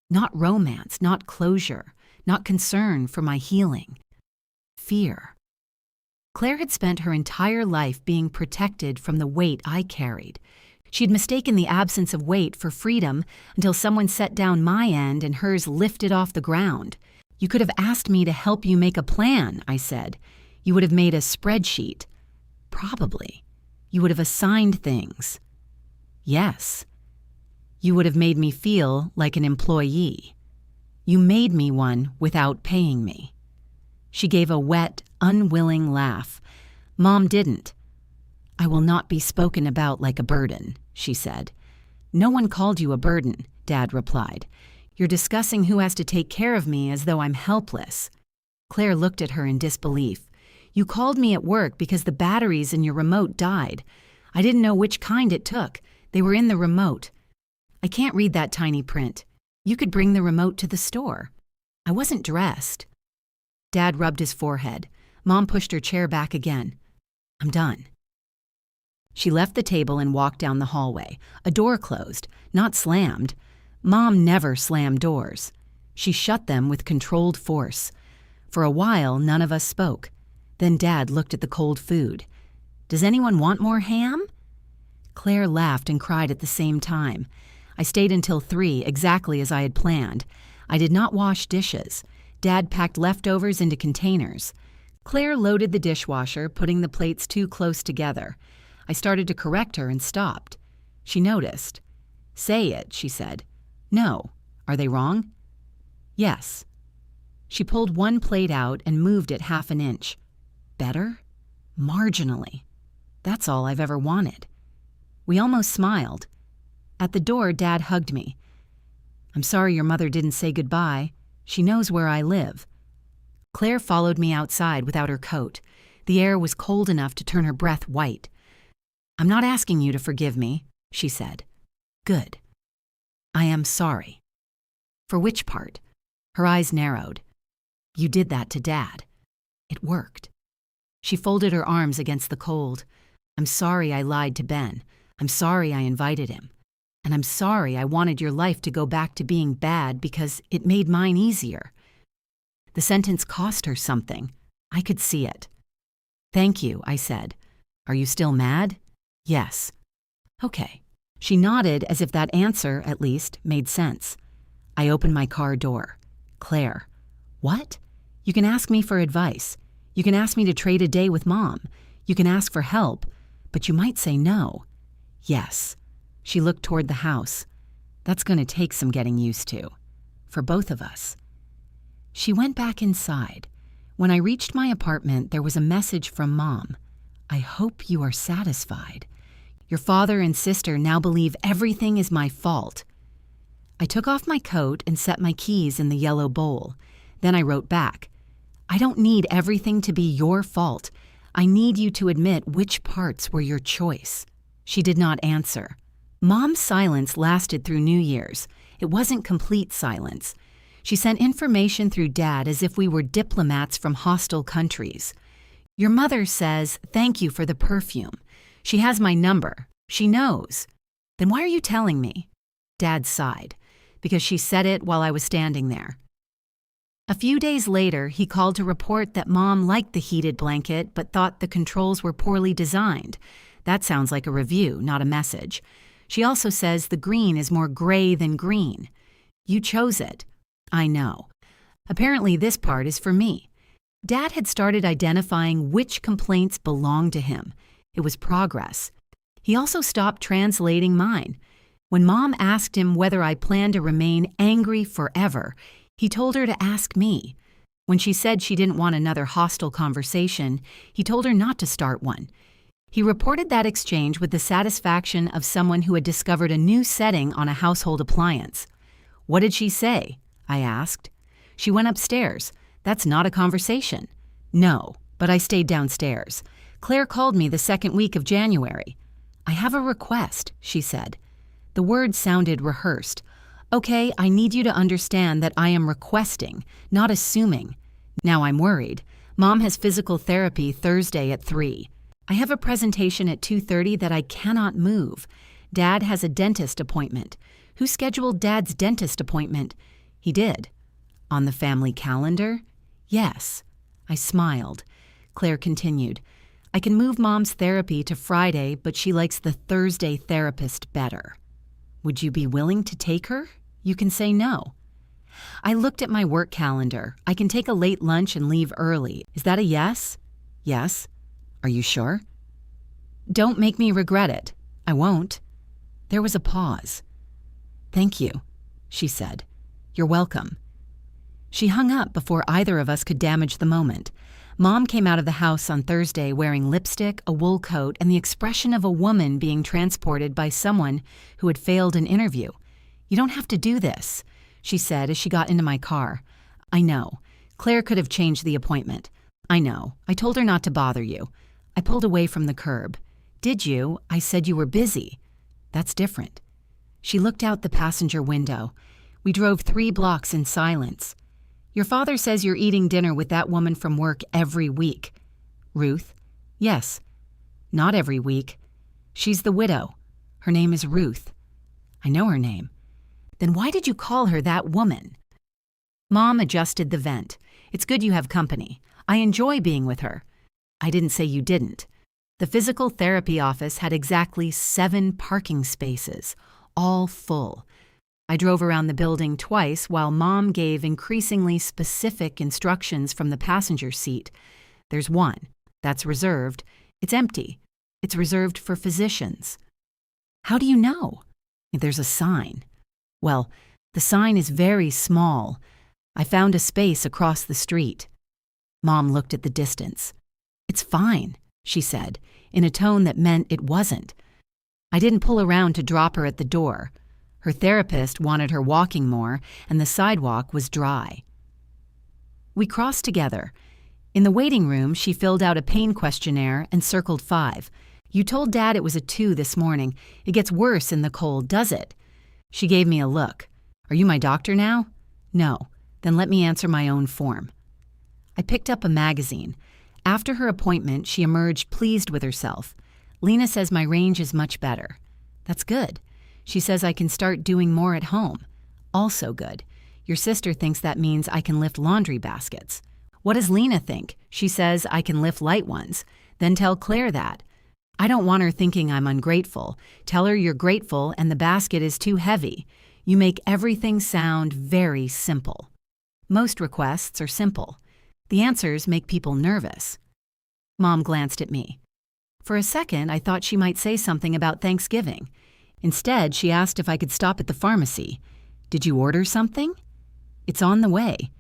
Not romance, not closure, not concern for my healing. Fear. Claire had spent her entire life being protected from the weight I carried. She'd mistaken the absence of weight for freedom until someone set down my end and hers lifted off the ground. You could have asked me to help you make a plan, I said. You would have made a spreadsheet. Probably. You would have assigned things. Yes. You would have made me feel like an employee. You made me one without paying me. She gave a wet, unwilling laugh. Mom didn't. I will not be spoken about like a burden, she said. No one called you a burden, Dad replied. You're discussing who has to take care of me as though I'm helpless. Claire looked at her in disbelief. You called me at work because the batteries in your remote died. I didn't know which kind it took. They were in the remote. I can't read that tiny print. You could bring the remote to the store. I wasn't dressed. Dad rubbed his forehead. Mom pushed her chair back again. I'm done. She left the table and walked down the hallway. A door closed, not slammed. Mom never slammed doors. She shut them with controlled force. For a while, none of us spoke. Then Dad looked at the cold food. Does anyone want more ham? Claire laughed and cried at the same time. I stayed until 3, exactly as I had planned. I did not wash dishes. Dad packed leftovers into containers. Claire loaded the dishwasher, putting the plates too close together. I started to correct her and stopped. She noticed. "Say it," she said. "No. Are they wrong?" "Yes." She pulled one plate out and moved it half an inch. Better? Marginally. That's all I've ever wanted. We almost smiled. At the door, Dad hugged me. "I'm sorry your mother didn't say goodbye. She knows where I live." Claire followed me outside without her coat. The air was cold enough to turn her breath white. "I'm not asking you to forgive me," she said. "Good. I am sorry." "For which part?" Her eyes narrowed. "You did that to Dad. It worked." She folded her arms against the cold. "I'm sorry I lied to Ben. I'm sorry I invited him. And I'm sorry I wanted your life to go back to being bad because it made mine easier." The sentence cost her something. I could see it. "Thank you," I said. "Are you still mad?" "Yes." "Okay." She nodded as if that answer, at least, made sense. I opened my car door. "Claire." "What?" "You can ask me for advice. You can ask me to trade a day with Mom. You can ask for help, but you might say no." "Yes." She looked toward the house. "That's going to take some getting used to. For both of us." She went back inside. When I reached my apartment, there was a message from Mom. "I hope you are satisfied. Your father and sister now believe everything is my fault." I took off my coat and set my keys in the yellow bowl. Then I wrote back, "I don't need everything to be your fault. I need you to admit which parts were your choice." She did not answer. Mom's silence lasted through New Year's. It wasn't complete silence. She sent information through Dad as if we were diplomats from hostile countries. "Your mother says thank you for the perfume. She has my number. She knows." "Then why are you telling me?" Dad sighed. "Because she said it while I was standing there." A few days later, he called to report that Mom liked the heated blanket but thought the controls were poorly designed. That sounds like a review, not a message. She also says the green is more gray than green. "You chose it." "I know." Apparently this part is for me. Dad had started identifying which complaints belonged to him. It was progress. He also stopped translating mine. When Mom asked him whether I planned to remain angry forever, he told her to ask me. When she said she didn't want another hostile conversation, he told her not to start one. He reported that exchange with the satisfaction of someone who had discovered a new setting on a household appliance. "What did she say?" I asked. "She went upstairs. That's not a conversation." "No, but I stayed downstairs. Claire called me the second week of January." "I have a request," she said. The words sounded rehearsed. "Okay, I need you to understand that I am requesting, not assuming." Now I'm worried. Mom has physical therapy Thursday at 3. I have a presentation at 2:30 that I cannot move. Dad has a dentist appointment. Who scheduled Dad's dentist appointment? He did. On the family calendar? Yes. I smiled. Claire continued. "I can move Mom's therapy to Friday, but she likes the Thursday therapist better. Would you be willing to take her? You can say no." I looked at my work calendar. I can take a late lunch and leave early. Is that a yes? Yes. Are you sure? Don't make me regret it. I won't. There was a pause. "Thank you," she said. "You're welcome." She hung up before either of us could damage the moment. Mom came out of the house on Thursday wearing lipstick, a wool coat, and the expression of a woman being transported by someone who had failed an interview. "You don't have to do this," she said as she got into my car. "I know. Claire could have changed the appointment. I know. I told her not to bother you." I pulled away from the curb. "Did you? I said you were busy." "That's different." She looked out the passenger window. We drove 3 blocks in silence. "Your father says you're eating dinner with that woman from work every week." "Ruth?" "Yes." "Not every week. She's the widow. Her name is Ruth." "I know her name." "Then why did you call her that woman?" Mom adjusted the vent. "It's good you have company. I enjoy being with her." "I didn't say you didn't." The physical therapy office had exactly 7 parking spaces, all full. I drove around the building twice while Mom gave increasingly specific instructions from the passenger seat. There's one. That's reserved. It's empty. It's reserved for physicians. How do you know? There's a sign. Well, the sign is very small. I found a space across the street. Mom looked at the distance. It's fine, she said, in a tone that meant it wasn't. I didn't pull around to drop her at the door. Her therapist wanted her walking more, and the sidewalk was dry. We crossed together. In the waiting room, she filled out a pain questionnaire and circled 5. You told Dad it was a 2 this morning. It gets worse in the cold, does it? She gave me a look. Are you my doctor now? No. Then let me answer my own form. I picked up a magazine. After her appointment, she emerged pleased with herself. Lena says my range is much better. That's good. She says I can start doing more at home. Also good. Your sister thinks that means I can lift laundry baskets. What does Lena think? She says I can lift light ones. Then tell Claire that. I don't want her thinking I'm ungrateful. Tell her you're grateful and the basket is too heavy. You make everything sound very simple. Most requests are simple. The answers make people nervous. Mom glanced at me. For a second, I thought she might say something about Thanksgiving. Instead, she asked if I could stop at the pharmacy. Did you order something? It's on the way.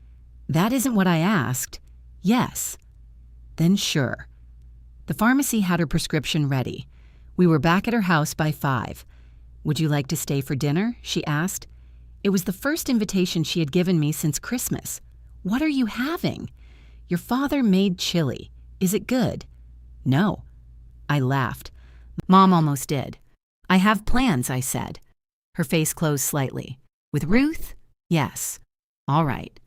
That isn't what I asked. Yes. Then sure. The pharmacy had her prescription ready. We were back at her house by 5. Would you like to stay for dinner? She asked. It was the first invitation she had given me since Christmas. What are you having? Your father made chili. Is it good? No. I laughed. Mom almost did. I have plans, I said. Her face closed slightly. With Ruth? Yes. All right.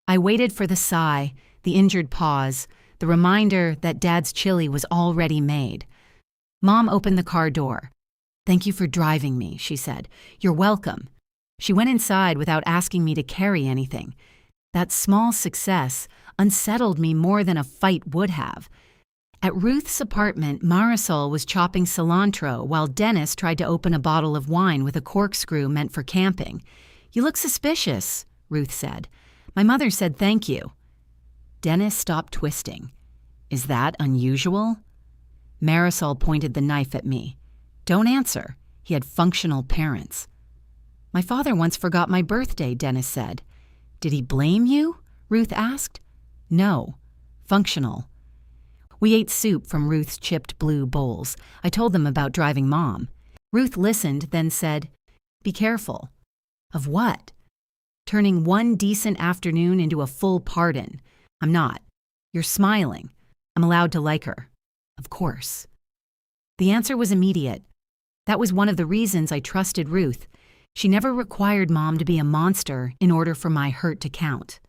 I waited for the sigh, the injured pause, the reminder that Dad's chili was already made. Mom opened the car door. Thank you for driving me, she said. You're welcome. She went inside without asking me to carry anything. That small success unsettled me more than a fight would have. At Ruth's apartment, Marisol was chopping cilantro while Dennis tried to open a bottle of wine with a corkscrew meant for camping. You look suspicious, Ruth said. My mother said thank you. Dennis stopped twisting. Is that unusual? Marisol pointed the knife at me. Don't answer. He had functional parents. My father once forgot my birthday, Dennis said. Did he blame you? Ruth asked. No. Functional. We ate soup from Ruth's chipped blue bowls. I told them about driving Mom. Ruth listened, then said, Be careful. Of what? Turning one decent afternoon into a full pardon. I'm not. You're smiling. I'm allowed to like her. Of course. The answer was immediate. That was one of the reasons I trusted Ruth. She never required Mom to be a monster in order for my hurt to count.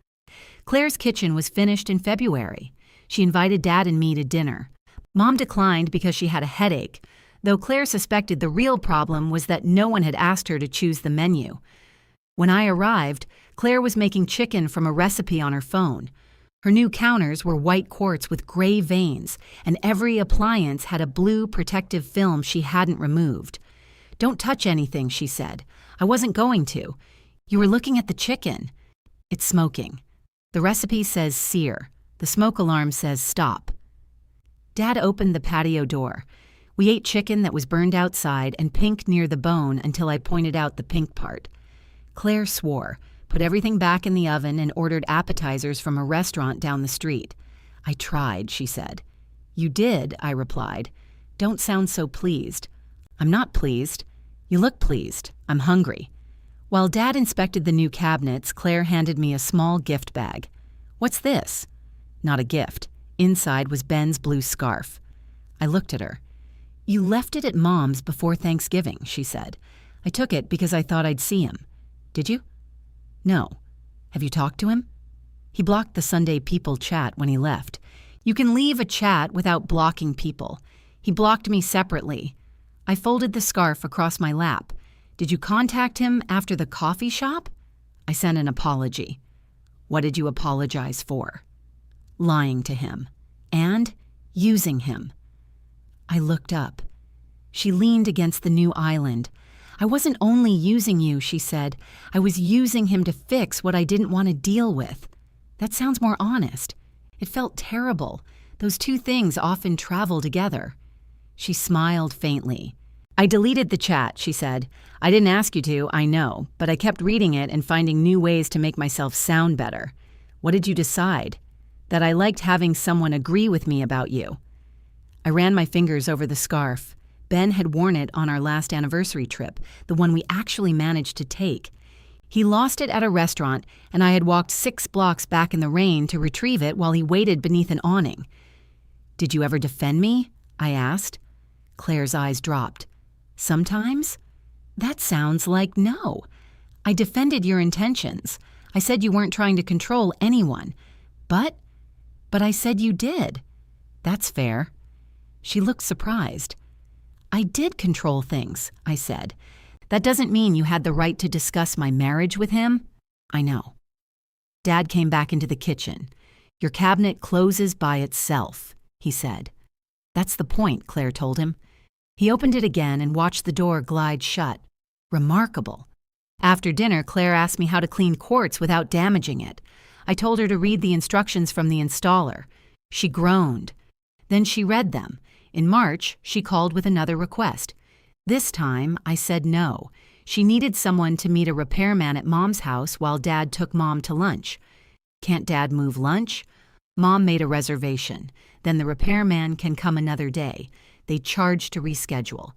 Claire's kitchen was finished in February. She invited Dad and me to dinner. Mom declined because she had a headache, though Claire suspected the real problem was that no one had asked her to choose the menu. When I arrived, Claire was making chicken from a recipe on her phone. Her new counters were white quartz with gray veins, and every appliance had a blue protective film she hadn't removed. Don't touch anything, she said. I wasn't going to. You were looking at the chicken. It's smoking. The recipe says sear. The smoke alarm says stop. Dad opened the patio door. We ate chicken that was burned outside and pink near the bone until I pointed out the pink part. Claire swore, put everything back in the oven and ordered appetizers from a restaurant down the street. I tried, she said. You did, I replied. Don't sound so pleased. I'm not pleased. You look pleased. I'm hungry. While Dad inspected the new cabinets, Claire handed me a small gift bag. What's this? Not a gift. Inside was Ben's blue scarf. I looked at her. You left it at Mom's before Thanksgiving, she said. I took it because I thought I'd see him. Did you? No. Have you talked to him? He blocked the Sunday People chat when he left. You can leave a chat without blocking people. He blocked me separately. I folded the scarf across my lap. Did you contact him after the coffee shop? I sent an apology. What did you apologize for? Lying to him. And using him. I looked up. She leaned against the new island. I wasn't only using you, she said. I was using him to fix what I didn't want to deal with. That sounds more honest. It felt terrible. Those two things often travel together. She smiled faintly. I deleted the chat, she said. I didn't ask you to, I know, but I kept reading it and finding new ways to make myself sound better. What did you decide? That I liked having someone agree with me about you. I ran my fingers over the scarf. Ben had worn it on our last anniversary trip, the one we actually managed to take. He lost it at a restaurant, and I had walked 6 blocks back in the rain to retrieve it while he waited beneath an awning. Did you ever defend me? I asked. Claire's eyes dropped. Sometimes? That sounds like no. I defended your intentions. I said you weren't trying to control anyone. But I said you did. That's fair. She looked surprised. I did control things, I said. That doesn't mean you had the right to discuss my marriage with him. I know. Dad came back into the kitchen. Your cabinet closes by itself, he said. That's the point, Claire told him. He opened it again and watched the door glide shut. Remarkable. After dinner, Claire asked me how to clean quartz without damaging it. I told her to read the instructions from the installer. She groaned. Then she read them. In March, she called with another request. This time, I said no. She needed someone to meet a repairman at Mom's house while Dad took Mom to lunch. Can't Dad move lunch? Mom made a reservation. Then the repairman can come another day. They charge to reschedule.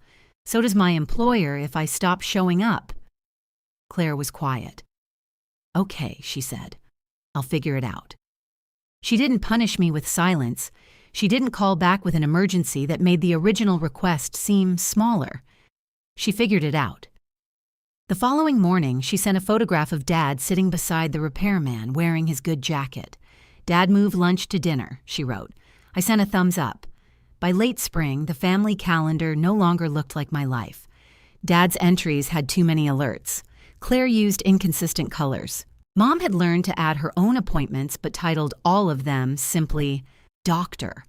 So does my employer if I stop showing up. Claire was quiet. Okay, she said. I'll figure it out. She didn't punish me with silence. She didn't call back with an emergency that made the original request seem smaller. She figured it out. The following morning, she sent a photograph of Dad sitting beside the repairman wearing his good jacket. Dad moved lunch to dinner, she wrote. I sent a thumbs up. By late spring, the family calendar no longer looked like my life. Dad's entries had too many alerts. Claire used inconsistent colors. Mom had learned to add her own appointments but titled all of them simply doctor,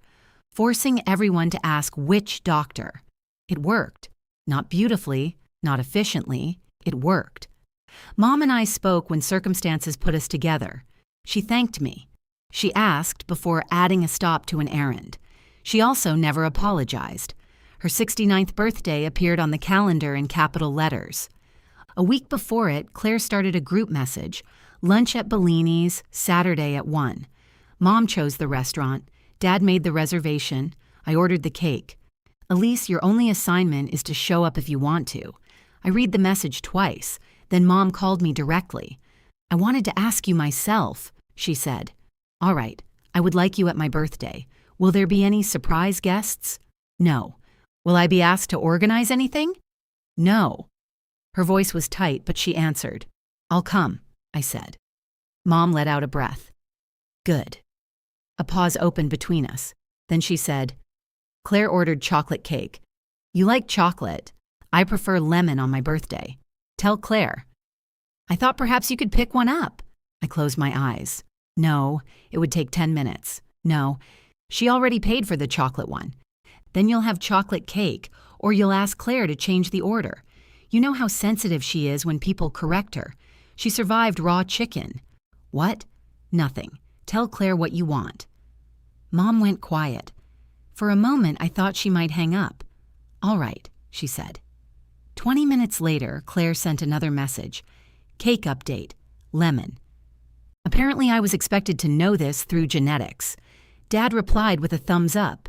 forcing everyone to ask which doctor. It worked. Not beautifully, not efficiently. It worked. Mom and I spoke when circumstances put us together. She thanked me. She asked before adding a stop to an errand. She also never apologized. Her 69th birthday appeared on the calendar in capital letters. A week before it, Claire started a group message. Lunch at Bellini's, Saturday at 1. Mom chose the restaurant. Dad made the reservation. I ordered the cake. Elise, your only assignment is to show up if you want to. I read the message twice. Then Mom called me directly. I wanted to ask you myself, she said. All right, I would like you at my birthday. Will there be any surprise guests? No. Will I be asked to organize anything? No. Her voice was tight, but she answered. I'll come, I said. Mom let out a breath. Good. A pause opened between us. Then she said, Claire ordered chocolate cake. You like chocolate. I prefer lemon on my birthday. Tell Claire. I thought perhaps you could pick one up. I closed my eyes. No, it would take 10 minutes. No, she already paid for the chocolate one. Then you'll have chocolate cake, or you'll ask Claire to change the order. You know how sensitive she is when people correct her. She survived raw chicken. What? Nothing. Tell Claire what you want. Mom went quiet. For a moment, I thought she might hang up. All right, she said. 20 minutes later, Claire sent another message. Cake update. Lemon. Apparently, I was expected to know this through genetics. Dad replied with a thumbs up.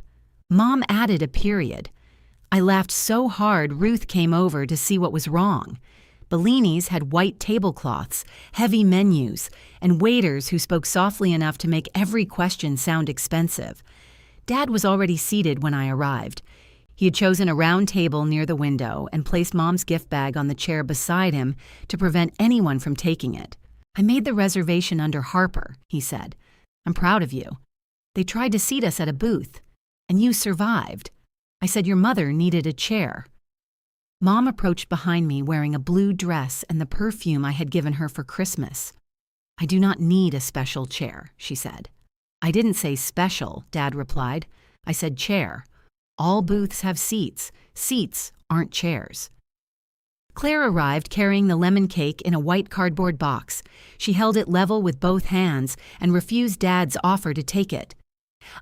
Mom added a period. I laughed so hard Ruth came over to see what was wrong. Bellini's had white tablecloths, heavy menus, and waiters who spoke softly enough to make every question sound expensive. Dad was already seated when I arrived. He had chosen a round table near the window and placed Mom's gift bag on the chair beside him to prevent anyone from taking it. I made the reservation under Harper, he said. I'm proud of you. They tried to seat us at a booth, and you survived. I said your mother needed a chair. Mom approached behind me wearing a blue dress and the perfume I had given her for Christmas. I do not need a special chair, she said. I didn't say special, Dad replied. I said chair. All booths have seats. Seats aren't chairs. Claire arrived carrying the lemon cake in a white cardboard box. She held it level with both hands and refused Dad's offer to take it.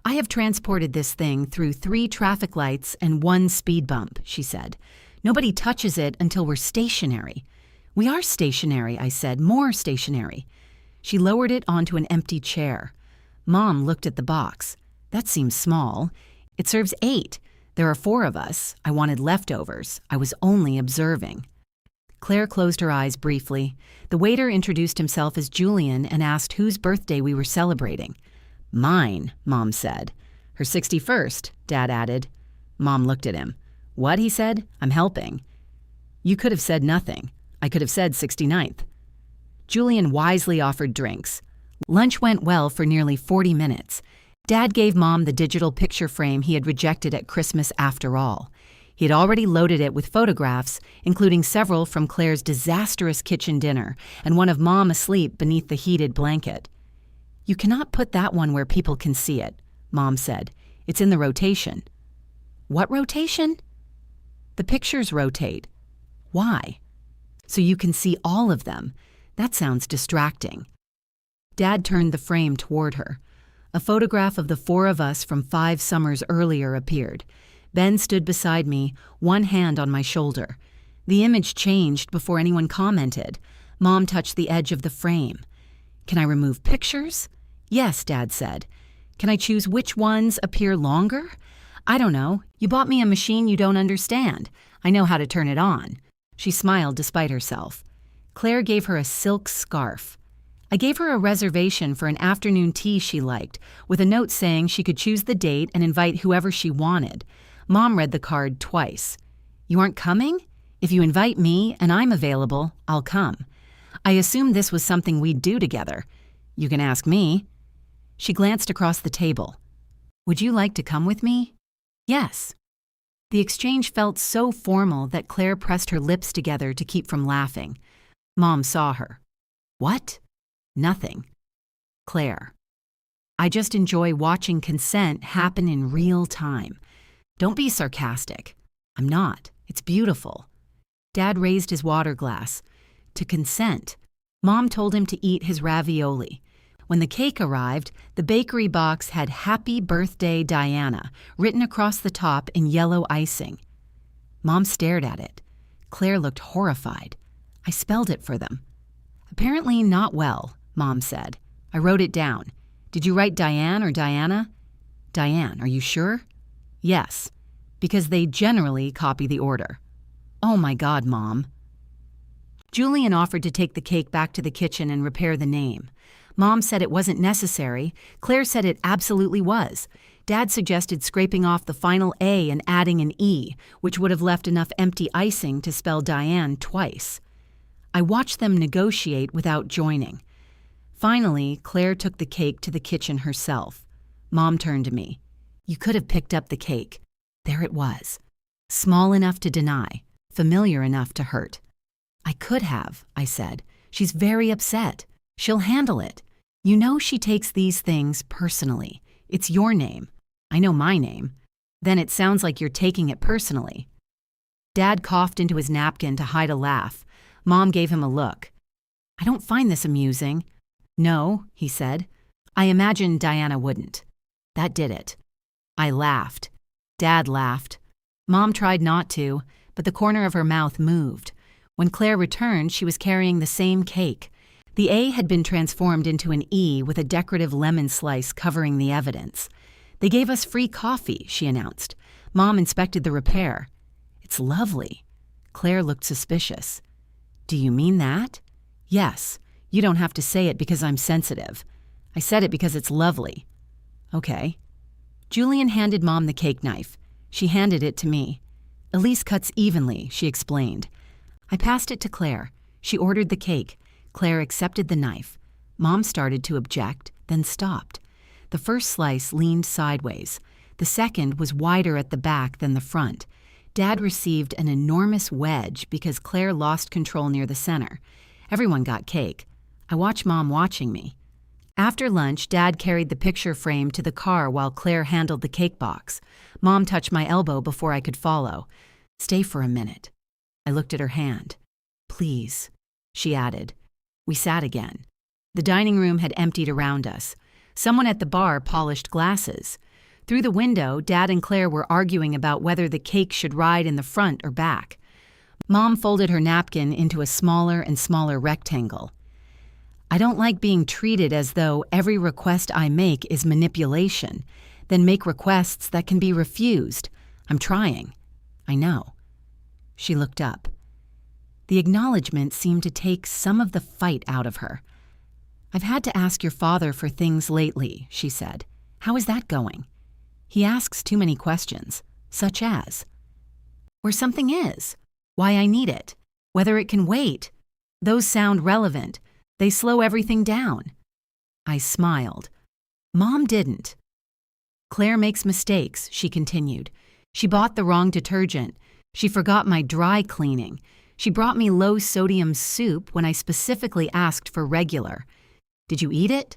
"I have transported this thing through 3 traffic lights and 1 speed bump," she said. "Nobody touches it until we're stationary." "We are stationary," I said, "more stationary." She lowered it onto an empty chair. Mom looked at the box. "That seems small. It serves 8. There are 4 of us. I wanted leftovers. I was only observing." Claire closed her eyes briefly. The waiter introduced himself as Julian and asked whose birthday we were celebrating. "Mine," Mom said. "Her 61st, Dad added. Mom looked at him. "What?" he said. "I'm helping." "You could have said nothing. I could have said 69th. Julian wisely offered drinks. Lunch went well for nearly 40 minutes. Dad gave Mom the digital picture frame he had rejected at Christmas after all. He had already loaded it with photographs, including several from Claire's disastrous kitchen dinner and one of Mom asleep beneath the heated blanket. "You cannot put that one where people can see it," Mom said. "It's in the rotation." "What rotation?" "The pictures rotate." "Why?" "So you can see all of them. That sounds distracting." Dad turned the frame toward her. A photograph of the 4 of us from 5 summers earlier appeared. Ben stood beside me, one hand on my shoulder. The image changed before anyone commented. Mom touched the edge of the frame. "Can I remove pictures?" "Yes," Dad said. "Can I choose which ones appear longer?" "I don't know. You bought me a machine you don't understand. I know how to turn it on." She smiled despite herself. Claire gave her a silk scarf. I gave her a reservation for an afternoon tea she liked, with a note saying she could choose the date and invite whoever she wanted. Mom read the card twice. "You aren't coming? If you invite me and I'm available, I'll come. I assumed this was something we'd do together. You can ask me." She glanced across the table. "Would you like to come with me?" "Yes." The exchange felt so formal that Claire pressed her lips together to keep from laughing. Mom saw her. "What?" "Nothing." Claire. "I just enjoy watching consent happen in real time. Don't be sarcastic." "I'm not. It's beautiful." Dad raised his water glass. "To consent." Mom told him to eat his ravioli. When the cake arrived, the bakery box had "Happy Birthday, Diana" written across the top in yellow icing. Mom stared at it. Claire looked horrified. I spelled it for them. "Apparently not well," Mom said. I wrote it down. "Did you write Diane or Diana?" "Diane, are you sure?" "Yes, because they generally copy the order." "Oh my God, Mom." Julian offered to take the cake back to the kitchen and repair the name. Mom said it wasn't necessary. Claire said it absolutely was. Dad suggested scraping off the final A and adding an E, which would have left enough empty icing to spell Diane twice. I watched them negotiate without joining. Finally, Claire took the cake to the kitchen herself. Mom turned to me. "You could have picked up the cake." There it was. Small enough to deny, familiar enough to hurt. "I could have," I said. "She's very upset. She'll handle it. You know she takes these things personally. It's your name. I know my name. Then it sounds like you're taking it personally." Dad coughed into his napkin to hide a laugh. Mom gave him a look. "I don't find this amusing." "No," he said. "I imagined Diana wouldn't." That did it. I laughed. Dad laughed. Mom tried not to, but the corner of her mouth moved. When Claire returned, she was carrying the same cake. The A had been transformed into an E with a decorative lemon slice covering the evidence. "They gave us free coffee," she announced. Mom inspected the repair. "It's lovely." Claire looked suspicious. "Do you mean that?" "Yes. You don't have to say it because I'm sensitive. I said it because it's lovely." "Okay." Julian handed Mom the cake knife. She handed it to me. "Elise cuts evenly," she explained. I passed it to Claire. She ordered the cake. Claire accepted the knife. Mom started to object, then stopped. The first slice leaned sideways. The second was wider at the back than the front. Dad received an enormous wedge because Claire lost control near the center. Everyone got cake. I watched Mom watching me. After lunch, Dad carried the picture frame to the car while Claire handled the cake box. Mom touched my elbow before I could follow. "Stay for a minute." I looked at her hand. Please, she added. We sat again. The dining room had emptied around us. Someone at the bar polished glasses. Through the window, Dad and Claire were arguing about whether the cake should ride in the front or back. Mom folded her napkin into a smaller and smaller rectangle. I don't like being treated as though every request I make is manipulation, then make requests that can be refused. I'm trying. I know. She looked up. The acknowledgement seemed to take some of the fight out of her. I've had to ask your father for things lately, she said. How is that going? He asks too many questions, such as where something is, why I need it, whether it can wait. Those sound relevant. They slow everything down. I smiled. Mom didn't. Claire makes mistakes, she continued. She bought the wrong detergent. She forgot my dry cleaning. She brought me low-sodium soup when I specifically asked for regular. Did you eat it?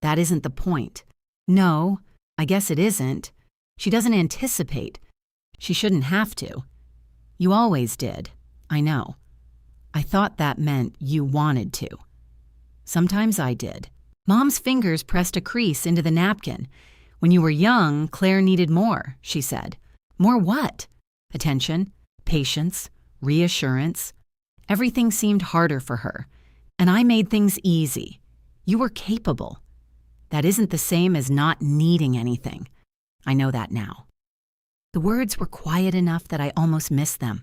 That isn't the point. No, I guess it isn't. She doesn't anticipate. She shouldn't have to. You always did. I know. I thought that meant you wanted to. Sometimes I did. Mom's fingers pressed a crease into the napkin. When you were young, Claire needed more, she said. More what? Attention, patience, reassurance. Everything seemed harder for her. And I made things easy. You were capable. That isn't the same as not needing anything. I know that now. The words were quiet enough that I almost missed them.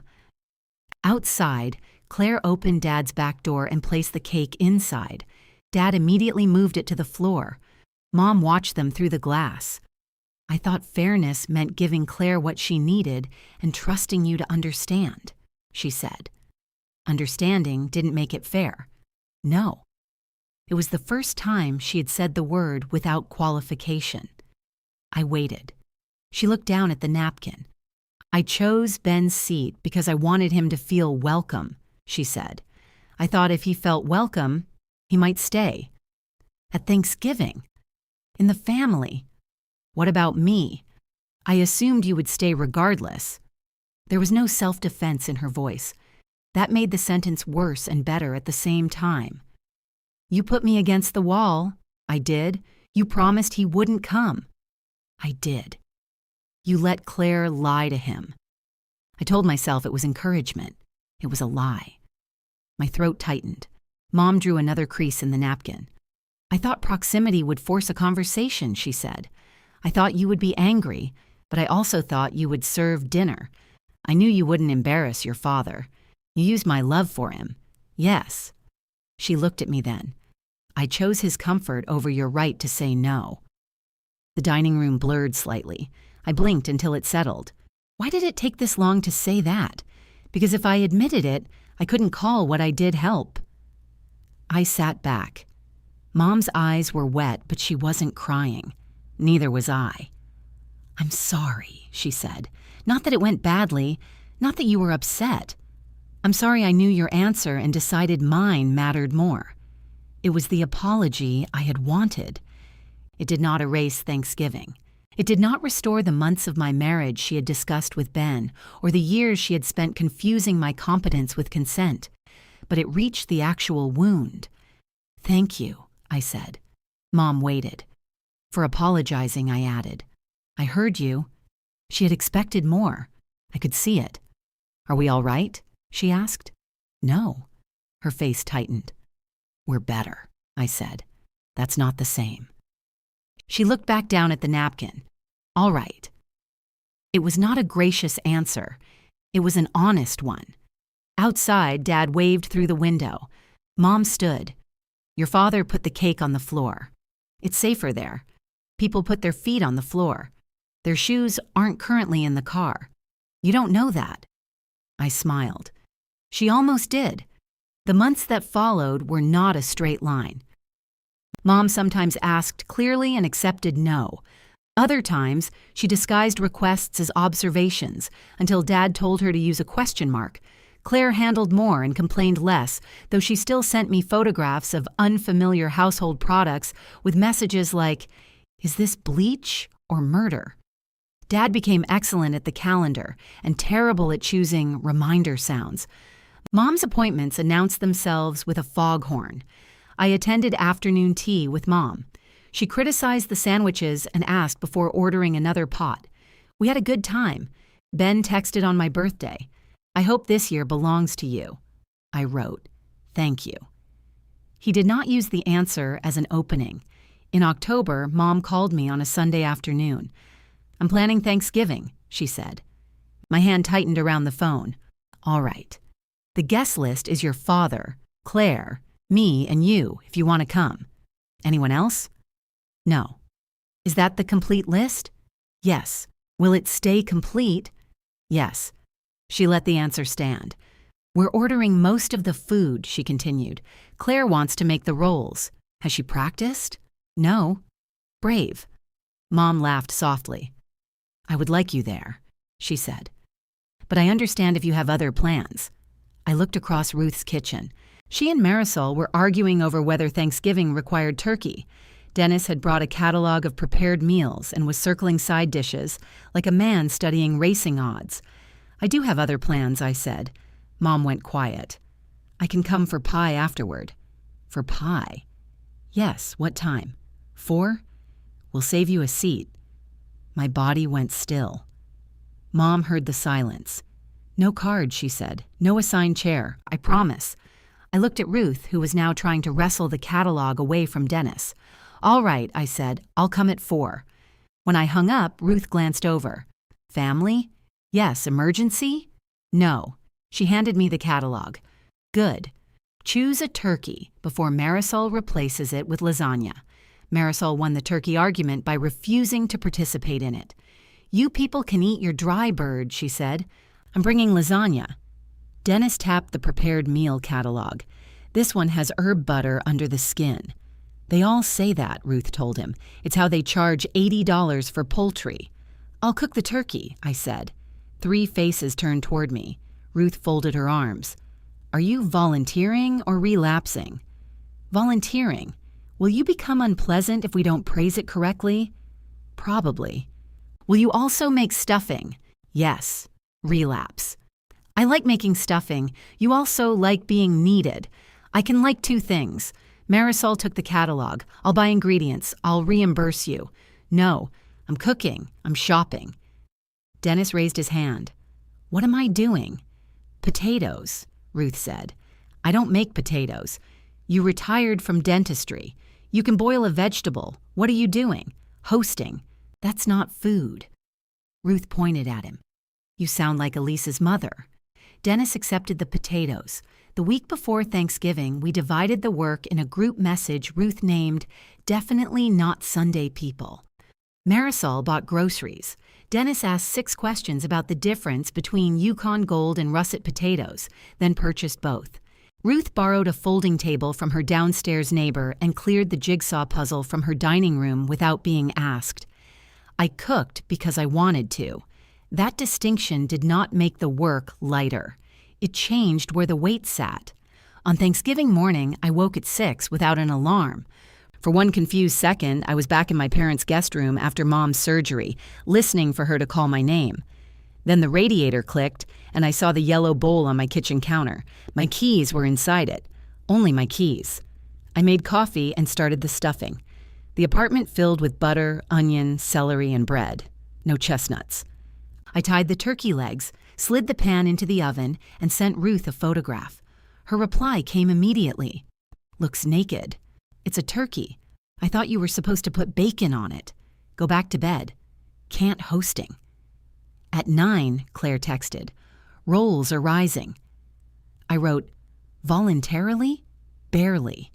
Outside, Claire opened Dad's back door and placed the cake inside. Dad immediately moved it to the floor. Mom watched them through the glass. I thought fairness meant giving Claire what she needed and trusting you to understand, she said. Understanding didn't make it fair. No. It was the first time she had said the word without qualification. I waited. She looked down at the napkin. I chose Ben's seat because I wanted him to feel welcome, she said. I thought if he felt welcome, he might stay. At Thanksgiving. In the family. What about me? I assumed you would stay regardless. There was no self-defense in her voice. That made the sentence worse and better at the same time. You put me against the wall. I did. You promised he wouldn't come. I did. You let Claire lie to him. I told myself it was encouragement. It was a lie. My throat tightened. Mom drew another crease in the napkin. I thought proximity would force a conversation, she said. I thought you would be angry, but I also thought you would serve dinner. I knew you wouldn't embarrass your father. You used my love for him. Yes. She looked at me then. I chose his comfort over your right to say no. The dining room blurred slightly. I blinked until it settled. Why did it take this long to say that? Because if I admitted it, I couldn't call what I did help. I sat back. Mom's eyes were wet, but she wasn't crying. Neither was I. I'm sorry, she said. Not that it went badly, not that you were upset. I'm sorry I knew your answer and decided mine mattered more. It was the apology I had wanted. It did not erase Thanksgiving. It did not restore the months of my marriage she had discussed with Ben, or the years she had spent confusing my competence with consent. But it reached the actual wound. Thank you, I said. Mom waited. For apologizing, I added. I heard you. She had expected more. I could see it. Are we all right? She asked. No. Her face tightened. We're better, I said. That's not the same. She looked back down at the napkin. All right. It was not a gracious answer. It was an honest one. Outside, Dad waved through the window. Mom stood. Your father put the cake on the floor. It's safer there. People put their feet on the floor. Their shoes aren't currently in the car. You don't know that. I smiled. She almost did. The months that followed were not a straight line. Mom sometimes asked clearly and accepted no. Other times, she disguised requests as observations until Dad told her to use a question mark. Claire handled more and complained less, though she still sent me photographs of unfamiliar household products with messages like, "Is this bleach or murder?" Dad became excellent at the calendar and terrible at choosing reminder sounds. Mom's appointments announced themselves with a foghorn. I attended afternoon tea with Mom. She criticized the sandwiches and asked before ordering another pot. We had a good time. Ben texted on my birthday. I hope this year belongs to you. I wrote, thank you. He did not use the answer as an opening. In October, Mom called me on a Sunday afternoon. I'm planning Thanksgiving, she said. My hand tightened around the phone. All right. The guest list is your father, Claire, me, and you, if you want to come. Anyone else? No. Is that the complete list? Yes. Will it stay complete? Yes. She let the answer stand. We're ordering most of the food, she continued. Claire wants to make the rolls. Has she practiced? No. Brave. Mom laughed softly. I would like you there, she said. But I understand if you have other plans. I looked across Ruth's kitchen. She and Marisol were arguing over whether Thanksgiving required turkey. Dennis had brought a catalog of prepared meals and was circling side dishes like a man studying racing odds. I do have other plans, I said. Mom went quiet. I can come for pie afterward. For pie? Yes, what time? 4? We'll save you a seat. My body went still. Mom heard the silence. No card, she said. No assigned chair. I promise. I looked at Ruth, who was now trying to wrestle the catalog away from Dennis. All right, I said. I'll come at 4. When I hung up, Ruth glanced over. Family? Yes. Emergency? No. She handed me the catalog. Good. Choose a turkey before Marisol replaces it with lasagna. Marisol won the turkey argument by refusing to participate in it. You people can eat your dry bird, she said. I'm bringing lasagna. Dennis tapped the prepared meal catalog. This one has herb butter under the skin. They all say that, Ruth told him. It's how they charge $80 for poultry. I'll cook the turkey, I said. 3 faces turned toward me. Ruth folded her arms. Are you volunteering or relapsing? Volunteering. Will you become unpleasant if we don't praise it correctly? Probably. Will you also make stuffing? Yes. Relapse. I like making stuffing. You also like being needed. I can like 2 things. Marisol took the catalog. I'll buy ingredients. I'll reimburse you. No, I'm cooking. I'm shopping. Dennis raised his hand. What am I doing? Potatoes, Ruth said. I don't make potatoes. You retired from dentistry. You can boil a vegetable. What are you doing? Hosting. That's not food. Ruth pointed at him. You sound like Elise's mother. Dennis accepted the potatoes. The week before Thanksgiving, we divided the work in a group message Ruth named Definitely Not Sunday People. Marisol bought groceries. Dennis asked 6 questions about the difference between Yukon Gold and russet potatoes, then purchased both. Ruth borrowed a folding table from her downstairs neighbor and cleared the jigsaw puzzle from her dining room without being asked. I cooked because I wanted to. That distinction did not make the work lighter. It changed where the weight sat. On Thanksgiving morning, I woke at 6 without an alarm. For one confused second, I was back in my parents' guest room after Mom's surgery, listening for her to call my name. Then the radiator clicked, and I saw the yellow bowl on my kitchen counter. My keys were inside it. Only my keys. I made coffee and started the stuffing. The apartment filled with butter, onion, celery, and bread. No chestnuts. I tied the turkey legs, slid the pan into the oven, and sent Ruth a photograph. Her reply came immediately. Looks naked. It's a turkey. I thought you were supposed to put bacon on it. Go back to bed. Can't hosting. At 9, Claire texted. Rolls are rising. I wrote, voluntarily? Barely.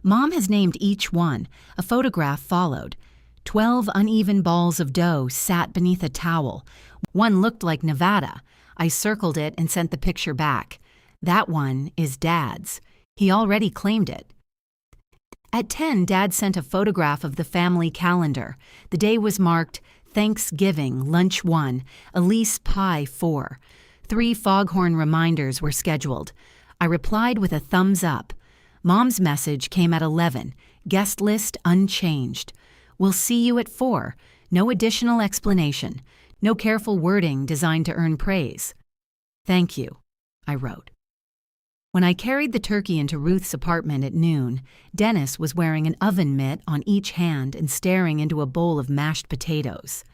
Mom has named each one. A photograph followed. 12 uneven balls of dough sat beneath a towel. One looked like Nevada. I circled it and sent the picture back. That one is Dad's. He already claimed it. At 10, Dad sent a photograph of the family calendar. The day was marked Thanksgiving, lunch 1, Elise pie 4. 3 foghorn reminders were scheduled. I replied with a thumbs up. Mom's message came at 11, guest list unchanged. We'll see you at 4. No additional explanation. No careful wording designed to earn praise. Thank you, I wrote. When I carried the turkey into Ruth's apartment at noon, Dennis was wearing an oven mitt on each hand and staring into a bowl of mashed potatoes.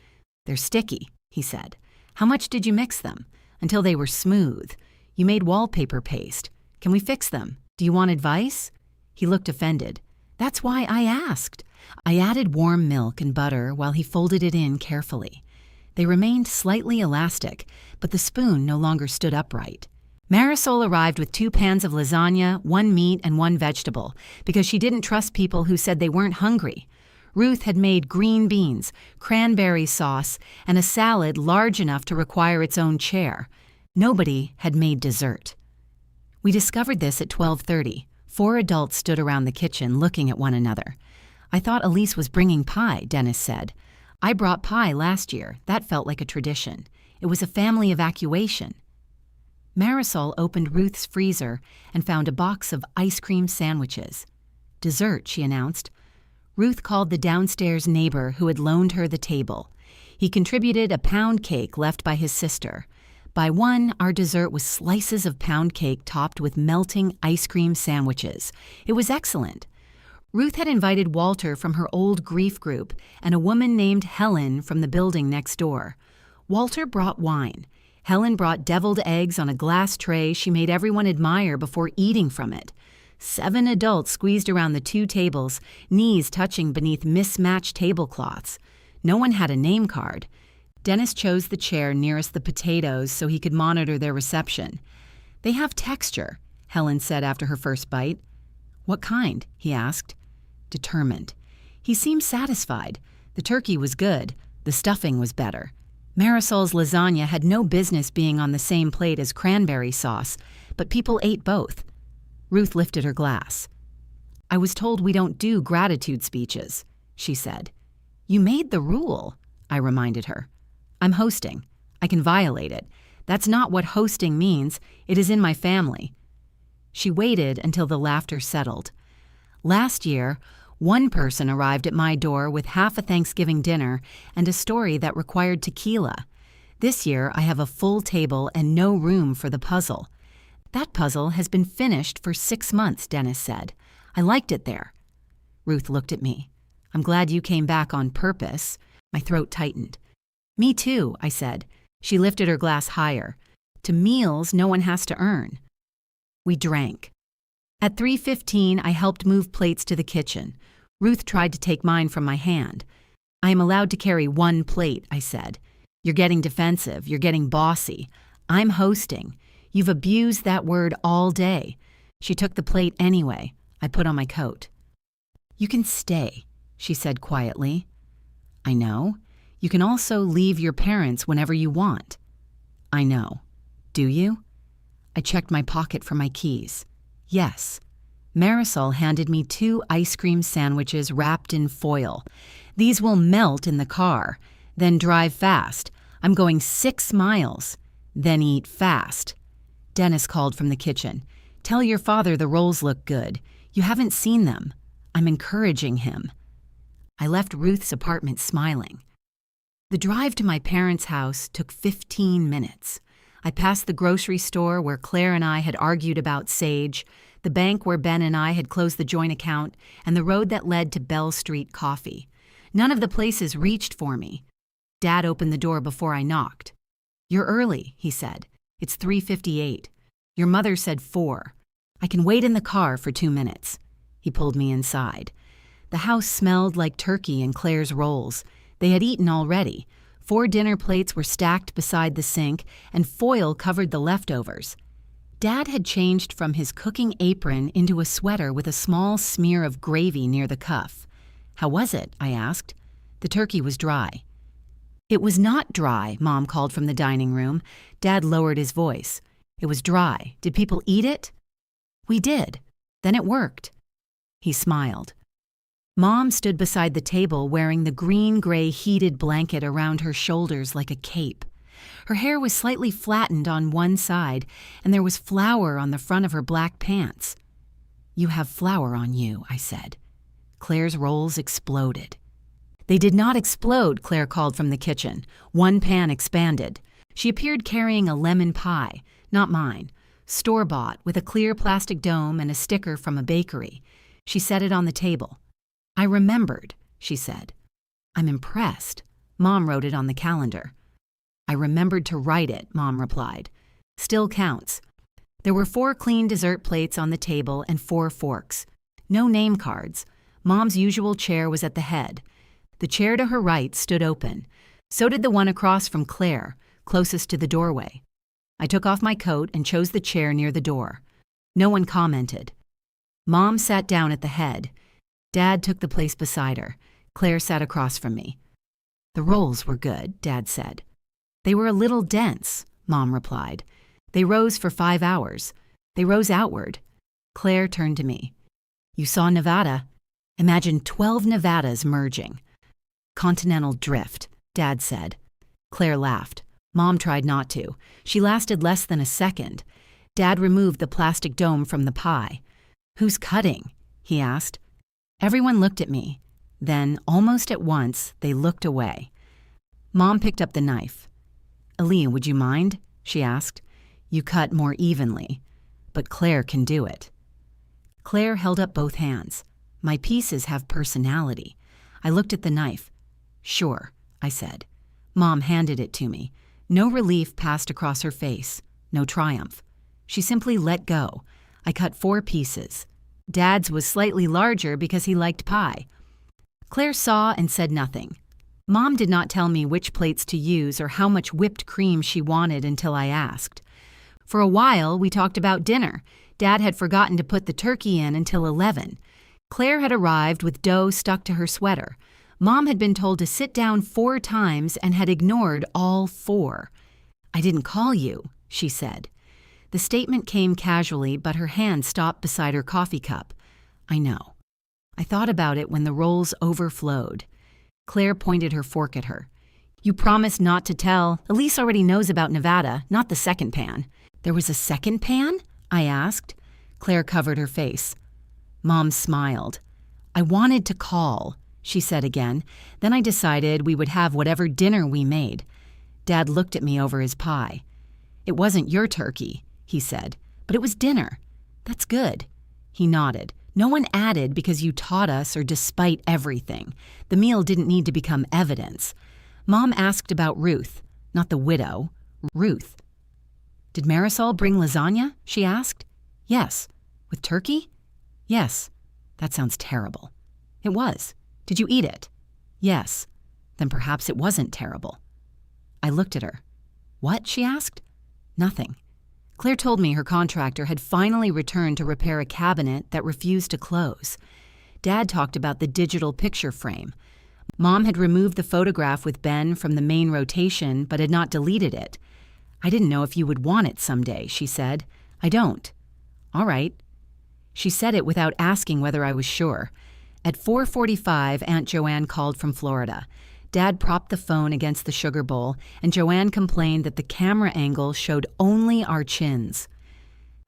"They're sticky," he said. "How much did you mix them?" "Until they were smooth. You made wallpaper paste. Can we fix them? Do you want advice?" He looked offended. "That's why I asked." I added warm milk and butter while he folded it in carefully. They remained slightly elastic, but the spoon no longer stood upright. Marisol arrived with 2 pans of lasagna, 1 meat, and 1 vegetable, because she didn't trust people who said they weren't hungry. Ruth had made green beans, cranberry sauce, and a salad large enough to require its own chair. Nobody had made dessert. We discovered this at 12:30. 4 adults stood around the kitchen looking at one another. "I thought Elise was bringing pie," Dennis said. "I brought pie last year. That felt like a tradition. It was a family evacuation." Marisol opened Ruth's freezer and found a box of ice cream sandwiches. "Dessert," she announced. Ruth called the downstairs neighbor who had loaned her the table. He contributed a pound cake left by his sister. By 1, our dessert was slices of pound cake topped with melting ice cream sandwiches. It was excellent. Ruth had invited Walter from her old grief group and a woman named Helen from the building next door. Walter brought wine. Helen brought deviled eggs on a glass tray she made everyone admire before eating from it. 7 adults squeezed around the 2 tables, knees touching beneath mismatched tablecloths. No one had a name card. Dennis chose the chair nearest the potatoes so he could monitor their reception. "They have texture," Helen said after her first bite. "What kind?" he asked. Determined. He seemed satisfied. The turkey was good. The stuffing was better. Marisol's lasagna had no business being on the same plate as cranberry sauce, but people ate both. Ruth lifted her glass. "I was told we don't do gratitude speeches," she said. "You made the rule," I reminded her. "I'm hosting. I can violate it. That's not what hosting means. It is in my family." She waited until the laughter settled. Last year, one person arrived at my door with half a Thanksgiving dinner and a story that required tequila. This year, I have a full table and no room for the puzzle. "That puzzle has been finished for 6 months," Dennis said. "I liked it there." Ruth looked at me. "I'm glad you came back on purpose." My throat tightened. "Me too," I said. She lifted her glass higher. "To meals no one has to earn." We drank. At 3:15, I helped move plates to the kitchen. Ruth tried to take mine from my hand. "I am allowed to carry 1 plate," I said. "You're getting defensive. You're getting bossy. I'm hosting. You've abused that word all day." She took the plate anyway. I put on my coat. "You can stay," she said quietly. "I know. You can also leave your parents whenever you want." "I know. Do you?" I checked my pocket for my keys. "Yes." Marisol handed me 2 ice cream sandwiches wrapped in foil. "These will melt in the car. Then drive fast. I'm going 6 miles. Then eat fast." Dennis called from the kitchen. "Tell your father the rolls look good. You haven't seen them." I'm encouraging him. I left Ruth's apartment smiling. The drive to my parents' house took 15 minutes. I passed the grocery store where Claire and I had argued about Sage, the bank where Ben and I had closed the joint account, and the road that led to Bell Street Coffee. None of the places reached for me. Dad opened the door before I knocked. "You're early," he said. "It's 3:58. Your mother said 4. I can wait in the car for 2 minutes." He pulled me inside. The house smelled like turkey and Claire's rolls. They had eaten already. 4 dinner plates were stacked beside the sink, and foil covered the leftovers. Dad had changed from his cooking apron into a sweater with a small smear of gravy near the cuff. "How was it?" I asked. "The turkey was dry." "It was not dry," Mom called from the dining room. Dad lowered his voice. "It was dry. Did people eat it?" "We did. Then it worked." He smiled. Mom stood beside the table wearing the green-gray heated blanket around her shoulders like a cape. Her hair was slightly flattened on one side, and there was flour on the front of her black pants. "You have flour on you," I said. Claire's rolls exploded. "They did not explode," Claire called from the kitchen. One pan expanded. She appeared carrying a lemon pie, not mine. store-bought, with a clear plastic dome and a sticker from a bakery. She set it on the table. "I remembered," she said. "I'm impressed." Mom wrote it on the calendar. "I remembered to write it," Mom replied. "Still counts." There were 4 clean dessert plates on the table and 4 forks. No name cards. Mom's usual chair was at the head. The chair to her right stood open. So did the one across from Claire, closest to the doorway. I took off my coat and chose the chair near the door. No one commented. Mom sat down at the head. Dad took the place beside her. Claire sat across from me. "The rolls were good," Dad said. "They were a little dense," Mom replied. "They rose for 5 hours. They rose outward." Claire turned to me. "You saw Nevada? Imagine 12 Nevadas merging." "Continental drift," Dad said. Claire laughed. Mom tried not to. She lasted less than a second. Dad removed the plastic dome from the pie. "Who's cutting?" he asked. Everyone looked at me. Then, almost at once, they looked away. Mom picked up the knife. "Aaliyah, would you mind?" she asked. "You cut more evenly, but Claire can do it." Claire held up both hands. "My pieces have personality." I looked at the knife. "Sure," I said. Mom handed it to me. No relief passed across her face, no triumph. She simply let go. I cut 4 pieces. Dad's was slightly larger because he liked pie. Claire saw and said nothing. Mom did not tell me which plates to use or how much whipped cream she wanted until I asked. For a while, we talked about dinner. Dad had forgotten to put the turkey in until 11. Claire had arrived with dough stuck to her sweater. Mom had been told to sit down 4 times and had ignored all 4. "I didn't call you," she said. The statement came casually, but her hand stopped beside her coffee cup. "I know." I thought about it when the rolls overflowed. Claire pointed her fork at her. "You promised not to tell. Elise already knows about Nevada, not the second pan." "There was a second pan?" I asked. Claire covered her face. Mom smiled. "I wanted to call," she said again. "Then I decided we would have whatever dinner we made." Dad looked at me over his pie. "It wasn't your turkey," he said, "but it was dinner. That's good." He nodded. "No one added because you taught us or despite everything. The meal didn't need to become evidence." Mom asked about Ruth, not the widow, Ruth. "Did Marisol bring lasagna?" she asked. "Yes." "With turkey?" "Yes." "That sounds terrible." "It was." "Did you eat it?" "Yes." "Then perhaps it wasn't terrible." I looked at her. "What?" she asked. "Nothing." Claire told me her contractor had finally returned to repair a cabinet that refused to close. Dad talked about the digital picture frame. Mom had removed the photograph with Ben from the main rotation but had not deleted it. "I didn't know if you would want it someday," she said. "I don't." "All right." She said it without asking whether I was sure. At 4:45, Aunt Joanne called from Florida. Dad propped the phone against the sugar bowl, and Joanne complained that the camera angle showed only our chins.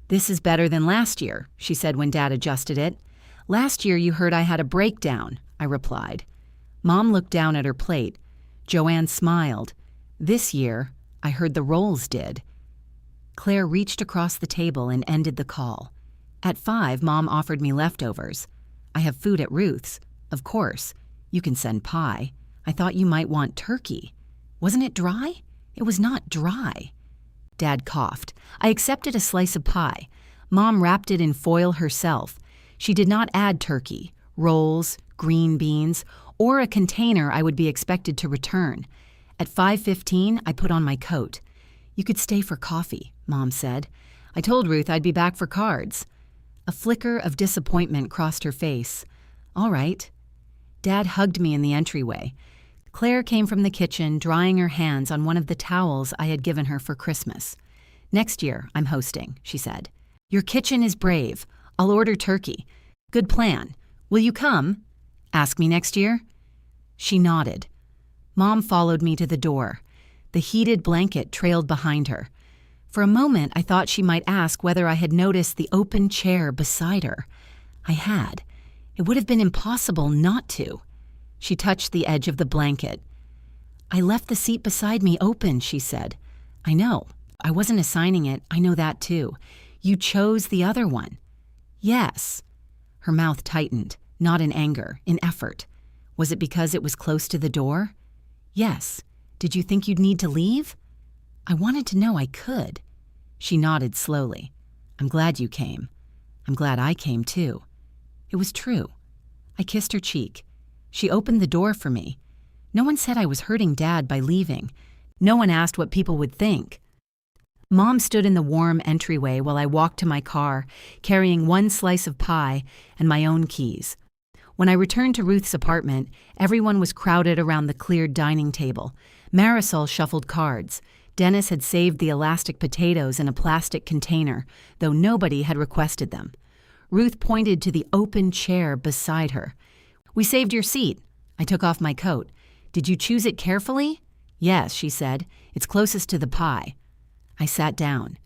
"This is better than last year," she said when Dad adjusted it. "Last year you heard I had a breakdown," I replied. Mom looked down at her plate. Joanne smiled. "This year, I heard the rolls did." Claire reached across the table and ended the call. At 5, Mom offered me leftovers. "I have food at Ruth's." "Of course. You can send pie. I thought you might want turkey." "Wasn't it dry?" "It was not dry." Dad coughed. I accepted a slice of pie. Mom wrapped it in foil herself. She did not add turkey, rolls, green beans, or a container I would be expected to return. At 5:15, I put on my coat. "You could stay for coffee," Mom said. I told Ruth I'd be back for cards. A flicker of disappointment crossed her face. "All right." Dad hugged me in the entryway. Claire came from the kitchen, drying her hands on one of the towels I had given her for Christmas. "Next year, I'm hosting," she said. "Your kitchen is brave. I'll order turkey. Good plan. Will you come? Ask me next year?" She nodded. Mom followed me to the door. The heated blanket trailed behind her. For a moment, I thought she might ask whether I had noticed the open chair beside her. I had. It would have been impossible not to. She touched the edge of the blanket. "I left the seat beside me open," she said. "I know. I wasn't assigning it. I know that too. You chose the other one. Yes. Her mouth tightened, not in anger, in effort. Was it because it was close to the door? Yes. Did you think you'd need to leave? I wanted to know I could. She nodded slowly. I'm glad you came. I'm glad I came too. It was true. I kissed her cheek. She opened the door for me. No one said I was hurting Dad by leaving. No one asked what people would think. Mom stood in the warm entryway while I walked to my car, carrying one slice of pie and my own keys. When I returned to Ruth's apartment, everyone was crowded around the cleared dining table. Marisol shuffled cards. Dennis had saved the elastic potatoes in a plastic container, though nobody had requested them. Ruth pointed to the open chair beside her. We saved your seat. I took off my coat. Did you choose it carefully? Yes, she said. It's closest to the pie. I sat down.